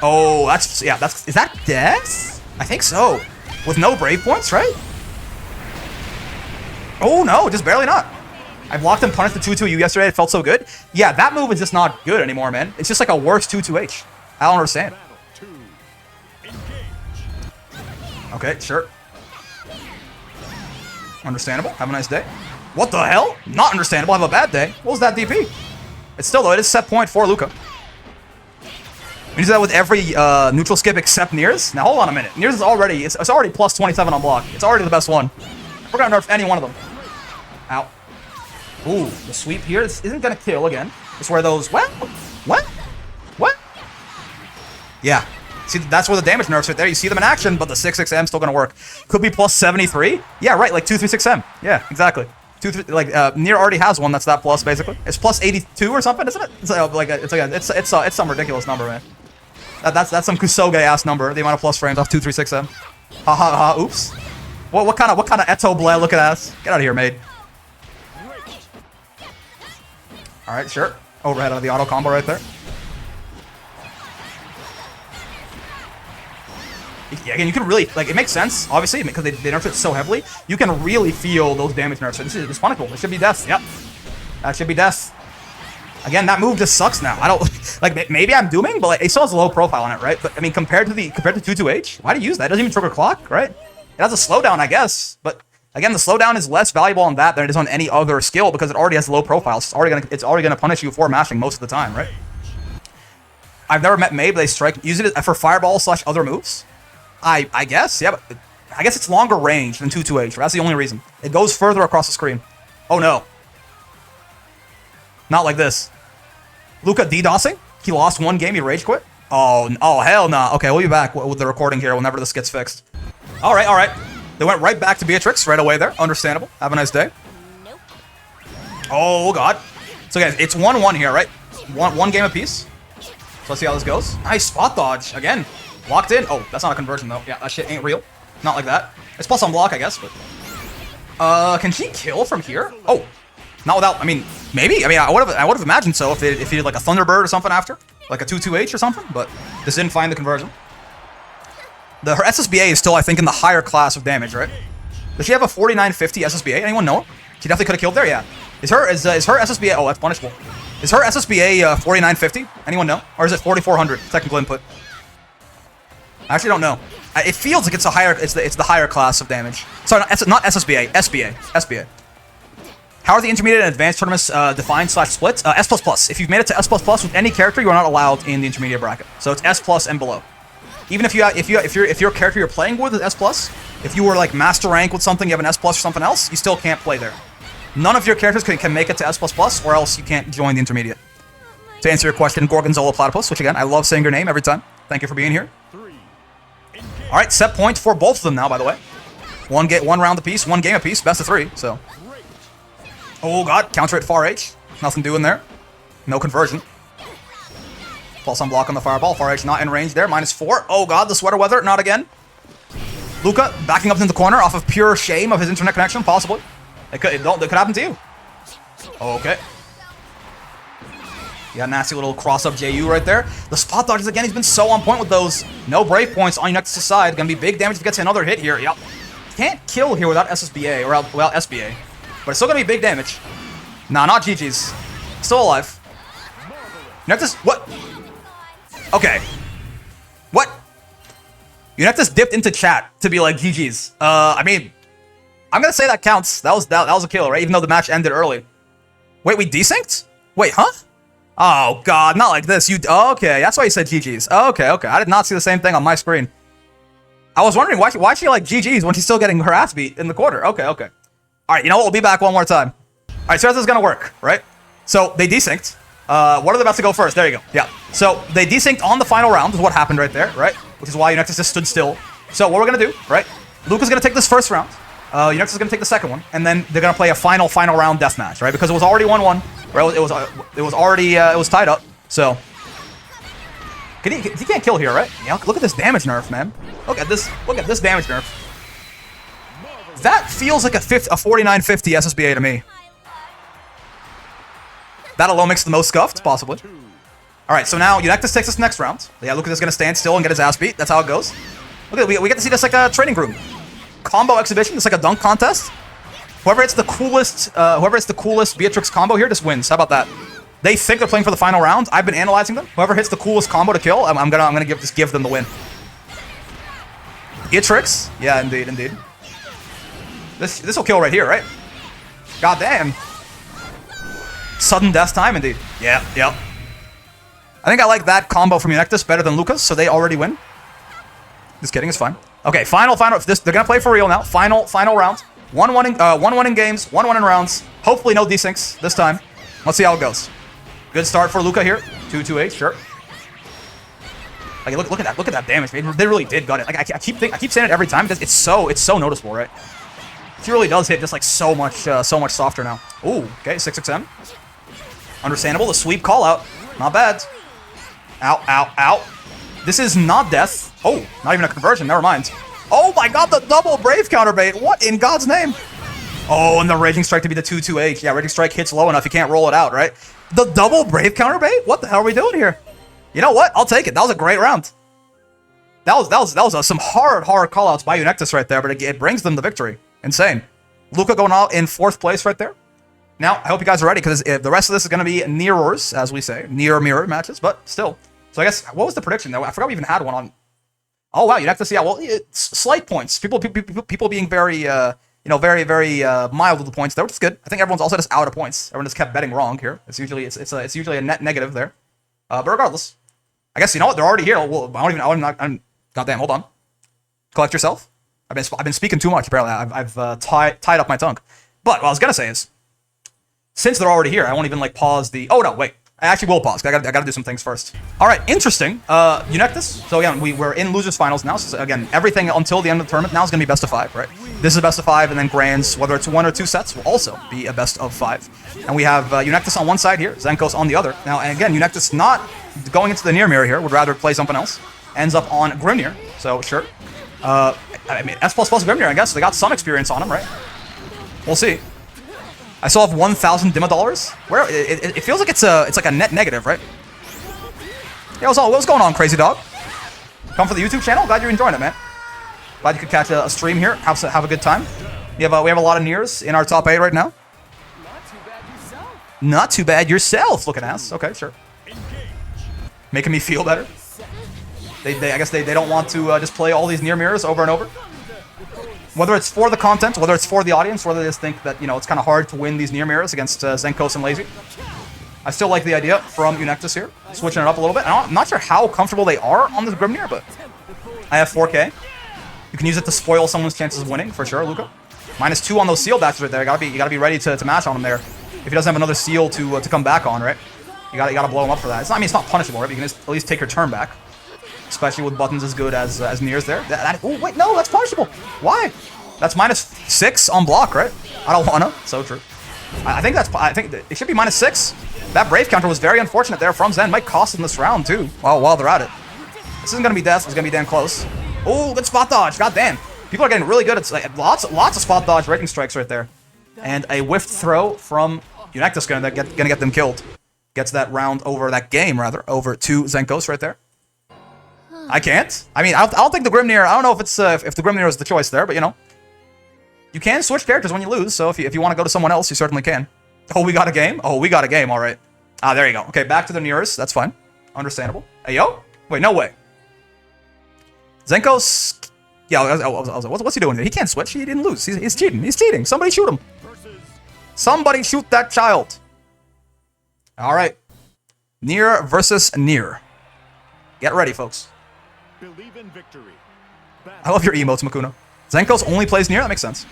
S1: Oh, that's... Yeah, that's... Is that Death? I think so. With no Brave points, right? Oh, no, just barely not. I blocked and punished the 2-2U yesterday. It felt so good. Yeah, that move is just not good anymore, man. It's just like a worse 2-2H. I don't understand. Okay, sure. Understandable. Have a nice day. What the hell? Not understandable. Have a bad day. What was that DP? It's still, though, it is set point for Luka. We do that with every neutral skip except Nier's. Now, hold on a minute. Nier's is already, it's already plus 27 on block. It's already the best one. We're going to nerf any one of them. Ow. Ooh, the sweep here isn't going to kill again. It's where those, what? What? What? Yeah. See, that's where the damage nerfs right there. You see them in action, but the 6-6M still going to work. Could be plus 73. Yeah, right, like 2-3-6M. Yeah, exactly. Nier already has one that's that plus, basically. It's plus 82 or something, isn't it? It's some ridiculous number, man. That's some Kusoge-ass number, the amount of plus frames off 2-3-6M. Ha ha ha, oops. What kind of Eto Bleh looking ass? Get out of here, Maid. Alright, sure. Overhead of the auto combo right there. Yeah, again, you can really, like, it makes sense, obviously, because they nerfed it so heavily. You can really feel those damage nerfs. So this is punishable. It should be death. Yep. That should be death. Again, that move just sucks now. I don't, like, maybe I'm dooming, but like, it still has a low profile on it, right? But, I mean, compared to 2-2H, why do you use that? It doesn't even trigger clock, right? It has a slowdown, I guess, but again, the slowdown is less valuable on that than it is on any other skill because it already has a low profile. It's already gonna punish you for mashing most of the time, right? I've never met Maid, but they strike, use it for fireball / other moves. I guess, yeah, but I guess it's longer range than 2-2H, right? That's the only reason. It goes further across the screen. Oh no. Not like this. Luka DDoSing? He lost one game, he rage quit? Oh, hell nah. Okay, we'll be back with the recording here whenever this gets fixed. Alright. They went right back to Beatrix right away there. Understandable. Have a nice day. Nope. Oh, God. So, guys, it's 1-1 here, right? One game apiece. So, let's see how this goes. Nice spot dodge. Again. Locked in. Oh, that's not a conversion, though. Yeah, that shit ain't real. Not like that. It's plus on block, I guess, but... can she kill from here? Oh. Not without... I mean, maybe. I mean, I would have imagined so if he did, like, a Thunderbird or something after. Like a 2-2H or something, but this didn't find the conversion. Her SSBA is still, I think, in the higher class of damage, right? Does she have a 4950 SSBA? Anyone know? She definitely could have killed there, yeah. Is her SSBA... Oh, that's punishable. Is her SSBA 4950? Anyone know? Or is it 4400? Technical input. I actually don't know. It feels like it's a higher... It's the higher class of damage. Sorry, not SSBA. SBA. How are the intermediate and advanced tournaments defined / split? S++. If you've made it to S++ with any character, you are not allowed in the intermediate bracket. So it's S+ and below. Even if your character you're playing with is S+, if you were like master rank with something, you have an S+ or something else, you still can't play there. None of your characters can make it to S++, or else you can't join the intermediate. To answer your question, Gorgonzola Platypus, which again, I love saying your name every time. Thank you for being here. Alright, set point for both of them now, by the way. One round apiece, one game apiece, best of 3, so. Oh god, counter at far H. Nothing doing there. No conversion. Pulse on block on the fireball. Far H not in range there. -4. Oh god, the sweater weather. Not again. Luka backing up into the corner off of pure shame of his internet connection, possibly. It could happen to you. Okay. You got a nasty little cross-up JU right there. The spot dodges again. He's been so on point with those. No brave points on Eunectes' side. Gonna be big damage if he gets another hit here. Yep. Can't kill here without SSBA, or well, SBA. But it's still gonna be big damage. Nah, not GG's. Still alive. Eunectes, what? Okay. What? Eunectes dipped into chat to be like GG's. I mean, I'm gonna say that counts. That was a kill, right? Even though the match ended early. Wait, we desynced? Wait, huh? Oh god, not like this. Okay, that's why you said GG's. Okay. I did not see the same thing on my screen. I was wondering why she like GG's when she's still getting her ass beat in the quarter. Okay. All right, you know what? We'll be back one more time. All right, so this is going to work, right? So they desynced. What are they about to go first? There you go. Yeah. So they desynced on the final round is what happened right there, right? Which is why Eunectes just stood still. So what we're going to do, right? Luka's going to take this first round. Eunectes is going to take the second one. And then they're going to play a final round deathmatch, right? Because it was already 1-1. Right? It was already, it was tied up. So he can't kill here, right? Yeah, look at this damage nerf, man. Look at this damage nerf. That feels like a 4950 SSBA to me. That alone makes the most scuffed, possibly. All right, so now Eunectes takes this next round. Yeah, Lucas is going to stand still and get his ass beat. That's how it goes. Look at it. We get to see this like a training room. Combo exhibition. It's like a dunk contest. Whoever hits the coolest Beatrix combo here just wins. How about that? They think they're playing for the final round. I've been analyzing them. Whoever hits the coolest combo to kill, I'm gonna just give them the win. Beatrix. Yeah, indeed. This will kill right here, right? God damn. Sudden death time, indeed. Yeah. I think I like that combo from Eunectes better than Lucas, so they already win. Just kidding, it's fine. Okay, final. They're gonna play for real now. Final round. 1-1 in games, 1-1 in rounds. Hopefully no desyncs this time. Let's see how it goes. Good start for Luka here. 2-2-8, sure. Like, look at that damage. They really did gut it. Like I keep saying it every time because it's so noticeable, right? He really does hit just like so much softer now. Ooh, okay, 6XM. Understandable. The sweep call out. Not bad. Ow. This is not death. Oh, not even a conversion. Never mind. Oh my god, the double Brave counterbait. What in God's name? Oh, and the Raging Strike to be the 2-2-8. Yeah, Raging Strike hits low enough. You can't roll it out, right? The double Brave counterbait? What the hell are we doing here? You know what? I'll take it. That was a great round. That was some hard callouts by Eunectes right there, but it brings them the victory. Insane. Luka going out in 4th place right there. Now, I hope you guys are ready, because the rest of this is going to be Nierers, as we say. Mirror matches, but still. So I guess, what was the prediction, though? I forgot we even had one on... Oh, wow, Eunectes, yeah, well, it's slight points. People being very, very mild with the points there, which is good. I think everyone's also just out of points. Everyone just kept betting wrong here. It's usually a net negative there. But regardless, I guess, you know what? They're already here. Well, goddamn, hold on. Collect yourself. I've been speaking too much, apparently. I've tied up my tongue. But what I was going to say is, since they're already here, I won't even, like, pause the... Oh, no, wait. I actually will pause. I gotta do some things first. All right, interesting. Eunectes. So again, we're in losers finals now. So again, everything until the end of the tournament now is gonna be best of 5, right? This is a best of 5, and then grands, whether it's 1 or 2 sets, will also be a best of 5. And we have Eunectes on one side here, Zenkos on the other. Now, and again, Eunectes not going into the Nier mirror here. Would rather play something else. Ends up on Grimnir. So sure. I mean, S++ Grimnir. I guess they got some experience on him, right? We'll see. I still have 1,000 Dima dollars. Where it feels like it's like a net negative, right? Yeah, what's going on, crazy dog? Come for the YouTube channel? Glad you're enjoying it, man. Glad you could catch a stream here. Have a good time. We have a lot of Niers in our top 8 right now. Not too bad yourself, looking ass. Okay, sure. Making me feel better. I guess they don't want to just play all these Nier mirrors over and over. Whether it's for the content, whether it's for the audience, whether they just think that, you know, it's kind of hard to win these Nier mirrors against Zenkos and Lazy. I still like the idea from Eunectes here, switching it up a little bit. I'm not sure how comfortable they are on this Grimnir, but I have 4K. You can use it to spoil someone's chances of winning, for sure, Luka. -2 on those seal dashes right there. You gotta be ready to match on him there. If he doesn't have another seal to come back on, right? You gotta blow him up for that. It's not punishable, right? But you can just at least take your turn back. Especially with buttons as good as Nier's there. Oh, wait, no, that's punishable. Why? That's -6 on block, right? I don't wanna. So true. I think it should be -6. That Brave counter was very unfortunate there from Zen. Might cost them this round, too, while they're at it. This isn't gonna be death. It's gonna be damn close. Oh, good spot dodge. God damn. People are getting really good at lots of spot dodge rating strikes right there. And a whiffed throw from Eunectes gonna get them killed. Gets that round over, that game, rather, over to Zenkos right there. I can't. I mean, I don't think the Grimnir... I don't know if it's if the Grimnir is the choice there, but, you know. You can switch characters when you lose, so if you want to go to someone else, you certainly can. Oh, we got a game? Oh, we got a game, all right. Ah, there you go. Okay, back to the Niers. That's fine. Understandable. Hey, yo? Wait, no way. Zenkos... Yeah, I was like, what's he doing here? He can't switch. He didn't lose. He's cheating. He's cheating. Somebody shoot him. Somebody shoot that child. All right. Nier versus Nier. Get ready, folks.
S2: Believe in victory.
S1: I love your emotes, Makuna. Zenkos only plays Nier? That makes sense.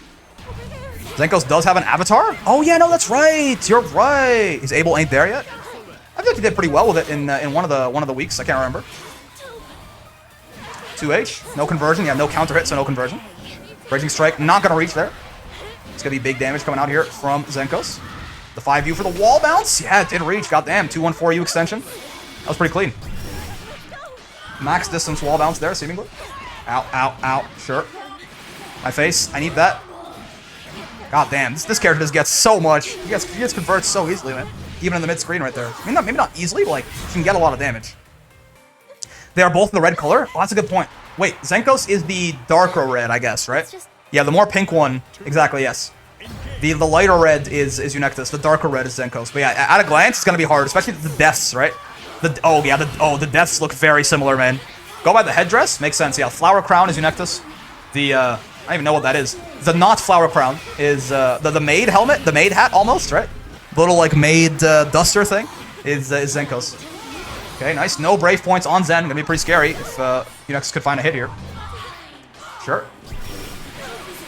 S1: Zenkos does have an avatar? Oh yeah, no, that's right. You're right. His Abel ain't there yet. I feel like he did pretty well with it in one of the weeks. I can't remember. 2H, no conversion. Yeah, no counter hit, so no conversion. Raging Strike, not gonna reach there. It's gonna be big damage coming out here from Zenkos. The 5U for the wall bounce. Yeah, it did reach. Goddamn, 214U extension. That was pretty clean. Max distance wall bounce there, seemingly. Ow, ow, ow. Sure. My face. I need that. God damn, this character just gets so much. He gets converts so easily, man. Even in the mid screen right there. I mean, maybe not easily, but like, he can get a lot of damage. They are both in the red color? Oh, that's a good point. Wait, Zenkos is the darker red, I guess, right? Yeah, the more pink one. Exactly, yes. The lighter red is Eunectes. The darker red is Zenkos. But yeah, at a glance, it's going to be hard, especially the deaths, right? The deaths look very similar, man. Go by the headdress? Makes sense, yeah. Flower crown is Eunectes. I don't even know what that is. The not flower crown is the maid helmet, the maid hat almost, right? Little like maid duster thing is Zenkos. Okay, nice. No brave points on Zen. Gonna be pretty scary if Eunectes could find a hit here. Sure.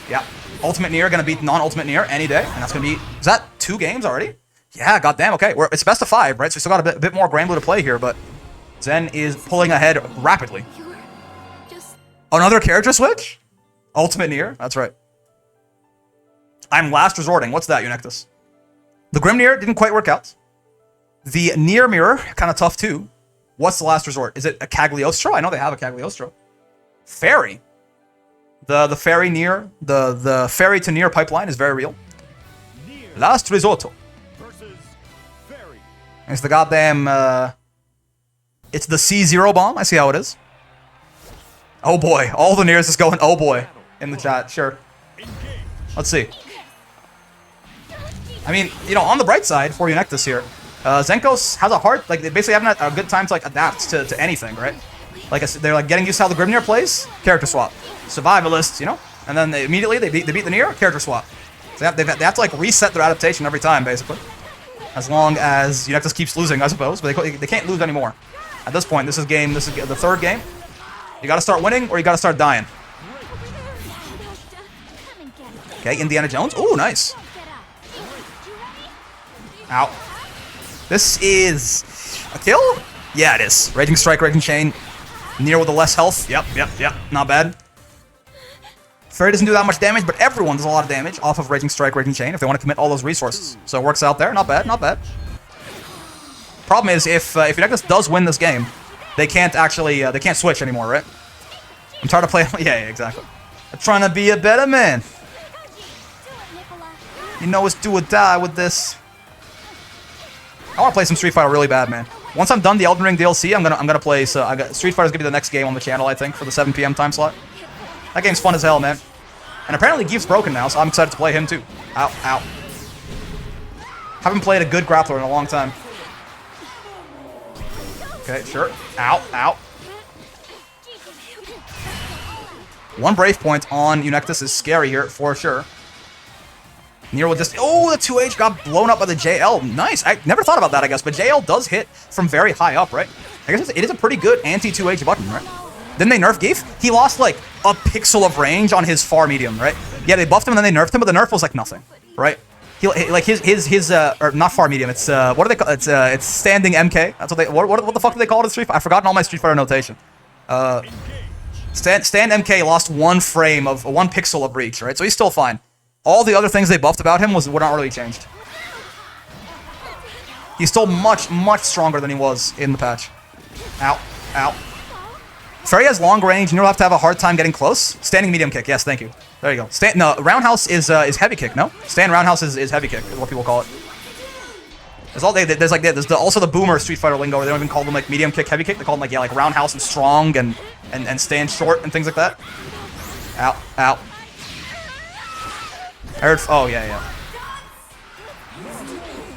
S1: Yeah. Ultimate Nier gonna beat non-ultimate Nier any day, and that's gonna be. Is that 2 games already? Yeah. Goddamn. Okay. It's best of 5, right? So we still got a bit more Granblue to play here, but Zen is pulling ahead rapidly. Another character switch? Ultimate Nier? That's right. I'm last resorting. What's that, Eunectes? The Grimnir didn't quite work out. The Nier mirror, kind of tough too. What's the last resort? Is it a Cagliostro? I know they have a Cagliostro. Ferry. The Ferry Nier, the Ferry to Nier pipeline is very real. Last Risotto. It's the goddamn, it's the C0 bomb. I see how it is. Oh boy, all the Niers is going, oh boy, in the chat, sure. Let's see. I mean, you know, on the bright side for Eunectes here, Zenkos has a hard, like, they basically haven't had a good time to, like, adapt to anything, right? Like, they're, like, getting used to how the Grimnir plays, character swap. Survivalists, you know? And then immediately they beat the Nier, character swap. So they have to, like, reset their adaptation every time, basically. As long as Eunectes keeps losing, I suppose. But they can't lose anymore. At this point, this is the 3rd game. You gotta start winning, or you gotta start dying. Okay, Indiana Jones. Ooh, nice. Ow. This is a kill? Yeah, it is. Raging Strike, Raging Chain. Nier with the less health. Yep. Not bad. Ferry doesn't do that much damage, but everyone does a lot of damage off of Raging Strike, Raging Chain if they want to commit all those resources. So it works out there. Not bad, not bad. Problem is, if Eunectes does win this game, they can't actually, they can't switch anymore, right? I'm trying to play, yeah, exactly. I'm trying to be a better man. You know it's do or die with this. I want to play some Street Fighter really bad, man. Once I'm done the Elden Ring DLC, I'm gonna play. So Street Fighter's gonna be the next game on the channel, I think, for the 7 PM time slot. That game's fun as hell, man. And apparently Geef's broken now, so I'm excited to play him too. Ow, ow. Haven't played a good grappler in a long time. Okay, sure. Ow, ow. 1 brave point on Eunectes is scary here for sure. Nier will just... Oh, the 2H got blown up by the JL. Nice. I never thought about that, I guess. But JL does hit from very high up, right? I guess it is a pretty good anti-2H button, right? Didn't they nerf Geef? He lost, like, a pixel of range on his far medium, right? Yeah, they buffed him and then they nerfed him, but the nerf was, like, nothing, right? Like, his or not far medium. It's, what do they call it? It's standing MK. That's what they... What the fuck do they call it in Street Fighter? I've forgotten all my Street Fighter notation. Stand MK lost 1 frame of... 1 pixel of reach, right? So he's still fine. All the other things they buffed about him were not really changed. He's still much, much stronger than he was in the patch. Ow. Ow. Ferry has long range, and you'll have to have a hard time getting close. Standing medium kick. Yes, thank you. There you go. No, roundhouse is heavy kick, no? Stand roundhouse is heavy kick, is what people call it. There's also the boomer Street Fighter lingo where they don't even call them like medium kick, heavy kick. They call them like, yeah, like roundhouse and strong and stand short and things like that. Ow. Ow. I heard, oh, yeah.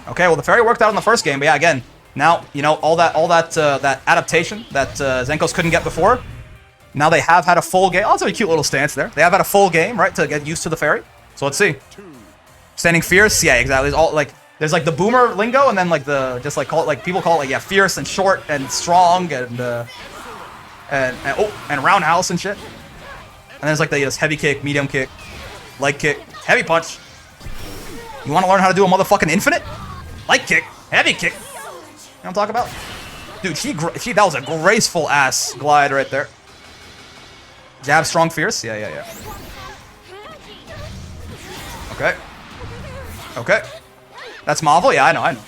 S1: Okay, well, the Ferry worked out in the first game, but yeah, again, now, you know, all that adaptation that Zenkos couldn't get before, now they have had a full game. Oh, that's a cute little stance there. They have had a full game, right, to get used to the Ferry. So let's see. Standing fierce, yeah, exactly. It's all, like, there's, like, the boomer lingo, and then, like, people call it, like, yeah, fierce and short and strong and roundhouse and shit. And there's, like, the heavy kick, medium kick, leg kick, heavy punch. You want to learn how to do a motherfucking infinite? Light kick, heavy kick. You know what I'm talking about? Dude, that was a graceful ass glide right there. Jab, strong, fierce. Yeah. Okay. Okay. That's Marvel? Yeah, I know.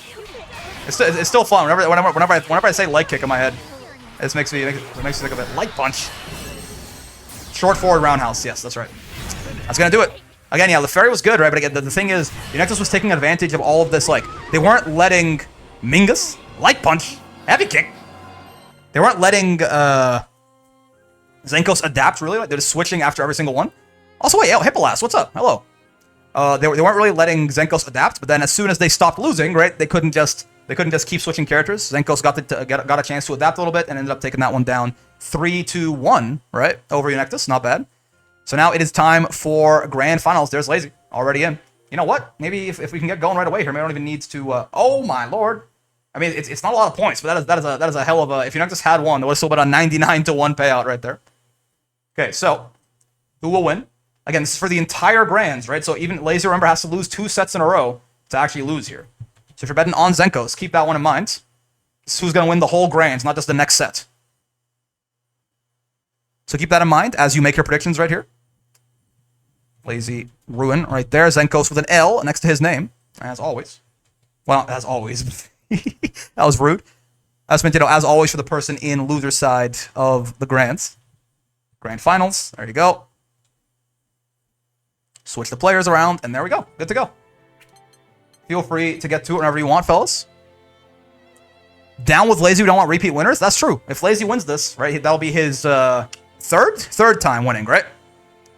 S1: It's still fun. Whenever I say light kick in my head, it makes me think of it. Light punch. Short forward roundhouse. Yes, that's right. That's gonna do it. Again, yeah, the Ferry was good, right? But again, the thing is, Eunectes was taking advantage of all of this. Like, they weren't letting Mingus, light punch, heavy kick. They weren't letting Zenkos adapt, really. Like, they're just switching after every single one. Also, wait, Hippolas, what's up? Hello. They weren't really letting Zenkos adapt, but then as soon as they stopped losing, right, they couldn't just keep switching characters. Zenkos got a chance to adapt a little bit and ended up taking that one down 3-1, right, over Eunectes. Not bad. So now it is time for grand finals. There's Lazy already in. You know what? Maybe if we can get going right away here, maybe I don't even need to. Oh my lord! I mean, it's not a lot of points, but that is a hell of a. If Eunectes had one, that would have still been a 99-1 payout right there. Okay, so who will win? Again, this is for the entire grands, right? So even Lazy, remember, has to lose 2 sets in a row to actually lose here. So if you're betting on Zenkos, keep that one in mind. This is who's going to win the whole grands, not just the next set. So keep that in mind as you make your predictions right here. LazyRuin right there. Zenkos with an L next to his name, as always. Well, as always. That was rude. That's meant, as always, for the person in loser side of the grands. Grand finals. There you go. Switch the players around, and there we go. Good to go. Feel free to get to it whenever you want, fellas. Down with Lazy, we don't want repeat winners. That's true. If Lazy wins this, right, that'll be his third time winning, right?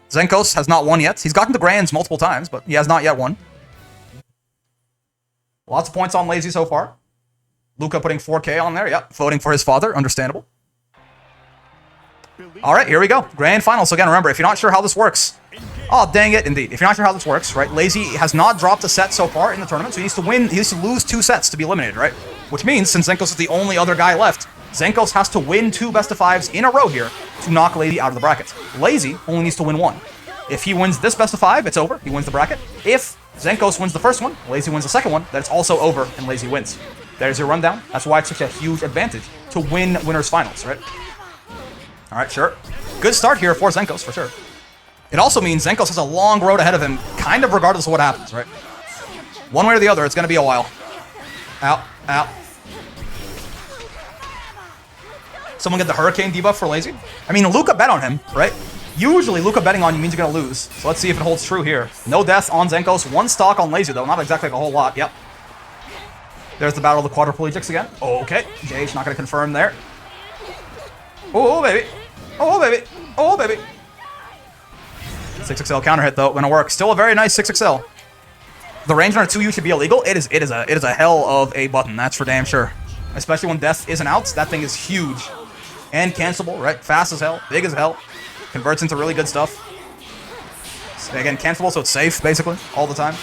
S1: Zenkos has not won yet. He's gotten to grands multiple times, but he has not yet won. Lots of points on Lazy so far. Luka putting 4K on there. Yep, voting for his father. Understandable. All right, here we go. Grand finals. So again, remember, if you're not sure how this works, oh, dang it, indeed. If you're not sure how this works, right, Lazy has not dropped a set so far in the tournament, so he needs to win. He needs to lose 2 sets to be eliminated, right? Which means, since Zenkos is the only other guy left, Zenkos has to win 2 best-of-5s in a row here to knock Lazy out of the bracket. Lazy only needs to win 1. If he wins this best-of-5, it's over. He wins the bracket. If Zenkos wins the first one, Lazy wins the second one, then it's also over and Lazy wins. There's your rundown. That's why it's such a huge advantage to win winners finals, right? All right, sure. Good start here for Zenkos, for sure. It also means Zenkos has a long road ahead of him, kind of regardless of what happens, right? One way or the other, it's going to be a while. Out, out. Someone get the Hurricane debuff for Lazy? I mean, Luka bet on him, right? Usually, Luka betting on you means you're going to lose. So let's see if it holds true here. No death on Zenkos. 1 stock on Lazy, though. Not exactly like a whole lot. Yep. There's the battle of the quadriplegics again. Okay. JH not going to confirm there. Oh, baby. Oh, baby. Oh, baby. 6XL counter hit, though. Gonna work. Still a very nice 6XL. The range on a 2U should be illegal. It is a hell of a button. That's for damn sure. Especially when death isn't out. That thing is huge. And cancelable, right? Fast as hell. Big as hell. Converts into really good stuff. Again, cancelable, so it's safe, basically, all the time.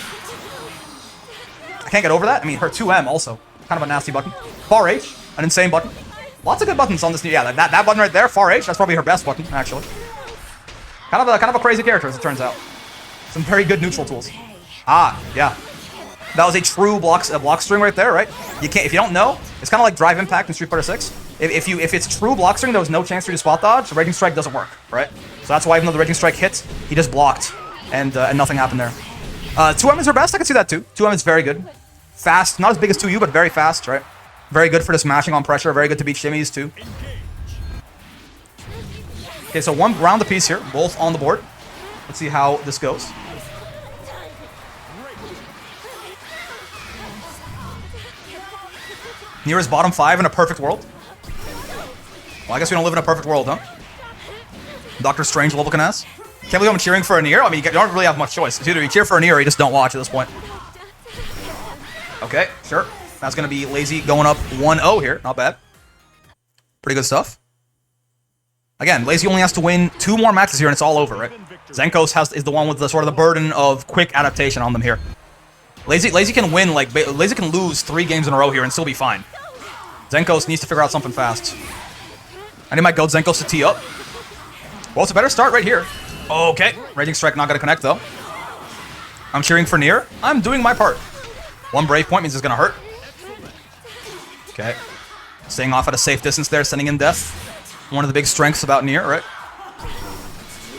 S1: I can't get over that. I mean, her 2M also. Kind of a nasty button. Far H, an insane button. Lots of good buttons on this new... Yeah, that button right there, Far H, that's probably her best button, actually. Kind of a crazy character, as it turns out. Some very good neutral tools. Ah, yeah. That was a true block string right there, right? You can't... If you don't know, it's kind of like Drive Impact in Street Fighter 6. If it's true block string, there was no chance for you to spot dodge, the Raging Strike doesn't work, right? So that's why even though the Raging Strike hit, he just blocked, and nothing happened there. 2M is her best, I can see that too. 2M is very good. Fast, not as big as 2U, but very fast, right? Very good for just mashing on pressure, very good to beat shimmies too. Okay, so 1 round apiece here, both on the board. Let's see how this goes. Nier is bottom 5 in a perfect world. Well, I guess we don't live in a perfect world, huh? Doctor Strange level can ask. Can't believe I'm cheering for a Nier. I mean, you don't really have much choice. It's either you cheer for a Nier or you just don't watch at this point. Okay, sure. That's going to be Lazy going up 1-0 here. Not bad. Pretty good stuff. Again, Lazy only has to win 2 more matches here and it's all over, right? Zenkos is the one with the sort of the burden of quick adaptation on them here. Lazy can win, like, Lazy can lose 3 games in a row here and still be fine. Zenkos needs to figure out something fast. I need my goat Zenkos to tee up. Well, it's a better start right here. Okay. Raging Strike not going to connect, though. I'm cheering for Nier. I'm doing my part. One brave point means it's gonna hurt. Okay. Staying off at a safe distance there, sending in death. One of the big strengths about Nier, right?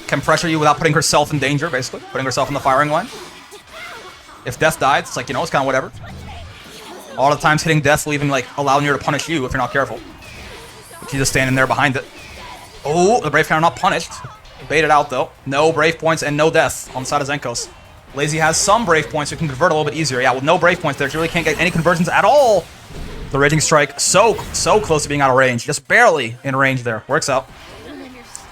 S1: Can pressure you without putting herself in danger, basically. Putting herself in the firing line. If death dies, it's like, you know, it's kind of whatever. A lot of times hitting death will even, like, allow Nier to punish you if you're not careful. But she's just standing there behind it. Oh, the brave counter not punished. Baited out, though. No brave points and no death on the side of Zenkos. Lazy has some brave points, so he can convert a little bit easier. Yeah, with no brave points there, she really can't get any conversions at all. The Raging Strike, so close to being out of range. Just barely in range there. Works out.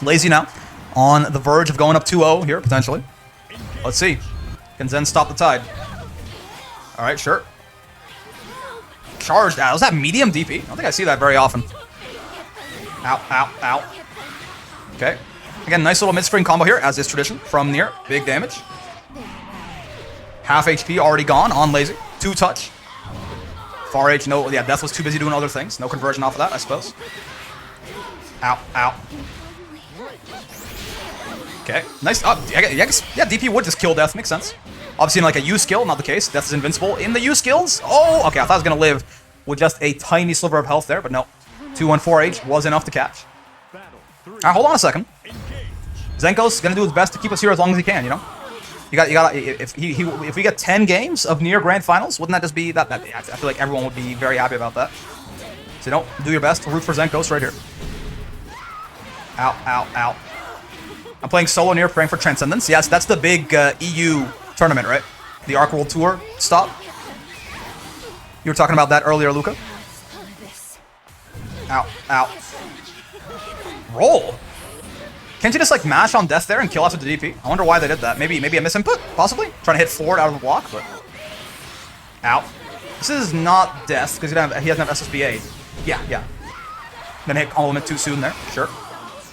S1: Lazy now. On the verge of going up 2-0 here, potentially. Let's see. Can Zen stop the tide? Alright, sure. Charged out. Was that medium DP? I don't think I see that very often. Ow, ow, ow. Okay. Again, nice little mid-spring combo here, as is tradition from Nier. Big damage. Half HP already gone on Lazy. 2 touch. Far H, no. Yeah, Death was too busy doing other things. No conversion off of that, I suppose. Ow, ow. Okay, nice. I guess, yeah, DP would just kill Death. Makes sense. Obviously, in like a U skill, not the case. Death is invincible in the U skills. Oh, okay. I thought I was going to live with just a tiny sliver of health there, but no. 2-1-4H was enough to catch. All right, hold on a second. Zenkos going to do his best to keep us here as long as he can, you know? You got. If we get 10 games of Nier Grand Finals, wouldn't that just be that? I feel like everyone would be very happy about that. So, you know, do your best to root for Zenkos right here. Ow, ow, ow. I'm playing solo Nier, praying for Transcendence. Yes, that's the big EU tournament, right? The Arc World Tour stop. You were talking about that earlier, Luka. Ow, ow. Roll. Can't you just like mash on death there and kill after the DP? I wonder why they did that. Maybe a misinput, possibly? Trying to hit forward out of the block, but... Ow. This is not death, because he doesn't have SSBA. Yeah. Gonna hit Element too soon there, sure.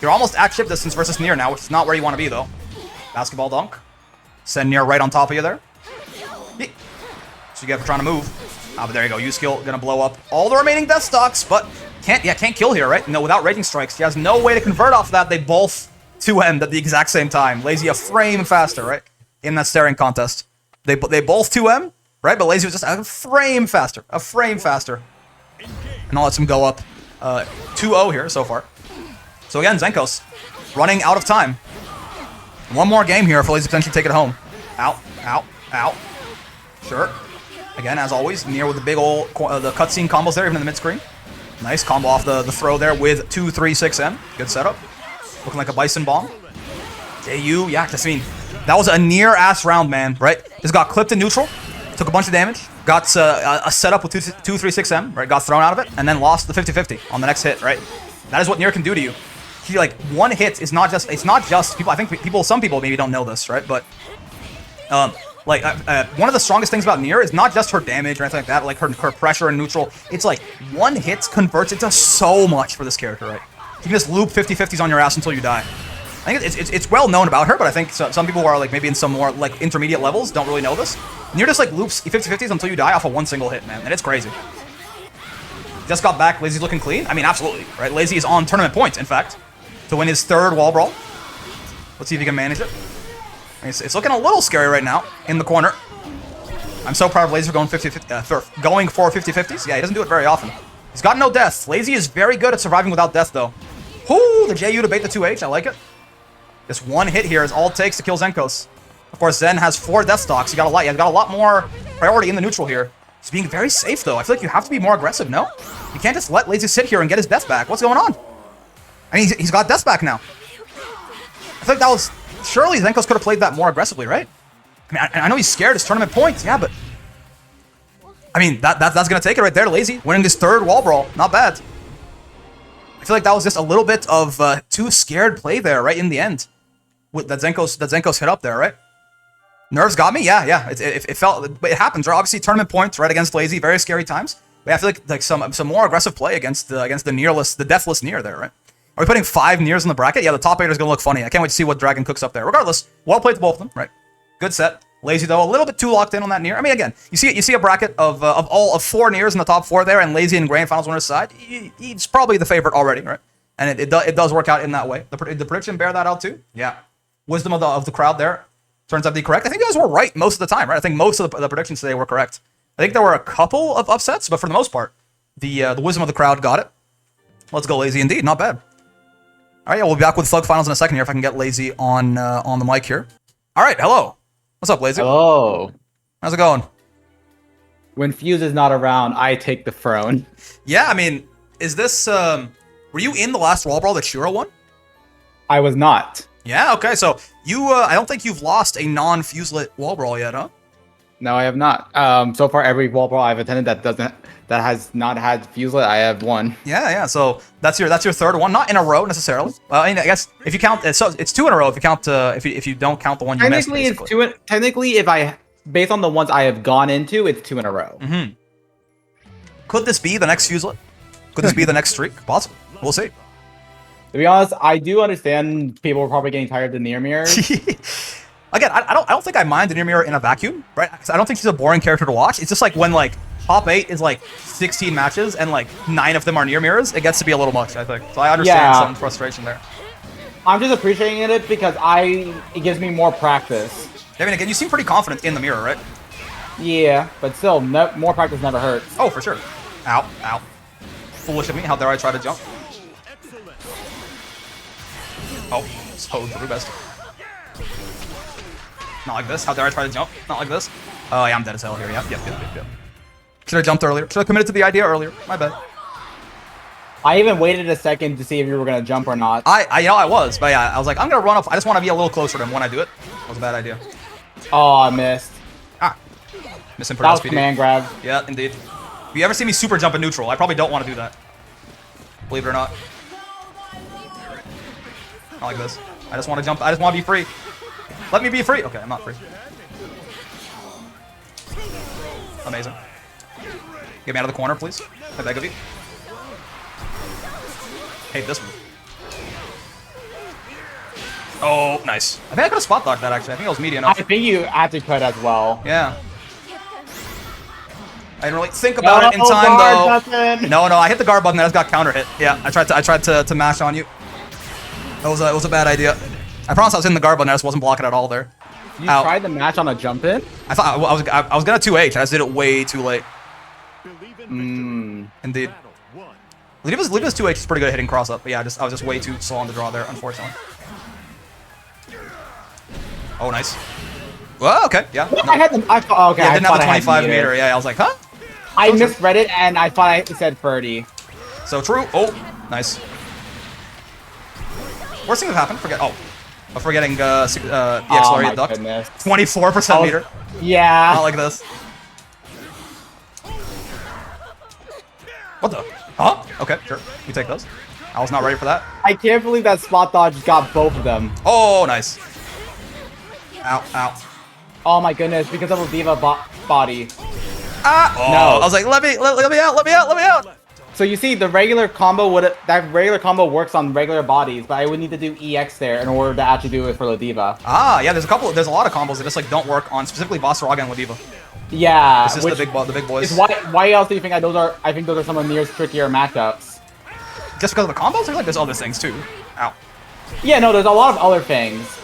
S1: You're almost at chip distance versus Nier now, which is not where you want to be, though. Basketball dunk. Send Nier right on top of you there. Yeah. So you get for trying to move. Ah, but there you go. U-skill gonna blow up all the remaining death stocks, but can't kill here, right? No, without Raging Strikes. He has no way to convert off of that. They both 2M'd at the exact same time. Lazy a frame faster, right? In that staring contest. They both 2M, right? But Lazy was just a frame faster. A frame faster. And that lets him go up 2-0 here so far. So again, Zenkos running out of time. One more game here for Lazy to potentially take it home. Ow, ow, ow. Sure. Again, as always, Nier with the big old the cutscene combos there, even in the mid-screen. Nice combo off the throw there with 2-3-6M. Good setup. Looking like a Bison Bomb. JU, yeah, I mean, that was a Nier-ass round, man, right? Just got clipped in neutral, took a bunch of damage, got a setup with 2-3-6M, right? Got thrown out of it, and then lost the 50-50 on the next hit, right? That is what Nier can do to you. Like, one hit is not just, it's not just, people, I think some people maybe don't know this, right? But, one of the strongest things about Nier is not just her damage or anything like that, like her pressure and neutral. It's like, one hit converts into so much for this character, right? You can just loop 50-50s on your ass until you die. I think it's well known about her, but I think some people who are like maybe in some more like intermediate levels don't really know this. Nier just like loops 50-50s until you die off of one single hit, man, and it's crazy. Just got back, Lazy's looking clean. I mean, absolutely, right? Lazy is on tournament points, in fact, to win his 3rd wall brawl. Let's see if he can manage it. It's looking a little scary right now in the corner. I'm so proud of Lazy for going 50-50s. Yeah, he doesn't do it very often. He's got no death. Lazy is very good at surviving without death, though. Whoo, the JU to bait the 2H. I like it. This one hit here is all it takes to kill Zenkos. Of course, Zen has 4 death stocks. He's got a lot more priority in the neutral here. He's being very safe, though. I feel like you have to be more aggressive, no? You can't just let Lazy sit here and get his death back. What's going on? I mean, he's got death back now. I feel like that was... Surely Zenkos could have played that more aggressively, right? I mean, I know he's scared. It's tournament points, yeah, but... I mean, that's going to take it right there to Lazy. Winning this 3rd wall brawl. Not bad. I feel like that was just a little bit of too scared play there, right, in the end. With that Zenkos hit up there, right? Nerves got me? Yeah. It felt... But it happens, right? Obviously, tournament points, right, against Lazy. Very scary times. But yeah, I feel like some more aggressive play against the Neerless, the deathless Nier there, right? Are we putting 5 Niers in the bracket? Yeah, the top 8 is going to look funny. I can't wait to see what Dragon cooks up there. Regardless, well played to both of them, right? Good set. Lazy, though, a little bit too locked in on that Nier. I mean, again, you see a bracket of 4 Niers in the top 4 there, and Lazy in Grand Finals winner's side. He's probably the favorite already, right? And it does work out in that way. The prediction bear that out, too? Yeah. Wisdom of the crowd there. turns out to be correct. I think you guys were right most of the time, right? I think most of the predictions today were correct. I think there were a couple of upsets, but for the most part, the wisdom of the crowd got it. Let's go, Lazy, indeed. Not bad. All right, yeah, we'll be back with Thug Finals in a second here if I can get Lazy on the mic here. All right, hello. What's up, Lazy?
S3: Hello.
S1: How's it going?
S3: When Fuse is not around, I take the throne.
S1: Yeah, I mean, is this... were you in the last Wall Brawl that Shiro won?
S3: I was not.
S1: Yeah, okay, so you... I don't think you've lost a non-Fuselet Wall Brawl yet, huh?
S3: No, I have not. So far, every Wall Brawl I've attended that has not had Fuselet, I have won.
S1: Yeah. So that's your third one, not in a row necessarily. Well, I mean, I guess if you count, so it's 2 in a row if you count. If you don't count the one you missed.
S3: Technically, it's 2. Technically, based on the ones I have gone into, it's 2 in a row.
S1: Mm-hmm. Could this be the next Fuselet? Could this be the next streak? Possible. We'll see.
S3: To be honest, I do understand people are probably getting tired of the Nier mirrors.
S1: Again, I don't think I mind the Nier mirror in a vacuum, right? I don't think she's a boring character to watch. It's just like when like top 8 is like 16 matches and like 9 of them are Nier mirrors, it gets to be a little much, I think. So I understand some frustration there.
S3: I'm just appreciating it because it gives me more practice.
S1: I mean, again, you seem pretty confident in the mirror, right?
S3: Yeah, but still, more practice never hurts.
S1: Oh, for sure. Ow, ow. Foolish of me. How dare I try to jump? Oh, so through best. Not like this. How dare I try to jump? Not like this. Oh, yeah, I'm dead as hell here. Yep. Should have jumped earlier. Should have committed to the idea earlier. My bad.
S3: I even waited a second to see if you were gonna jump or not.
S1: I was, but yeah, I was like, I'm gonna run off. I just want to be a little closer to him when I do it. That was a bad idea.
S3: Oh, I missed.
S1: Missing
S3: That was command grab.
S1: Yeah, indeed. If you ever see me super jump in neutral, I probably don't want to do that. Believe it or not. Not like this. I just want to jump. I just want to be free. Let me be free. Okay, I'm not free. Amazing. Get me out of the corner, please. I beg of you. Hate this one. Oh, nice. I think I could have spot dodged that, actually. I think it was medium enough.
S3: I think you had to cut as well.
S1: Yeah. I didn't really think about it in time, though. No, I hit the guard button and I just got counter hit. Yeah, I tried to mash on you. It was a bad idea. I promise I was in the guard button. I just wasn't blocking at all there.
S3: You tried the match on a jump in?
S1: I thought I was gonna 2H. I just did it way too late. Indeed. Leva's 2H is pretty good at hitting cross up, but yeah, I was just way too slow on the draw there, unfortunately. Oh, nice. Well, okay, yeah.
S3: No.
S1: Okay.
S3: Yeah, I
S1: didn't have the 25 meter. Yeah, I was like, huh?
S3: I misread it and I thought I said 30.
S1: So true. Oh, nice. Worst thing that happened. I'm forgetting EX Lariat ducked. 24% meter.
S3: Yeah.
S1: Not like this. What the? Huh? Okay, sure. You take those. I was not ready for that.
S3: I can't believe that spot dodge got both of them.
S1: Oh, nice. Ow, ow.
S3: Oh my goodness, because of a Diva body.
S1: Ah! Oh,
S3: no.
S1: I was like, let me out.
S3: So you see, the regular combo works on regular bodies, but I would need to do EX there in order to actually do it for Ladiva.
S1: Ah, yeah. There's a lot of combos that just like don't work on specifically Basaraga and Ladiva.
S3: Yeah.
S1: This is the big boys.
S3: Why else do you think I think those are some of Nier's trickier matchups?
S1: Just because of the combos, or like there's other things too. Ow.
S3: Yeah, no, there's a lot of other things.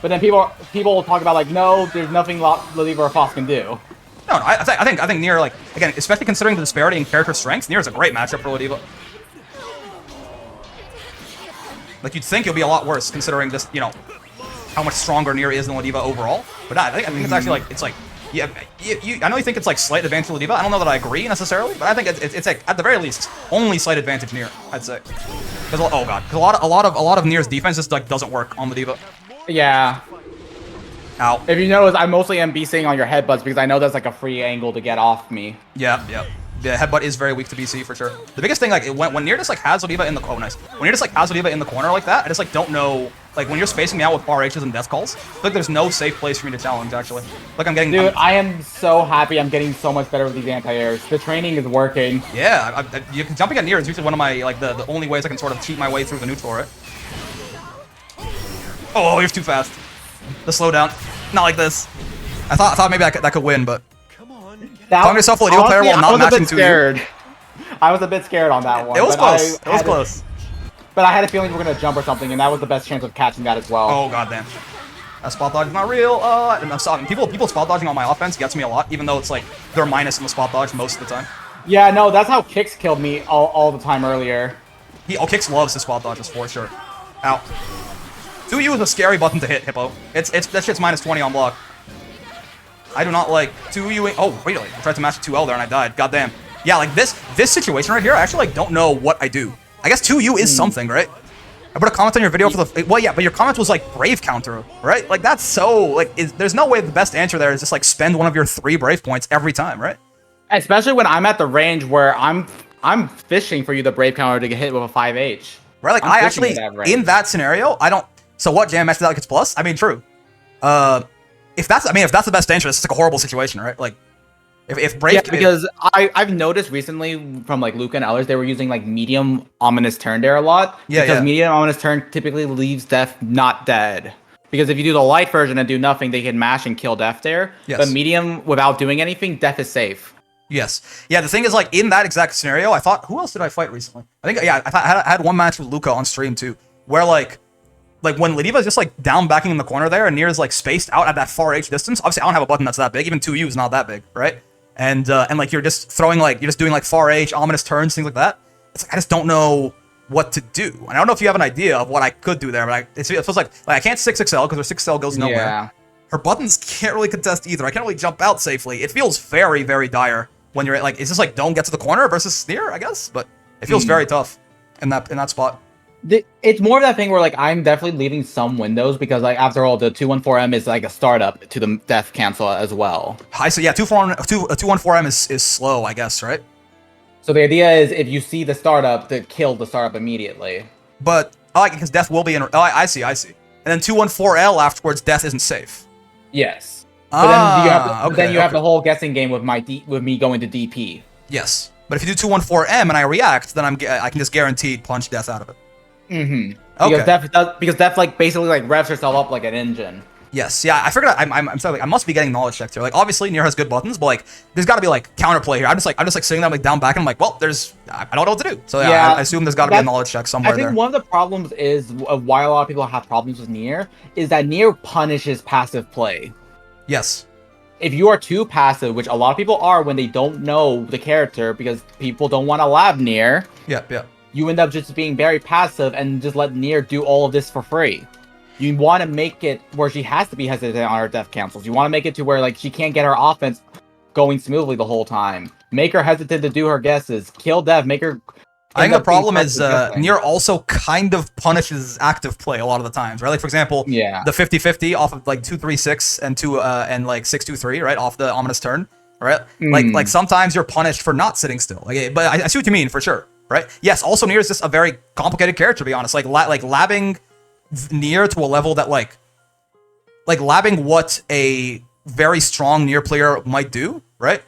S3: But then people will talk about like, no, there's nothing Ladiva or Foss can do.
S1: No, I think Nier, like, again, especially considering the disparity in character strengths, Nier is a great matchup for Ladiva. Like, you'd think it'll be a lot worse considering just, you know, how much stronger Nier is than Ladiva overall. But I think it's actually like, it's like, yeah, I know you think it's like slight advantage Ladiva. I don't know that I agree necessarily, but I think it's like at the very least only slight advantage Nier, I'd say. Because oh god, because a lot of Nier's defense just like doesn't work on Ladiva.
S3: Yeah.
S1: Ow.
S3: If you notice, I mostly am BCing on your headbutts because I know that's like a free angle to get off me.
S1: Yeah. The headbutt is very weak to BC for sure. The biggest thing, like, when Nier just like has Ladiva in the when Nier just like has Ladiva in the corner like that, I just like don't know, like when you're spacing me out with bar H's and death calls, I feel like there's no safe place for me to challenge actually. Like I'm getting.
S3: Dude, I am so happy I'm getting so much better with these anti-airs. The training is working.
S1: Yeah, jumping at Nier is usually one of my like the only ways I can sort of cheat my way through the neutral, right? Oh, you're too fast. The slowdown. Not like this. I thought maybe that could win, but calling yourself a Ladiva player while not matching to you.
S3: I was a bit scared on that one.
S1: It was close. It was close.
S3: But I had a feeling we were gonna jump or something, and that was the best chance of catching that as well.
S1: Oh goddamn. That spot dodge is not real. And I'm sorry, people spot dodging on my offense gets me a lot, even though it's like they're minus in the spot dodge most of the time.
S3: Yeah, no, that's how Kix killed me all the time earlier.
S1: Kix loves his spot dodges for sure. Ow. 2U is a scary button to hit, Hippo. That shit's minus 20 on block. I do not like 2U. Oh, really? I tried to match 2L there and I died. Goddamn. Yeah, like this situation right here, I actually like don't know what I do. I guess 2U is something, right? I put a comment on your video for the... Well, yeah, but your comment was like Brave counter, right? Like that's so... Like, there's no way the best answer there is just like spend one of your 3 Brave points every time, right?
S3: Especially when I'm at the range where I'm fishing for you the Brave counter to get hit with a 5H.
S1: Right, like I actually, in that scenario, I don't... So what, jam matches out like it's plus? I mean, true. If that's the best answer, it's like a horrible situation, right? Like, if Brave...
S3: Yeah, because I've noticed recently from like Luka and others, they were using like medium ominous turn there a lot.
S1: Yeah,
S3: because medium ominous turn typically leaves Death not dead. Because if you do the light version and do nothing, they can mash and kill Death there.
S1: Yes.
S3: But medium, without doing anything, Death is safe.
S1: Yes. Yeah, the thing is, like, in that exact scenario, I thought... Who else did I fight recently? I think, yeah, I had one match with Luka on stream, too, where, like when Ladiva's just, like, down backing in the corner there, and Nier is, like, spaced out at that far H distance. Obviously, I don't have a button that's that big. Even 2U is not that big, right? And like, you're just throwing, like, you're just doing, like, far H, ominous turns, things like that. It's like, I just don't know what to do. And I don't know if you have an idea of what I could do there, but it feels like I can't 6XL, because her 6XL goes nowhere.
S3: Yeah.
S1: Her buttons can't really contest either. I can't really jump out safely. It feels very, very dire. When you're like, it's just like don't get to the corner versus Nier, I guess, but it feels very tough in that spot.
S3: It's more of that thing where like I'm definitely leaving some windows because like after all the 214M is like a startup to the death cancel as well.
S1: So yeah, 214M is slow, I guess, right?
S3: So the idea is if you see the startup, to kill the startup immediately.
S1: But because death will be in. Oh, I see. And then 214L afterwards, death isn't safe.
S3: Yes. But then you have the whole guessing game with me going to DP.
S1: Yes, but if you do 214M and I react, then I can just guaranteed punch death out of it.
S3: Mm-hmm. Because death like basically like revs herself up like an engine.
S1: Yes, yeah, I figured I'm sorry, like, I must be getting knowledge checked here. Like obviously Nier has good buttons, but like there's got to be like counterplay here. I'm just like sitting there like down back and I'm like, well, I don't know what to do. So yeah, I assume there's got to be a knowledge check somewhere there.
S3: I think one of the problems is why a lot of people have problems with Nier is that Nier punishes passive play.
S1: Yes.
S3: If you are too passive, which a lot of people are when they don't know the character because people don't want to lab Nier.
S1: Yeah.
S3: You end up just being very passive and just let Nier do all of this for free. You want to make it where she has to be hesitant on her death cancels. You want to make it to where like she can't get her offense going smoothly the whole time. Make her hesitant to do her guesses. Kill death. Make her...
S1: I think the problem is Nier also kind of punishes active play a lot of the times, right? Like for example, the 50-50 off of like 2-3-6 and like 6-2-3, right? Off the ominous turn, right? Like sometimes you're punished for not sitting still. Like, but I see what you mean for sure, right? Yes. Also, Nier is just a very complicated character, to be honest. Like labbing Nier to a level that like labbing what a very strong Nier player might do, right?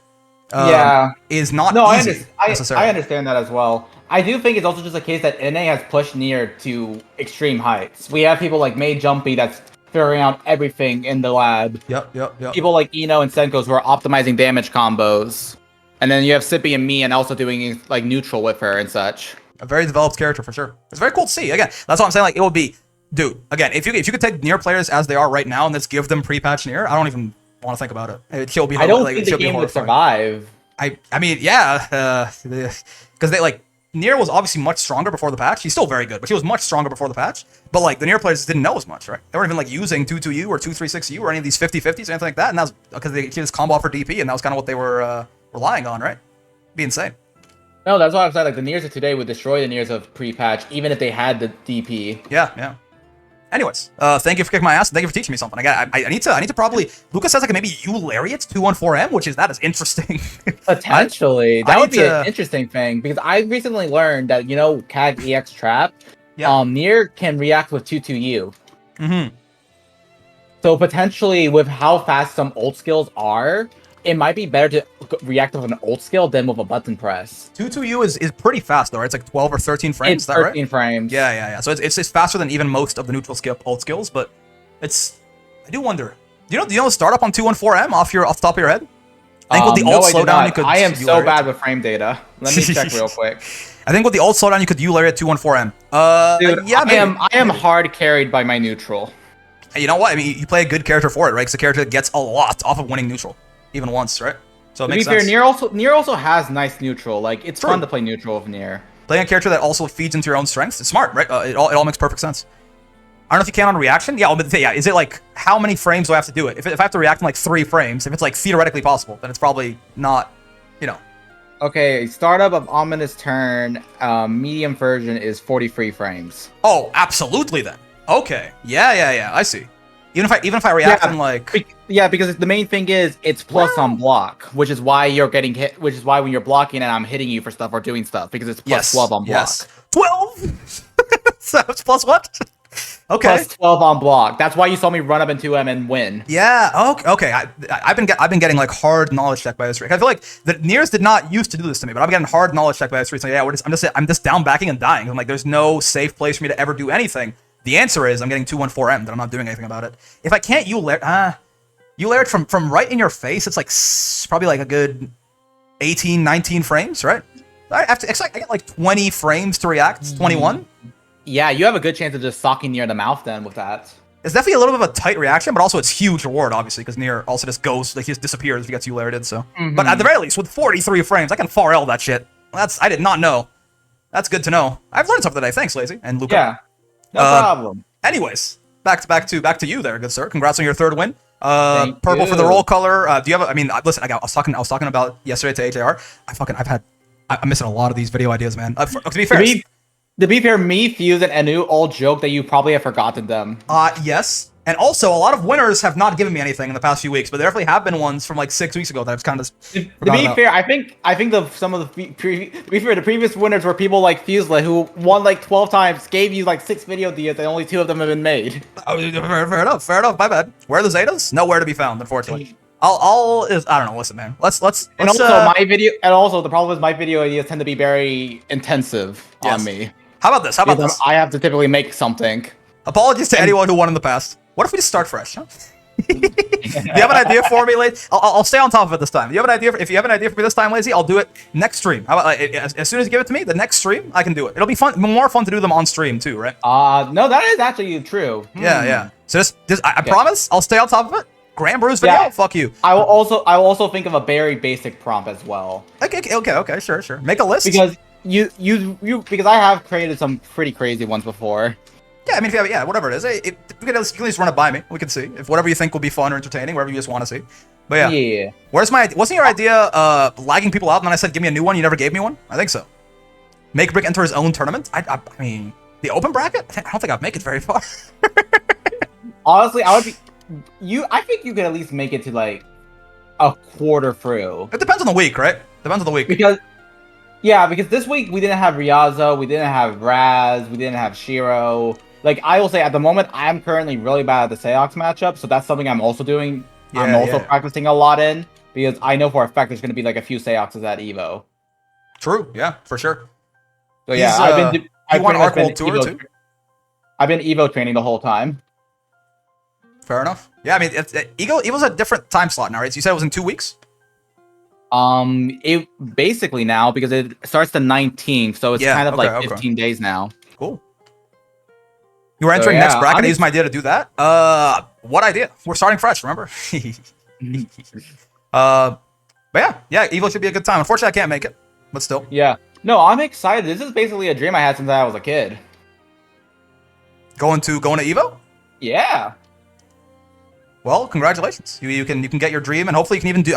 S1: Is not easy.
S3: I understand that as well. I do think it's also just a case that NA has pushed Nier to extreme heights. We have people like MaidJumpy that's figuring out everything in the lab.
S1: Yep.
S3: People like Eno and Zenkos who are optimizing damage combos. And then you have Sippy and me and also doing like neutral with her and such.
S1: A very developed character for sure. It's very cool to see. Again, that's what I'm saying. Like it would be, dude. Again, if you could take Nier players as they are right now and just give them pre-patch Nier, I don't even want to think about it. She'll be.
S3: I don't think the game would survive.
S1: I mean, yeah, because they like. Nier was obviously much stronger before the patch. She's still very good, but she was much stronger before the patch. But like the Nier players didn't know as much, right? They weren't even like using 2-2U or 2-3-6U or any of these 50-50s or anything like that. And that was because they just combo off for DP, and that was kind of what they were relying on, right? Be insane.
S3: No, that's why I'm saying like the Niers of today would destroy the Niers of pre-patch, even if they had the DP.
S1: Yeah. Anyways, thank you for kicking my ass. Thank you for teaching me something. I need to probably. Luka says like maybe you Lariats 214M, that is interesting.
S3: Potentially, that would be an interesting thing because I recently learned that CAG EX Trap, Nier can react with 2-2U.
S1: Mm-hmm.
S3: So potentially, with how fast some ult skills are, it might be better to react with an ult skill than with a button press.
S1: 2-2U is pretty fast though, right? It's like 12 or 13 frames.
S3: It's 13 frames.
S1: Yeah. So it's faster than even most of the neutral ult skills, but it's. I do wonder. Do you know the startup on 214M off the top of your head? I think with the ult slowdown you could.
S3: I am so bad with frame data. Let me check real quick.
S1: I think with the ult slowdown you could Lariat 214M.
S3: Dude, yeah, I am hard carried by my neutral.
S1: you know what? I mean, you play a good character for it, right? It's a character that gets a lot off of winning neutral, even once, right? So it makes sense.
S3: To be fair, Nier also has nice neutral. Like, it's fun to play neutral with Nier.
S1: Playing a character that also feeds into your own strengths, it's smart, right? It all makes perfect sense. I don't know if you can on reaction. Yeah, but yeah, is it like, how many frames do I have to do it? If I have to react in like 3 frames, if it's like theoretically possible, then it's probably not, you know.
S3: Okay, startup of Ominous Turn, medium version is 43 frames.
S1: Oh, absolutely then. Okay. Yeah, I see. Even if I react in like...
S3: Yeah, because the main thing is, it's plus on block, which is why you're getting hit, which is why when you're blocking and I'm hitting you for stuff or doing stuff, because it's plus 12 on block.
S1: Yes. 12? So it's plus what? Okay.
S3: Plus 12 on block. That's why you saw me run up into him and win.
S1: Yeah. Okay. I've been getting like hard knowledge check by this streak. I feel like the Niers did not used to do this to me, but I'm getting hard knowledge check by this streak. So yeah, I'm just down backing and dying. I'm like, there's no safe place for me to ever do anything. The answer is I'm getting 214M, that I'm not doing anything about it. If I can't Leerek from right in your face, it's like probably like a good 18, 19 frames, right? I get like 20 frames to react, 21.
S3: Yeah, you have a good chance of just socking Nier in the mouth then with that.
S1: It's definitely a little bit of a tight reaction, but also it's huge reward, obviously, because Nier also just goes, like, he just disappears if he gets Leerek, so. But at the very least, with 43 frames, I can far L that shit. I did not know. That's good to know. I've learned something today. Thanks, Lazy and Luka.
S3: Yeah, no problem.
S1: Anyways, back to you there, good sir. Congrats on your 3rd win. Purple for the roll color. Do you have? I mean, listen. I was talking about yesterday to AJR. I'm missing a lot of these video ideas, man. To be fair.
S3: To be fair, me, Fuse, and Anu all joke that you probably have forgotten them.
S1: Yes. And also, a lot of winners have not given me anything in the past few weeks, but there definitely have been ones from like 6 weeks ago that I've kind of.
S3: To be fair, I think some of the previous winners were people like Fusela who won like 12 times, gave you like 6 video ideas, and only 2 of them have been made.
S1: Oh, fair enough. My bad. Where are the Zetas? Nowhere to be found, unfortunately. I don't know. Listen, man. Let's.
S3: And also the problem is my video ideas tend to be very intensive on me.
S1: How about this?
S3: I have to typically make something.
S1: Apologies to anyone who won in the past. What if we just start fresh? Huh? Do you have an idea for me, Lazy? I'll stay on top of it this time. Do you have an idea? If you have an idea for me this time, Lazy, I'll do it next stream. How about as soon as you give it to me, the next stream I can do it. It'll be fun, more fun to do them on stream too, right?
S3: No, that is actually true.
S1: Yeah. So I promise I'll stay on top of it. Granblue's video? Yeah. Fuck you.
S3: I will also think of a very basic prompt as well.
S1: Okay. Sure. Make a list.
S3: Because because I have created some pretty crazy ones before.
S1: Yeah, I mean, whatever it is, you can at least run it by me. We can see if whatever you think will be fun or entertaining, whatever you just want to see. But yeah. Wasn't your idea lagging people out? And then I said, give me a new one. You never gave me one. I think so. Make Brick enter his own tournament. I mean, the open bracket. I don't think I'd make it very far.
S3: Honestly, I think you could at least make it to like a quarter through.
S1: It depends on the week, right?
S3: Because this week we didn't have Ryazo, we didn't have Raz, we didn't have Shiro. Like, I will say, at the moment, I'm currently really bad at the Seox matchup, so that's something I'm also doing. Yeah, I'm also practicing a lot in, because I know for a fact there's going to be, like, a few Seoxes at EVO.
S1: True, yeah, for sure.
S3: So, yeah,
S1: I've won Arc World Tour, too?
S3: I've been EVO training the whole time.
S1: Fair enough. Yeah, I mean, EVO's a different time slot now, right? So you said it was in 2 weeks?
S3: It basically now, because it starts the 19th, so it's kind of like 15 days now.
S1: Cool. You were entering next bracket. I used my idea to do that. What idea? We're starting fresh, remember? But yeah, Evo should be a good time. Unfortunately, I can't make it, but still.
S3: Yeah. No, I'm excited. This is basically a dream I had since I was a kid.
S1: Going to Evo?
S3: Yeah.
S1: Well, congratulations. You can get your dream, and hopefully you can even do.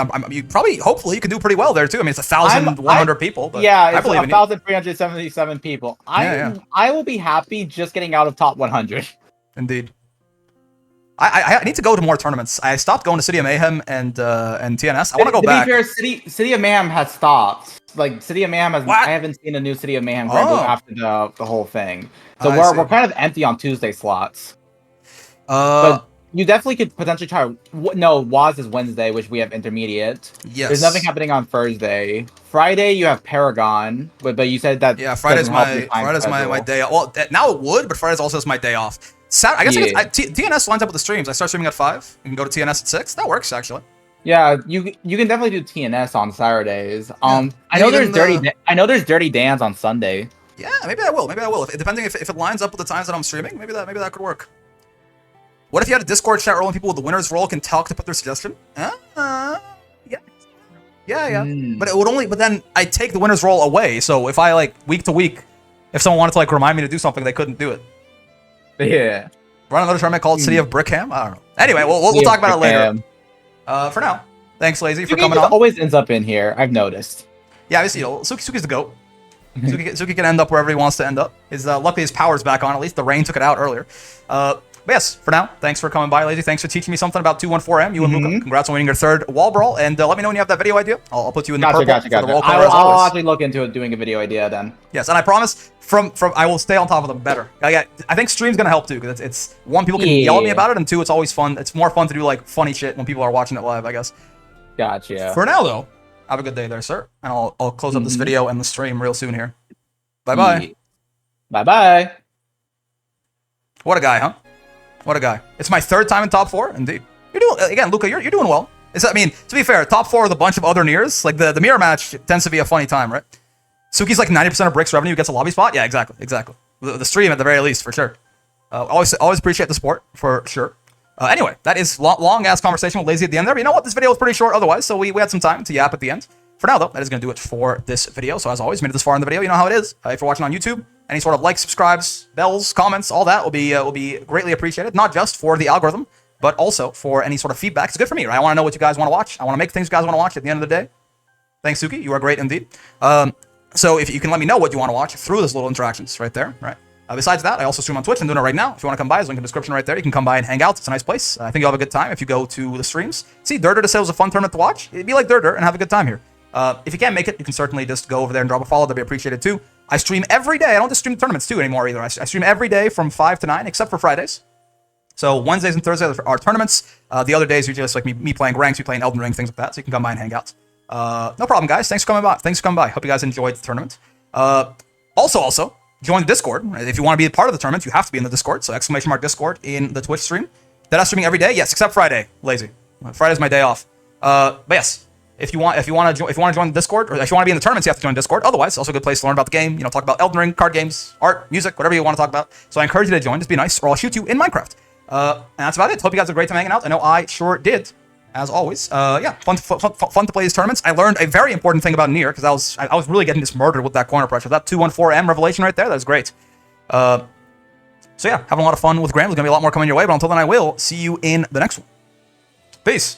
S1: Hopefully you can do pretty well there too. I mean, it's 1,100 people. But
S3: yeah, it's 1,377 people. I will be happy just getting out of top 100.
S1: Indeed. I need to go to more tournaments. I stopped going to City of Mayhem and TNS. I want to go back.
S3: To be fair, City of Mayhem has stopped. Like, City of Mayhem has. I haven't seen a new City of Mayhem after the whole thing. So we're kind of empty on Tuesday slots. But you definitely could potentially try. No, Waz is Wednesday, which we have intermediate.
S1: Yes.
S3: There's nothing happening on Thursday. Friday you have Paragon, but you said that.
S1: Yeah, Friday's my day off. Well, now it would, but Friday's also my day off. I guess TNS lines up with the streams. I start streaming at 5. You can go to TNS at 6. That works actually.
S3: Yeah, you can definitely do TNS on Saturdays. I know there's Dirty Dan's on Sunday.
S1: Yeah, maybe I will. Depending if it lines up with the times that I'm streaming, maybe that could work. What if you had a Discord chat role and people with the winner's role can talk to put their suggestion? Yeah. But it would only. But then I take the winner's role away. So if I like week to week, if someone wanted to like remind me to do something, they couldn't do it.
S3: Yeah.
S1: Run another tournament called City of Brickham. I don't know. Anyway, we'll talk about it later. For now, thanks, Lazy, for coming on.
S3: Always ends up in here. I've noticed.
S1: Yeah, obviously, Suki's the goat. Suki can end up wherever he wants to end up. Luckily his power's back on. At least the rain took it out earlier. But yes, for now, thanks for coming by, Lazy. Thanks for teaching me something about 214M. You and Luka. Congrats on winning your 3rd wall brawl. And let me know when you have that video idea. I'll put you in the purple for the wall color as
S3: I'll
S1: always.
S3: actually look into doing a video idea then.
S1: Yes, and I promise from I will stay on top of them better. I think stream's gonna help too because it's one, people can yell at me about it, and 2, it's always fun. It's more fun to do like funny shit when people are watching it live, I guess.
S3: Gotcha.
S1: For now though, have a good day there, sir. And I'll close up this video and the stream real soon here. Bye-bye.
S3: Bye-bye.
S1: What a guy, huh? What a guy. It's my 3rd time in top 4, indeed. You're doing, again, Luka, you're doing well. I mean, to be fair, top 4 with a bunch of other Niers, like the mirror match tends to be a funny time, right? Suki's like 90% of Brick's revenue gets a lobby spot. Yeah, exactly. The stream at the very least, for sure. Always appreciate the support, for sure. Anyway, that is long-ass conversation with Lazy at the end there. But you know what? This video was pretty short otherwise, so we had some time to yap at the end. For now, though, that is going to do it for this video. So as always, made it this far in the video, you know how it is. If you're watching on YouTube, any sort of likes, subscribes, bells, comments, all that will be greatly appreciated. Not just for the algorithm, but also for any sort of feedback. It's good for me, right? I want to know what you guys want to watch. I want to make things you guys want to watch at the end of the day. Thanks, Suki. You are great indeed. So if you can let me know what you want to watch through those little interactions right there, right? Besides that, I also stream on Twitch. I'm doing it right now. If you want to come by, there's a link in the description right there. You can come by and hang out. It's a nice place. I think you'll have a good time if you go to the streams. See, Durder just said it was a fun tournament to watch. It'd be like Durder and have a good time here. If you can't make it, you can certainly just go over there and drop a follow. That'd be appreciated too. I stream every day. I don't just stream tournaments too anymore either. I stream every day from 5 to 9, except for Fridays. So Wednesdays and Thursdays are tournaments. The other days are just like me playing ranks, me playing Elden Ring, things like that. So you can come by and hang out. No problem, guys. Thanks for coming by. Hope you guys enjoyed the tournament. Also, join the Discord. If you want to be a part of the tournament, you have to be in the Discord. So !Discord in the Twitch stream. That I'm streaming every day. Yes, except Friday. Lazy. Friday's my day off. But yes. If you want to join the Discord, or if you want to be in the tournaments, you have to join Discord. Otherwise, also a good place to learn about the game. You know, talk about Elden Ring, card games, art, music, whatever you want to talk about. So I encourage you to join. Just be nice, or I'll shoot you in Minecraft. And that's about it. Hope you guys had a great time hanging out. I know I sure did, as always. Yeah, fun to play these tournaments. I learned a very important thing about Nier because I was really getting just murdered with that corner pressure. That 214M revelation right there, that was great. So yeah, having a lot of fun with Granblue. There's gonna be a lot more coming your way. But until then, I will see you in the next one. Peace.